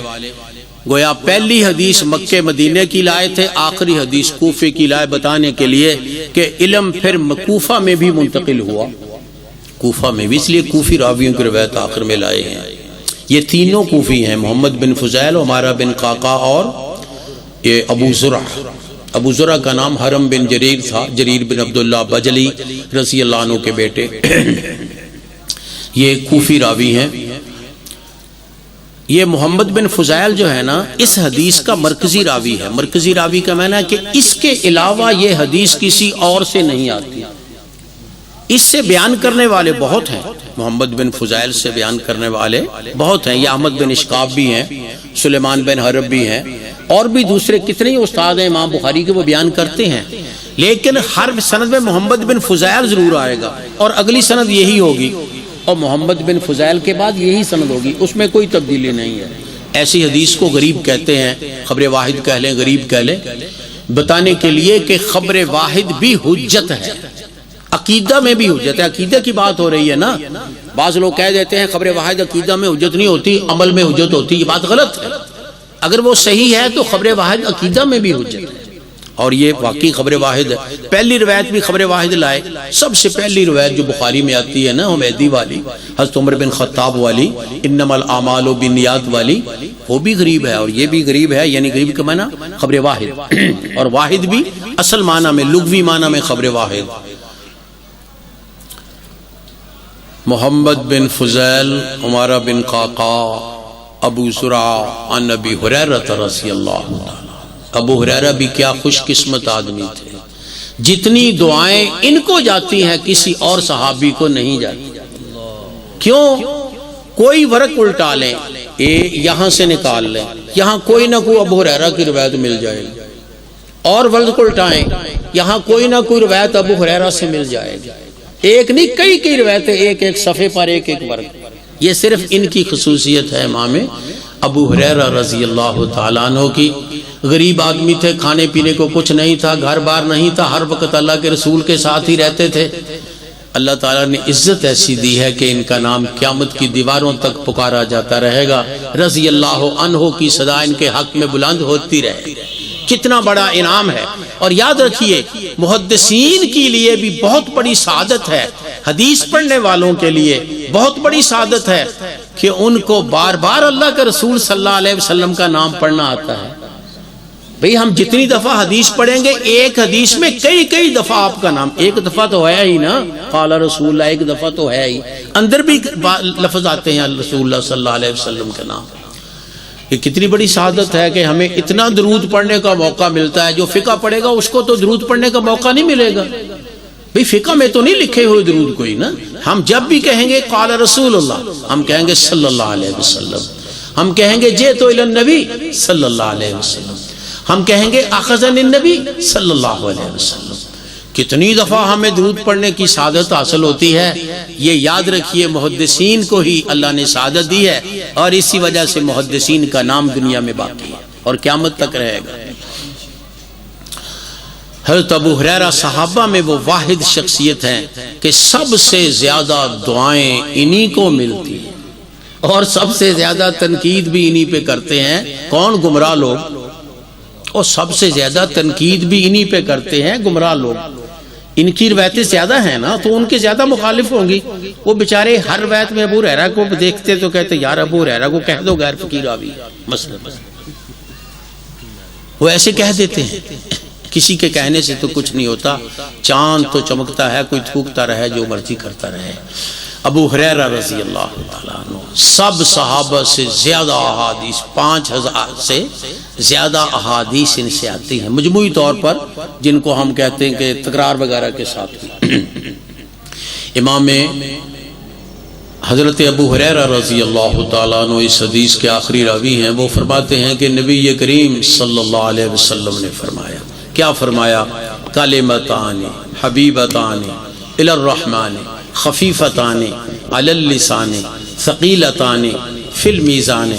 گویا پہلی حدیث مکے مدینے کی لائے تھے، آخری حدیث کوفے کی لائے، بتانے کے لیے کہ علم پھر کوفہ میں بھی منتقل ہوا، کوفہ میں بھی، اس لیے کوفی راویوں کی روایت آخر میں لائے ہیں۔ یہ تینوں کوفی ہیں، محمد بن فضیل، عمارہ بن قعقاع اور یہ ابو زرع۔ ابو زرع کا نام حرم بن جریر تھا، جریر بن عبداللہ بجلی رضی اللہ عنہ کے بیٹے، یہ کوفی راوی ہیں۔ یہ محمد بن فضیل جو ہے نا اس حدیث کا مرکزی راوی ہے۔ مرکزی راوی کا معنی ہے کہ اس کے علاوہ یہ حدیث کسی اور سے نہیں آتی۔ اس سے بیان کرنے والے بہت ہیں، محمد بن فضیل سے بیان کرنے والے بہت ہیں۔ یہ احمد بن اشقاب بھی ہیں، سلیمان بن حرب بھی ہیں، اور بھی دوسرے کتنے استاد ہیں امام بخاری کے، وہ بیان کرتے ہیں، لیکن ہر سند میں محمد بن فضیل ضرور آئے گا اور اگلی سند یہی ہوگی، اور محمد بن فضیل کے بعد یہی سند ہوگی، اس میں کوئی تبدیلی نہیں ہے۔ ایسی حدیث کو غریب کہتے ہیں، خبر واحد کہہ لیں، غریب کہہ لیں، بتانے کے لیے کہ خبر واحد بھی حجت ہے، عقیدہ میں بھی حجت ہے۔ عقیدہ کی بات ہو رہی ہے نا، بعض لوگ کہہ دیتے ہیں خبر واحد عقیدہ میں حجت نہیں ہوتی، عمل میں حجت ہوتی، یہ بات غلط ہے۔ اگر وہ صحیح ہے تو خبر واحد عقیدہ میں بھی حجت ہے، اور یہ واقعی خبر واحد ہے۔ پہلی روایت بھی خبر واحد لائے، سب سے پہلی روایت جو بخاری میں آتی ہے نا حمیدی والی، حضرت عمر بن خطاب والی، انما الاعمال بالنیات والی، وہ بھی غریب ہے اور یہ بھی غریب ہے، یعنی غریب کا معنی خبر واحد، اور واحد بھی اصل معنی میں، لغوی معنی میں خبر واحد۔ محمد بن فضیل، عمارہ بن قعقاع، ابو زرع عن ابی ہریرہ رضی اللہ عنہ۔ ابو ہریرہ بھی کیا خوش قسمت آدمی تھے، جتنی دعائیں ان کو جاتی ہیں کسی اور صحابی کو نہیں جاتی۔ کیوں؟ کوئی ورق الٹا لیں، یہاں سے نکال لیں، یہاں کوئی نہ کوئی ابو ہریرہ کی روایت مل جائے گی، اور ورق الٹائیں، یہاں کوئی نہ کوئی روایت ابو ہریرہ سے مل جائے گی۔ ایک نہیں کئی روایتیں، ایک ایک صفحے پر ایک ایک ورق۔ یہ صرف ان کی خصوصیت ہے امام ابو ہریرہ رضی اللہ تعالیٰ عنہ کی۔ غریب آدمی تھے، کھانے پینے کو کچھ نہیں تھا، گھر بار نہیں تھا، ہر وقت اللہ کے رسول کے ساتھ ہی رہتے تھے۔ اللہ تعالیٰ نے عزت ایسی دی ہے کہ ان کا نام قیامت کی دیواروں تک پکارا جاتا رہے گا، رضی اللہ عنہ کی صدا ان کے حق میں بلند ہوتی رہے گی۔ کتنا بڑا انعام ہے۔ اور یاد رکھیے محدثین کے لیے بھی بہت بڑی سعادت ہے، حدیث پڑھنے والوں کے لیے بہت بڑی سعادت ہے کہ ان کو بار بار اللہ کے رسول صلی اللہ علیہ وسلم کا نام پڑھنا آتا ہے۔ بھئی ہم جتنی دفعہ حدیث پڑھیں گے، ایک حدیث میں کئی دفعہ آپ کا نام، ایک دفعہ تو ہے ہی نا، قال رسول اللہ ایک دفعہ تو ہے ہی، اندر بھی لفظ آتے ہیں رسول اللہ صلی اللہ علیہ وسلم کا نام۔ یہ کتنی بڑی سعادت ہے کہ ہمیں اتنا درود پڑھنے کا موقع ملتا ہے۔ جو فقہ پڑھے گا اس کو تو درود پڑھنے کا موقع نہیں ملے گا، بھئی فقہ میں تو نہیں لکھے ہوئے درود کوئی نا۔ ہم جب بھی کہیں گے قال رسول اللہ، ہم کہیں گے صلی اللہ علیہ وسلم، ہم کہیں گے جئت الی النبی صلی اللہ علیہ وسلم، ہم کہیں گے اخذنی النبی صلی اللہ علیہ وسلم۔ کتنی دفعہ ہمیں درود پڑھنے کی سعادت حاصل ہوتی ہے۔ یہ یاد رکھیے محدثین کو ہی اللہ نے سعادت دی ہے، اور اسی وجہ سے محدثین کا نام دنیا میں باقی ہے اور قیامت تک رہے گا۔ حضرت ابو ہریرہ صحابہ میں وہ واحد شخصیت ہیں کہ سب سے زیادہ دعائیں انہی کو ملتی ہیں، اور سب سے زیادہ تنقید بھی انہی پہ کرتے ہیں۔ کون؟ گمراہ لوگ، اور سب سے زیادہ تنقید بھی انہی پہ کرتے ہیں گمراہ لوگ۔ ان کی روایتیں زیادہ ہیں نا، تو ان کے زیادہ مخالف ہوں گی۔ وہ بیچارے ہر روایت میں ابو ہریرہ کو دیکھتے تو کہتے یار ابو ہریرہ کو کہہ دو غیر فقیر راوی مثلا، وہ ایسے کہہ دیتے ہیں۔ کسی کے کہنے سے تو کچھ نہیں ہوتا، چاند تو چمکتا ہے، کوئی تھوکتا رہے، جو مرضی کرتا رہے۔ ابو ہریرہ رضی اللہ تعالیٰ عنہ سب صحابہ سے زیادہ احادیث، 5000 سے زیادہ احادیث ان سے آتی ہیں مجموعی طور پر، جن کو ہم کہتے ہیں کہ تکرار وغیرہ کے ساتھ۔ امام حضرت ابو ہریرہ رضی اللہ تعالیٰ عنہ اس حدیث کے آخری راوی ہیں۔ وہ فرماتے ہیں کہ نبی کریم صلی اللہ علیہ وسلم نے فرمایا، کیا فرمایا؟ کلمتان حبیبتان الی الرحمن خفیفتان علی اللسان ثقیلتان فی المیزان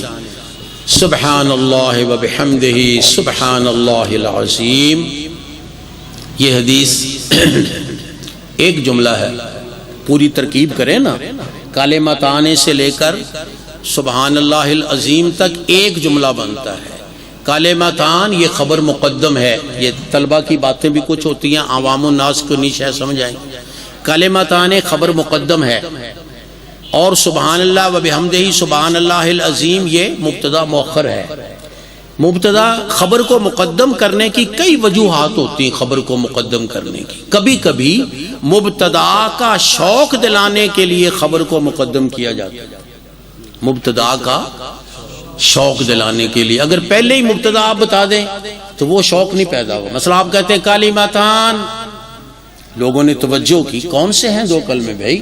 سبحان اللہ و بحمدہ سبحان اللہ العظیم۔ یہ حدیث ایک جملہ ہے، پوری ترکیب کریں نا، کلمتان سے لے کر سبحان اللہ العظیم تک ایک جملہ بنتا ہے۔ کلمتان یہ خبر مقدم ہے، یہ طلبہ کی باتیں بھی کچھ ہوتی ہیں، عوام الناس کو نہیں شاید سمجھ آئیں۔ کلمتان خبر مقدم ہے، اور سبحان اللہ و بحمدہ سبحان اللہ العظیم یہ مبتدا مؤخر ہے۔ مبتدا خبر کو مقدم کرنے کی کئی وجوہات ہوتی ہیں، خبر کو مقدم کرنے کی۔ کبھی کبھی مبتدا کا شوق دلانے کے لیے خبر کو مقدم کیا جاتا ہے، مبتدا کا شوق دلانے کے لیے۔ اگر پہلے ہی مبتدا آپ بتا دیں تو وہ شوق نہیں پیدا ہوا۔ مثلا آپ کہتے ہیں کلمتان، لوگوں نے توجہ کی، کون سے ہیں دو کلمے بھائی؟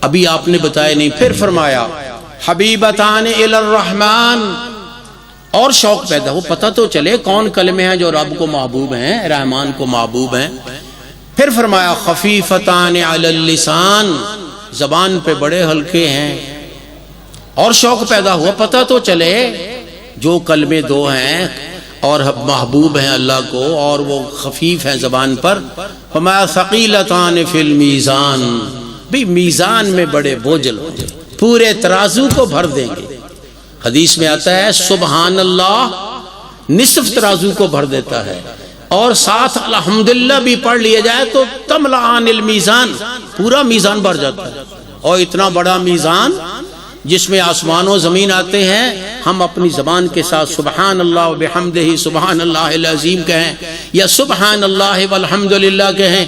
ابھی آپ نے بتایا نہیں۔ پھر فرمایا حبیبتان الی الرحمن، اور شوق پیدا ہو، پتہ تو چلے کون کلمے ہیں جو رب کو محبوب ہیں، رحمان کو محبوب ہیں۔ پھر فرمایا خفیفتان علی اللسان، زبان پہ بڑے ہلکے ہیں، اور شوق پیدا ہوا، پتہ تو چلے جو کلمے دو ہیں اور محبوب ہیں اللہ کو اور وہ خفیف ہیں زبان پر۔ فرمایا ثقیلتان فی المیزان، بھی میزان میں بڑے بوجھل ہوں گے، پورے ترازو کو بھر دیں گے۔ حدیث میں آتا ہے سبحان اللہ نصف ترازو کو بھر دیتا ہے، اور ساتھ الحمدللہ بھی پڑھ لیا جائے تو تملأان المیزان، پورا میزان بھر جاتا ہے۔ اور اتنا بڑا میزان جس میں آسمان و زمین آتے ہیں، ہم اپنی زبان کے ساتھ سبحان اللہ و بحمدہ سبحان اللہ العظیم کہیں یا سبحان اللہ والحمدللہ کہیں،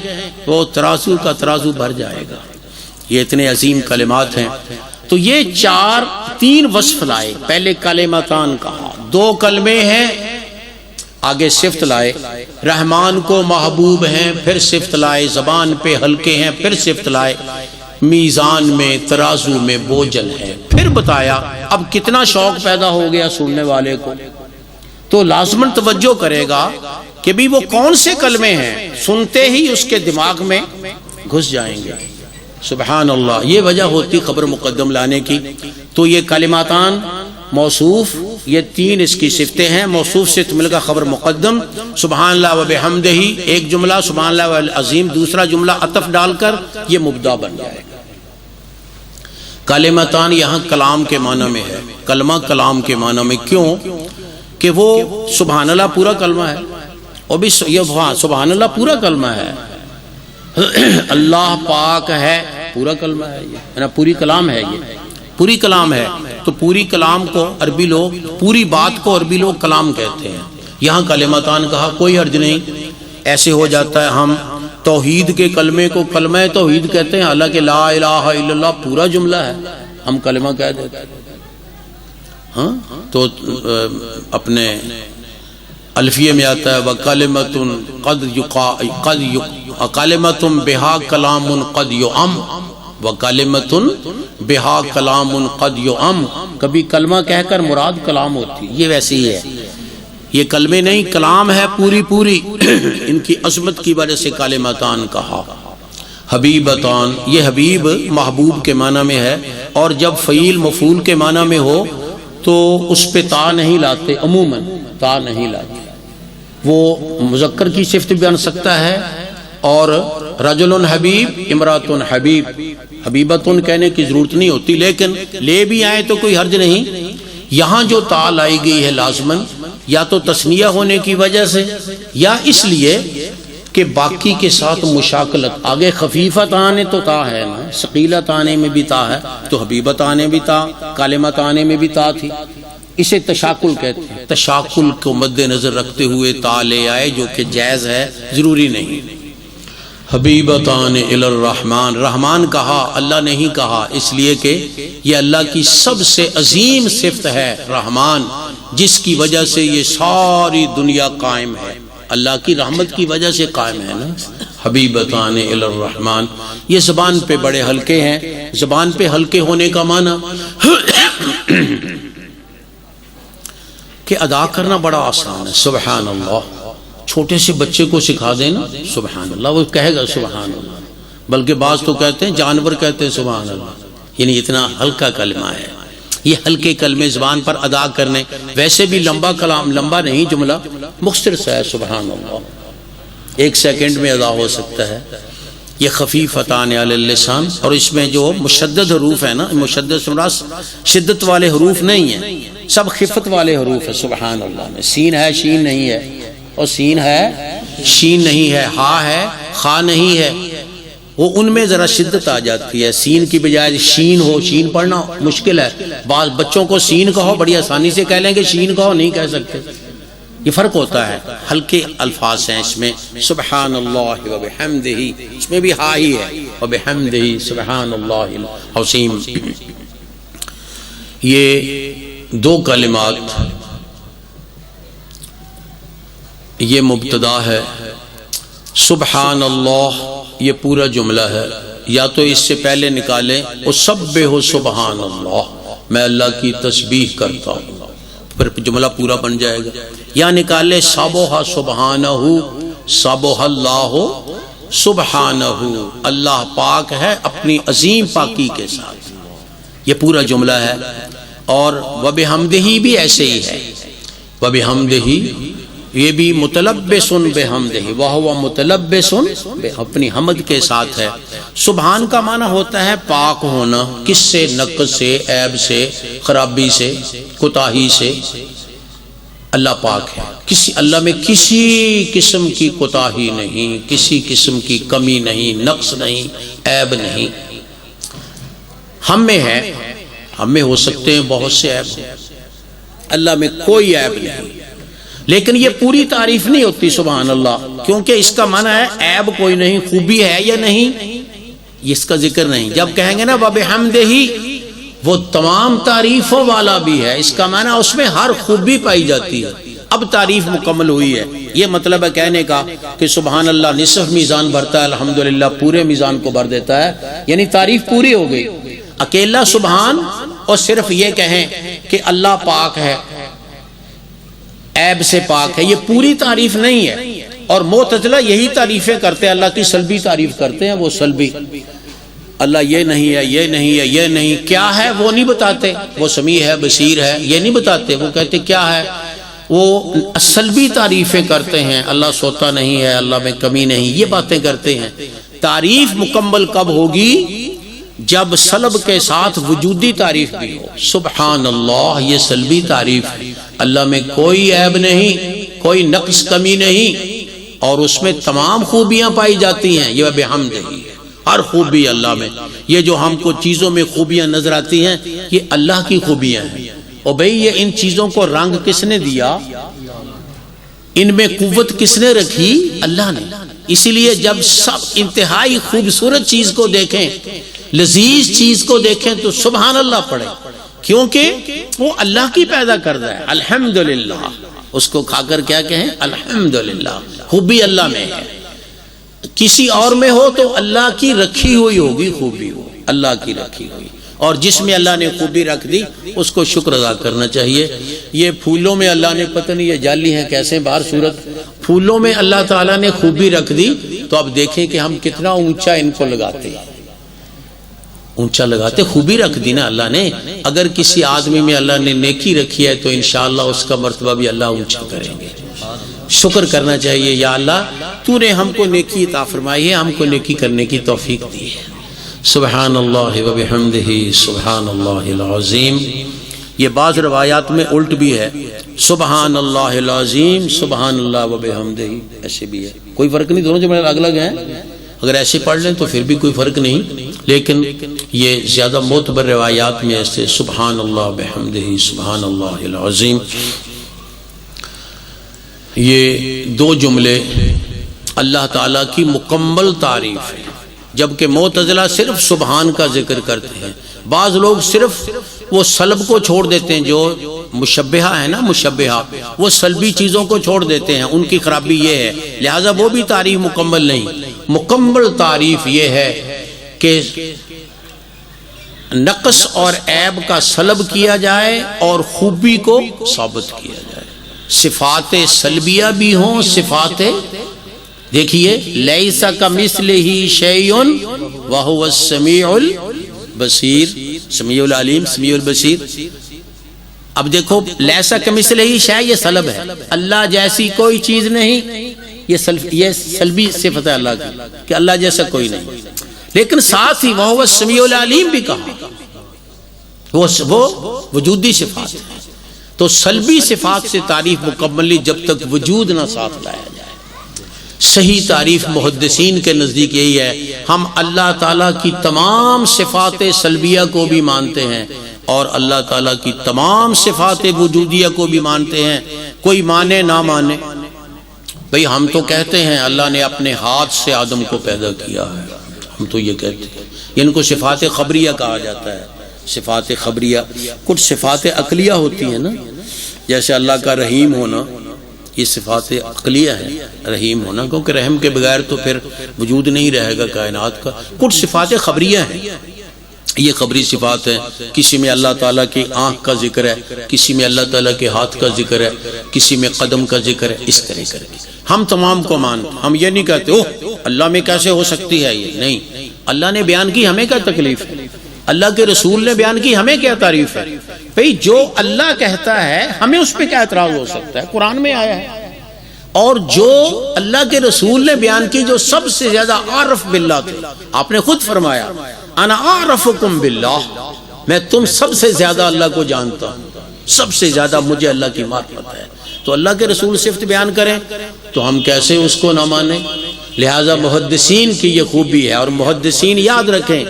وہ ترازو کا ترازو بھر جائے گا۔ یہ اتنے عظیم کلمات ہیں۔ تو یہ تین وصف لائے، پہلے کلمتان کہا، دو کلمے ہیں، آگے صفت لائے، رحمان کو محبوب ہیں، پھر صفت لائے، زبان پہ ہلکے ہیں، پھر صفت لائے، میزان میں ترازو میں بوجھل ہے۔ پھر بتایا اب کتنا شوق پیدا ہو گیا سننے والے کو، تو لازماً توجہ کرے گا کہ بھی وہ کون سے کلمے ہیں، سنتے ہی اس کے دماغ میں گھس جائیں گے۔ سبحان اللہ، یہ وجہ ہوتی خبر مقدم لانے کی۔ تو یہ کلماتان موصوف، یہ تین اس کی صفتیں ہیں، موصوف صفت مل کر خبر مقدم، سبحان اللہ و بحمدہ ایک جملہ، سبحان اللہ والعظیم دوسرا جملہ، عطف ڈال کر یہ مبدا بن جائے گا۔ کلماتان یہاں کلام کے معنی میں ہے، کلمہ کلام کے معنی میں، کیوں کہ وہ سبحان اللہ پورا کلمہ ہے، اور بھی یہ سبحان اللہ پورا کلمہ ہے، اللہ پاک ہے پورا کلمہ ہے، یہ پوری کلام ہے، یہ پوری کلام ہے۔ تو پوری کلام کو عربی لوگ، پوری بات کو عربی لوگ کلام کہتے ہیں۔ یہاں کلمتان کہا، کوئی حرج نہیں، ایسے ہو جاتا ہے ہم توحید کے کلمے کو کلمہ توحید کہتے ہیں، حالانکہ لا الہ الا اللہ پورا جملہ ہے، ہم کلمہ کہہ دیتے ہیں۔ ہاں تو اپنے الفیہ میں آتا ہے وَقَلِمَةٌ قَلِمَةٌ بِهَا كَلَامٌ قَدْ يُعَمْ وَقَلِمَةٌ بِهَا كَلَامٌ قَدْ يُعَمْ، کبھی کلمہ کہہ کر مراد کلام ہوتی، یہ ویسے ہی ہے، یہ کلمے نہیں کلام ہے پوری پوری۔ ان کی عظمت کی وجہ سے کلمتان کہا۔ حبیبتان، یہ حبیب محبوب کے معنی میں ہے، اور جب فعیل مفعول کے معنی میں ہو تو اس پہ تا نہیں لاتے، عموماً تا نہیں لاتے، وہ مذکر کی صفت بھی بن سکتا ہے، اور رجل حبیب امرات حبیب، حبیبتن کہنے کی ضرورت نہیں ہوتی، لیکن لے بھی آئے تو کوئی حرج نہیں۔ یہاں جو تا لائی گئی ہے لازماً یا تو تثنیہ ہونے کی وجہ سے، یا اس لیے کہ باقی کے ساتھ مشاکلت، آگے خفیفت آنے تو تا ہے نا، ثقیلت آنے میں بھی تا ہے، تو حبیبت آنے بھی تا، کلمت آنے میں بھی تا تھی، اسے تشاکل کہتے ہیں۔ تشاکل کو مد نظر رکھتے ہوئے تا لے آئے، جو کہ جائز ہے، ضروری نہیں۔ حبیبتان الی الرحمن، رحمان کہا اللہ نہیں کہا، اس لیے کہ یہ اللہ کی سب سے عظیم صفت ہے رحمان، جس کی وجہ سے یہ ساری دنیا قائم ہے، اللہ کی رحمت کی وجہ سے قائم ہے نا۔ حبیبتان الی الرحمن، یہ زبان پہ بڑے ہلکے ہیں۔ زبان پہ ہلکے ہونے کا معنی کہ ادا کرنا بڑا آسان ہے۔ سبحان اللہ، چھوٹے سے بچے کو سکھا دیں نا سبحان اللہ، وہ کہے گا سبحان اللہ، بلکہ بعض تو کہتے ہیں جانور کہتے ہیں سبحان اللہ، یعنی اتنا ہلکا کلمہ ہے۔ یہ ہلکے کلمے زبان پر ادا کرنے، ویسے بھی لمبا کلام، لمبا نہیں جملہ، مختصر سا ہے سبحان اللہ، 1 سیکنڈ میں ادا ہو سکتا ہے۔ یہ خفیفتان علی اللسان، اور اس میں جو مشدد حروف ہے نا، مشدد شدت والے حروف نہیں ہیں، سب خفت والے حروف ہے سبحان اللہ میں۔ سین ہے شین نہیں ہے، اور سین ہے شین نہیں ہے، ہا ہے خا نہیں ہے، وہ ان میں ذرا شدت آ جاتی ہے. سین کی بجائے شین ہو, شین پڑھنا مشکل ہے. بعض بچوں کو سین کہو بڑی آسانی سے کہہ لیں گے, شین کہو نہیں کہہ سکتے. یہ فرق ہوتا ہے, ہلکے الفاظ ہیں اس میں. سبحان اللہ و بحمدہ, اس میں بھی ہا ہی ہے, و بحمدہ سبحان اللہ العظیم. یہ دو کلمات, یہ مبتدا ہے. سبحان اللہ یہ پورا جملہ ہے, یا تو اس سے پہلے نکالیں اسبح سبحان اللہ, میں اللہ کی تسبیح کرتا ہوں, پھر جملہ پورا بن جائے گا. یا نکالے سبح سبحانہ, سبح اللہ سبحانہ, اللہ پاک ہے اپنی عظیم پاکی کے ساتھ, یہ پورا جملہ ہے. اور وبحمدہ بھی ایسے ہی ہے, وبحمدہ یہ بھی متلبس بحمدہ, وہو متلبس اپنی حمد کے ساتھ ہے. سبحان کا معنی ہوتا ہے پاک ہونا, کس سے؟ نقص سے, عیب سے, خرابی سے, کوتاہی سے. اللہ پاک ہے, کسی اللہ میں کسی قسم کی کوتاہی نہیں, کسی قسم کی کمی نہیں, نقص نہیں, عیب نہیں. ہم میں ہے, ہم میں ہو سکتے ہیں بہت سے عیب, اللہ میں کوئی عیب نہیں. لیکن یہ پوری تعریف نہیں ہوتی سبحان اللہ, کیونکہ اس کا معنی ہے عیب کوئی نہیں, خوبی ہے یا نہیں, اس کا ذکر نہیں. جب کہیں گے نا وبحمدہ, وہ تمام تعریفوں والا بھی ہے, اس کا معنی اس میں ہر خوبی پائی جاتی ہے. اب تعریف مکمل ہوئی ہے, یہ مطلب ہے کہنے کا کہ سبحان اللہ نصف میزان بھرتا ہے, الحمدللہ پورے میزان کو بھر دیتا ہے, یعنی تعریف پوری ہو گئی. اکیلا سبحان اور صرف یہ کہیں کہ اللہ پاک ہے, عیب سے پاک ہے, یہ پوری تعریف نہیں ہے. اور معتزلہ یہی تعریفیں کرتے ہیں, اللہ کی سلبی تعریف کرتے ہیں. وہ سلبی, اللہ یہ نہیں ہے, یہ نہیں ہے, یہ نہیں, کیا ہے وہ نہیں بتاتے. وہ سمیع ہے, بصیر ہے, یہ نہیں بتاتے. وہ کہتے کیا ہے, وہ سلبی تعریفیں کرتے ہیں. اللہ سوتا نہیں ہے, اللہ میں کمی نہیں, یہ باتیں کرتے ہیں. تعریف مکمل کب ہوگی؟ جب سلب کے ساتھ وجودی تعریف بھی ہو. سبحان اللہ یہ سلبی تعریف, اللہ میں کوئی عیب نہیں, کوئی نقص کمی نہیں, اور اس میں تمام خوبیاں پائی جاتی ہیں. یہ بحمدہ, ہر خوبی اللہ میں. یہ جو ہم کو چیزوں میں خوبیاں نظر آتی ہیں یہ اللہ کی خوبیاں ہیں. اور بھئی یہ ان چیزوں کو رنگ کس نے دیا, ان میں قوت کس نے رکھی؟ اللہ نے. اسی لیے جب سب انتہائی خوبصورت چیز کو دیکھیں, لذیذ چیز کو دیکھیں تو سبحان اللہ پڑھیں, کیونکہ وہ اللہ کی پیدا کردہ ہے. الحمدللہ, اس کو کھا کر کیا کہیں؟ الحمدللہ. خوبی اللہ میں ہے, کسی اور میں ہو تو اللہ کی رکھی ہوئی ہوگی خوبی, ہو اللہ کی رکھی ہوئی. اور جس میں اللہ نے خوبی رکھ دی اس کو شکر ادا کرنا چاہیے. یہ پھولوں میں اللہ نے, پتہ نہیں یہ جعلی ہیں کیسے باہر صورت, پھولوں میں اللہ تعالیٰ نے خوبی رکھ دی, تو اب دیکھیں کہ ہم کتنا اونچا ان کو لگاتے ہیں, اونچا لگاتے. خوبی رکھ دی نا اللہ نے. اگر کسی آدمی میں اللہ نے نیکی رکھی ہے تو انشاءاللہ اس کا مرتبہ بھی اللہ اونچا کریں گے. شکر کرنا چاہیے, یا اللہ تو نے ہم کو نیکی عطا فرمائی ہے, ہم کو نیکی کرنے کی توفیق دی ہے. سبحان اللہ و بحمدہ سبحان اللہ العظیم. یہ بعض روایات میں الٹ بھی ہے, سبحان اللہ العظیم سبحان اللہ و بحمدہ, ایسے بھی ہے. کوئی فرق نہیں, دونوں جملے الگ الگ ہیں. اگر ایسے پڑھ لیں تو پھر بھی کوئی فرق نہیں, لیکن یہ زیادہ معتبر روایات میں ایسے سبحان اللہ بحمدہ سبحان اللہ العظیم. یہ دو جملے اللہ تعالیٰ کی مکمل تعریف ہے, جبکہ معتزلہ صرف سبحان کا ذکر کرتے ہیں. بعض لوگ صرف وہ سلب کو چھوڑ دیتے ہیں, جو مشبہہ ہے نا, مشبہہ, وہ سلبی چیزوں کو چھوڑ دیتے ہیں. ان کی خرابی یہ ہے, لہٰذا وہ بھی تعریف مکمل نہیں. مکمل تعریف یہ ہے کہ نقص اور عیب کا سلب کیا جائے اور خوبی کو ثابت کیا جائے. صفات سلبیہ بھی ہوں, صفات, دیکھیے لیسا کمثلہ شیء وہو السمیع البصیر, سمیع العلیم سمیع البصیر. اب دیکھو لیسا کمثلہ شیء یہ سلب ہے, اللہ جیسی کوئی چیز نہیں, یہ سلبی صفت ہے اللہ کی کہ اللہ جیسا کوئی نہیں. لیکن ساتھ ہی وہو السمیع العلیم بھی کہا, وہ وجودی صفات ہے. تو سلبی صفات سے تعریف مکمل نہیں جب تک وجود نہ ساتھ لایا جائے. صحیح تعریف محدثین کے نزدیک یہی ہے، ہم اللہ تعالیٰ کی تمام صفات سلبیہ کو بھی مانتے ہیں اور اللہ تعالیٰ کی تمام صفات وجودیہ کو بھی مانتے ہیں، کوئی مانے نہ مانے۔ بھئی ہم تو کہتے ہیں اللہ نے اپنے ہاتھ سے آدم کو پیدا کیا ہے، ہم تو یہ کہتے ہیں، ان کو صفات خبریہ کہا جاتا ہے۔ صفات خبریہ، کچھ صفات عقلیہ ہوتی ہیں نا، جیسے اللہ کا رحیم ہونا، یہ صفات عقلیہ ہیں، رحیم ہونا، کیونکہ رحم کے بغیر تو پھر وجود نہیں رہے گا کائنات کا۔ کچھ صفات خبریہ ہیں، یہ خبری صفات ہیں، کسی میں اللہ تعالیٰ کی آنکھ کا ذکر ہے، کسی میں اللہ تعالیٰ کے ہاتھ کا ذکر ہے، کسی میں قدم کا ذکر ہے، اس طرح کر کے ہم تمام کو مانتے۔ ہم یہ نہیں کہتے اوہ اللہ میں کیسے ہو سکتی ہے، یہ نہیں، اللہ نے بیان کی، ہمیں کیا تکلیف ہے؟ اللہ کے رسول نے بیان کی، ہمیں کیا تعریف ہے؟ بھئی جو اللہ کہتا ہے ہمیں اس پہ کیا اعتراض ہو سکتا ہے؟ قرآن میں آیا ہے۔ اور جو اللہ کے رسول نے بیان کی، جو سب سے زیادہ عارف باللہ تھے، آپ نے خود فرمایا انا اعرفکم باللہ، میں تم سب سے زیادہ اللہ کو جانتا ہوں، سب سے زیادہ مجھے اللہ کی معرفت ہے۔ تو اللہ کے رسول صفت بیان کریں تو ہم کیسے اس کو نہ مانیں؟ لہٰذا محدثین کی یہ خوبی ہے، اور محدثین یاد رکھیں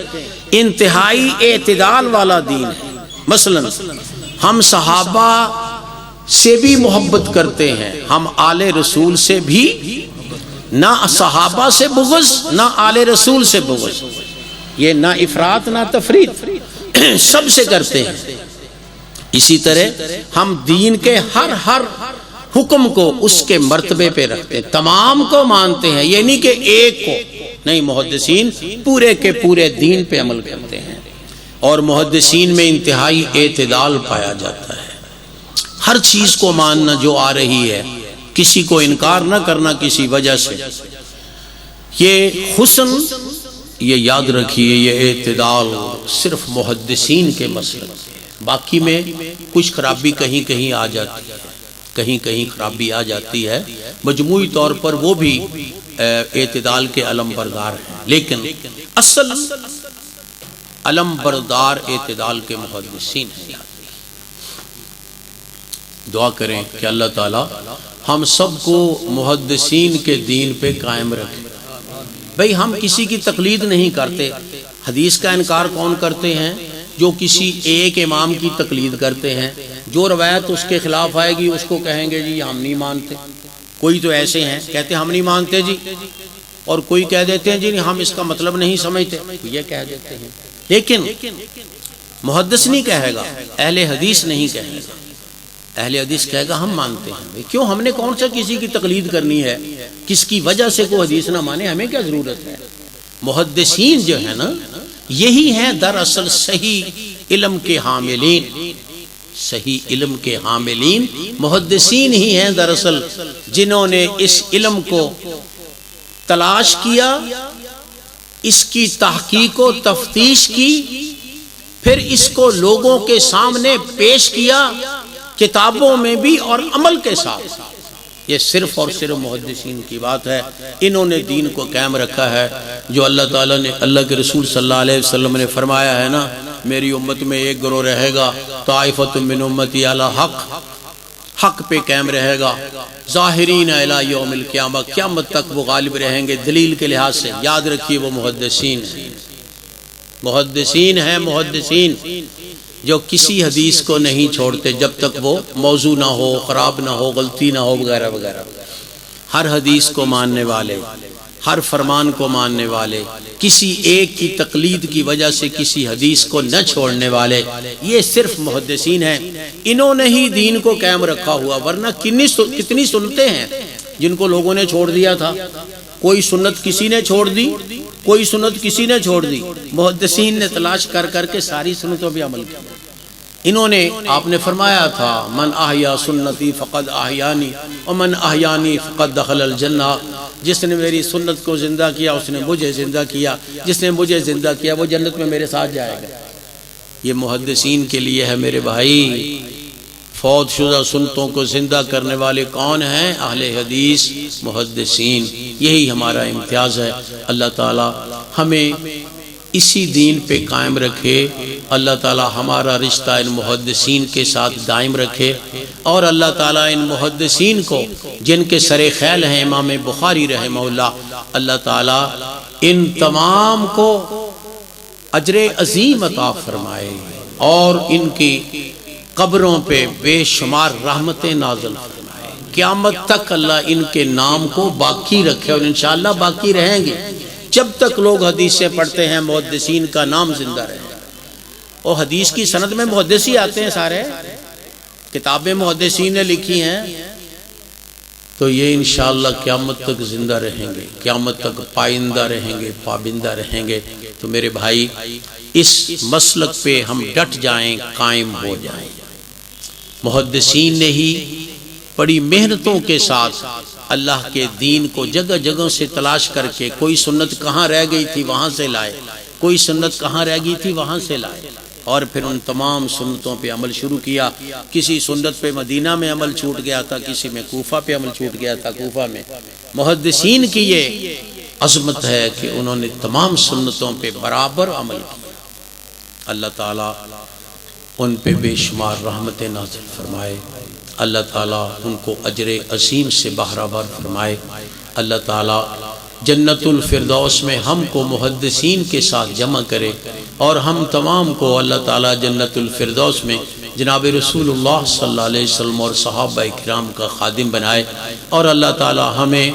انتہائی اعتدال والا دین ہے۔ مثلا ہم صحابہ سے بھی محبت کرتے ہیں، ہم آل رسول سے بھی، نہ صحابہ سے بغض نہ آل رسول سے بغض، یہ نہ افراط نہ تفریط، سب سے کرتے ہیں۔ اسی طرح ہم دین کے ہر حکم کو اس کے مرتبے پہ رکھتے ہیں، تمام کو مانتے ہیں، یہ نہیں کہ ایک کو نہیں، محدثین پورے کے پورے دین پہ عمل کرتے ہیں، اور محدثین میں انتہائی اعتدال پایا جاتا ہے۔ ہر چیز کو ماننا جو آ رہی ہے، کسی کو انکار نہ کرنا کسی وجہ سے، یہ حسن، یہ یاد رکھیے، یہ اعتدال صرف محدثین کے مسئلے، باقی میں کچھ خرابی کہیں کہیں آ جاتی ہے، کہیں کہیں خرابی آ جاتی ہے، مجموعی طور پر وہ بھی اعتدال کے علم بردار ہیں، لیکن اصل علم بردار اعتدال کے محدثین ہیں۔ دعا کریں کہ اللہ تعالی ہم سب کو محدثین کے دین پہ قائم رکھے۔ بھئی ہم کسی کی تقلید نہیں کرتے، حدیث کا انکار کون کرتے ہیں؟ جو کسی ایک امام کی تقلید کرتے ہیں، جو روایت اس کے خلاف آئے گی اس کو کہیں گے جی ہم نہیں مانتے۔ کوئی تو ایسے ہیں کہتے ہم نہیں مانتے جی، اور کوئی کہہ دیتے ہیں جی ہم اس کا مطلب نہیں سمجھتے، یہ کہہ دیتے ہیں۔ لیکن محدث نہیں کہے گا، اہل حدیث نہیں کہے گا، اہل حدیث کہے گا ہم مانتے ہیں۔ کیوں؟ ہم نے کون سا کسی کی تقلید کرنی ہے؟ کس کی وجہ سے کوئی حدیث نہ مانے، ہمیں کیا ضرورت ہے؟ محدثین جو ہے نا، یہی ہیں دراصل صحیح علم کے حاملین، صحیح علم کے حاملین محدثین ہی ہیں دراصل، جنہوں نے اس علم کو تلاش کیا، اس کی تحقیق و تفتیش کی، پھر اس کو لوگوں کے سامنے پیش کیا، کتابوں میں بھی اور عمل کے ساتھ۔ یہ صرف اور صرف محدثین کی بات ہے، انہوں نے دین کو قائم رکھا ہے۔ جو اللہ تعالیٰ نے، اللہ کے رسول صلی اللہ علیہ وسلم نے فرمایا ہے نا، میری امت میں ایک گروہ رہے گا، طائفۃ من امتی علی حق، حق پہ قائم رہے گا، ظاہرین الی یوم القیامہ، قیامت تک وہ غالب رہیں گے۔ دلیل کے لحاظ سے یاد رکھیے وہ محدثین ہیں، محدثین ہیں، محدثین جو کسی حدیث کو نہیں چھوڑتے جب تک وہ موضوع نہ ہو، خراب نہ ہو، غلطی نہ ہو، وغیرہ وغیرہ۔ ہر حدیث کو ماننے والے، ہر فرمان کو ماننے والے، کسی ایک کی تقلید کی وجہ سے کسی حدیث کو نہ چھوڑنے والے، یہ صرف محدثین ہیں۔ انہوں نے ہی دین کو قائم رکھا ہوا، ورنہ کتنی سنتے ہیں جن کو لوگوں نے چھوڑ دیا تھا۔ کوئی سنت کسی نے چھوڑ دی، کوئی سنت کسی نے چھوڑ دی، محدثین نے تلاش کر کر کے ساری سنتوں پہ عمل کیا۔ انہوں نے، آپ نے فرمایا تھا من احیا سنتی فقد احیانی ومن احیانی فقد دخل الجنہ، جس نے میری سنت کو زندہ کیا اس نے مجھے زندہ کیا، جس نے مجھے زندہ کیا وہ جنت میں میرے ساتھ جائے گا۔ یہ محدثین کے لیے ہے میرے بھائی۔ فوت شدہ سنتوں کو زندہ کرنے والے کون ہیں؟ اہل حدیث، محدثین۔ یہی ہمارا امتیاز ہے۔ اللہ تعالی ہمیں اسی دین پہ قائم رکھے۔ اللہ تعالی ہمارا رشتہ ان محدثین کے ساتھ دائم رکھے، اور اللہ تعالیٰ ان محدثین کو جن کے سر خیل ہیں امام بخاری رحمہ اللہ، اللہ تعالیٰ ان تمام کو اجر عظیم عطا فرمائے اور ان کی قبروں پہ بے شمار رحمتیں نازل فرمائے۔ قیامت تک اللہ ان کے نام کو باقی رکھے، اور انشاءاللہ باقی رہیں گے جب تک لوگ حدیثیں پڑھتے ہیں، محدثین کا نام زندہ رہے گا۔ اور حدیث کی سند میں محدث ہی آتے ہیں، سارے کتابیں محدثین نے لکھی ہیں، تو یہ انشاءاللہ قیامت تک زندہ رہیں گے، قیامت تک پائندہ رہیں گے، پابندہ رہیں گے۔ تو میرے بھائی اس مسلک پہ ہم ڈٹ جائیں، قائم ہو جائیں۔ محدثین نے ہی بڑی محنتوں کے ساتھ اللہ کے دین کو جگہ جگہ سے تلاش کر کے، کوئی سنت کہاں رہ گئی تھی وہاں سے لائے، کوئی سنت کہاں رہ گئی تھی وہاں سے لائے، اور پھر ان تمام سنتوں پہ عمل شروع کیا۔ کسی سنت پہ مدینہ میں عمل چھوٹ گیا تھا، کسی میں کوفہ پہ عمل چھوٹ گیا تھا، کوفہ میں۔ محدثین کی یہ عظمت ہے کہ انہوں نے تمام سنتوں پہ برابر عمل کیا۔ اللہ تعالیٰ ان پہ بے شمار رحمت نازل فرمائے، اللہ تعالیٰ ان کو اجر عظیم سے بہرہور فرمائے۔ اللہ تعالیٰ جنت الفردوس میں ہم کو محدثین کے ساتھ جمع کرے، اور ہم تمام کو اللہ تعالیٰ جنت الفردوس میں جناب رسول اللہ صلی اللہ علیہ وسلم اور صحابہ کرام کا خادم بنائے، اور اللہ تعالیٰ ہمیں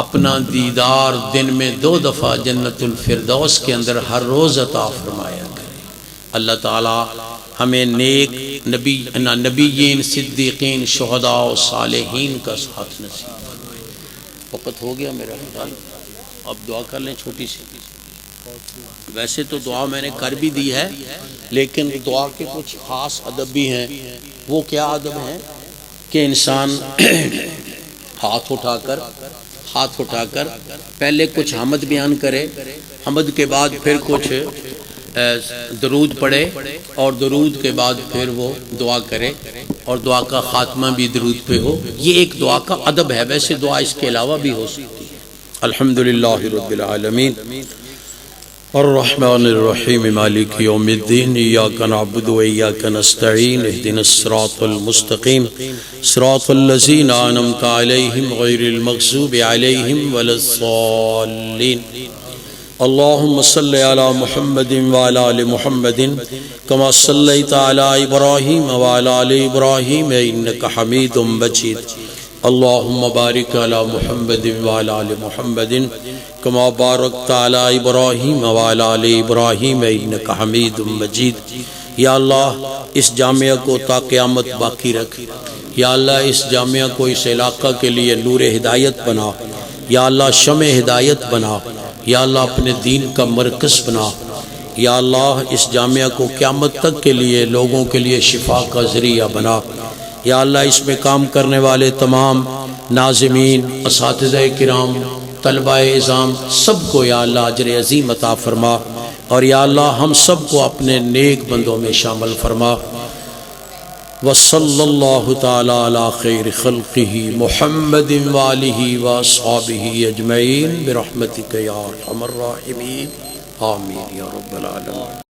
اپنا دیدار دن میں 2 دفعہ جنت الفردوس کے اندر ہر روز عطا فرمایا کرے۔ اللہ تعالیٰ ہمیں نیک نبیین، صدیقین، شہداء و صالحین کا ساتھ نصیب فرمائے۔ وقت ہو گیا میرا خیال، اب دعا کر لیں چھوٹی سی۔ ویسے تو دعا میں نے کر بھی دی ہے، لیکن دعا کے کچھ خاص ادب بھی ہیں۔ وہ کیا ادب ہیں کہ انسان ہاتھ اٹھا کر پہلے کچھ حمد بیان کرے، حمد کے بعد پھر کچھ درود پڑھے، اور درود کے بعد پھر وہ دعا کرے، اور دعا کا خاتمہ بھی درود پہ ہو۔ یہ ایک دعا کا ادب ہے، ویسے دعا اس کے علاوہ بھی ہو سکتی ہے۔ الحمدللہ رب العالمین الرحمن الرحیم مالک یوم الدین ایاک نعبد و ایاک نستعین اہدنا الصراط المستقیم صراط الذین انعمت علیہم غیر المغضوب علیہم ولا الضالین۔ اللہم صلی علی محمد وعلی آل محمد کما صلیت علی ابراہیم وعلی آل ابراہیم انک حمید مجید۔ اللہم بارک علی محمد وعلی آل محمد کما بارکت علی ابراہیم وعلی آل ابراہیم انک حمید مجید۔ یا اللہ اس جامعہ کو تا قیامت باقی رکھ، یا اللہ اس جامعہ کو اس علاقہ کے لیے نور ہدایت بنا، یا اللہ شمع ہدایت بنا، یا اللہ اپنے دین کا مرکز بنا، یا اللہ اس جامعہ کو قیامت تک کے لیے لوگوں کے لیے شفا کا ذریعہ بنا۔ یا اللہ اس میں کام کرنے والے تمام ناظمین، اساتذہ کرام، طلبہ اعظام سب کو یا اللہ اجر عظیم عطا فرما، اور یا اللہ ہم سب کو اپنے نیک بندوں میں شامل فرما۔ وصلی اللہ تعالی علی خیر خلقہ محمد وآلہ واصحابہ اجمعین برحمتک یا ارحم الراحمین، آمین یا رب العالمین۔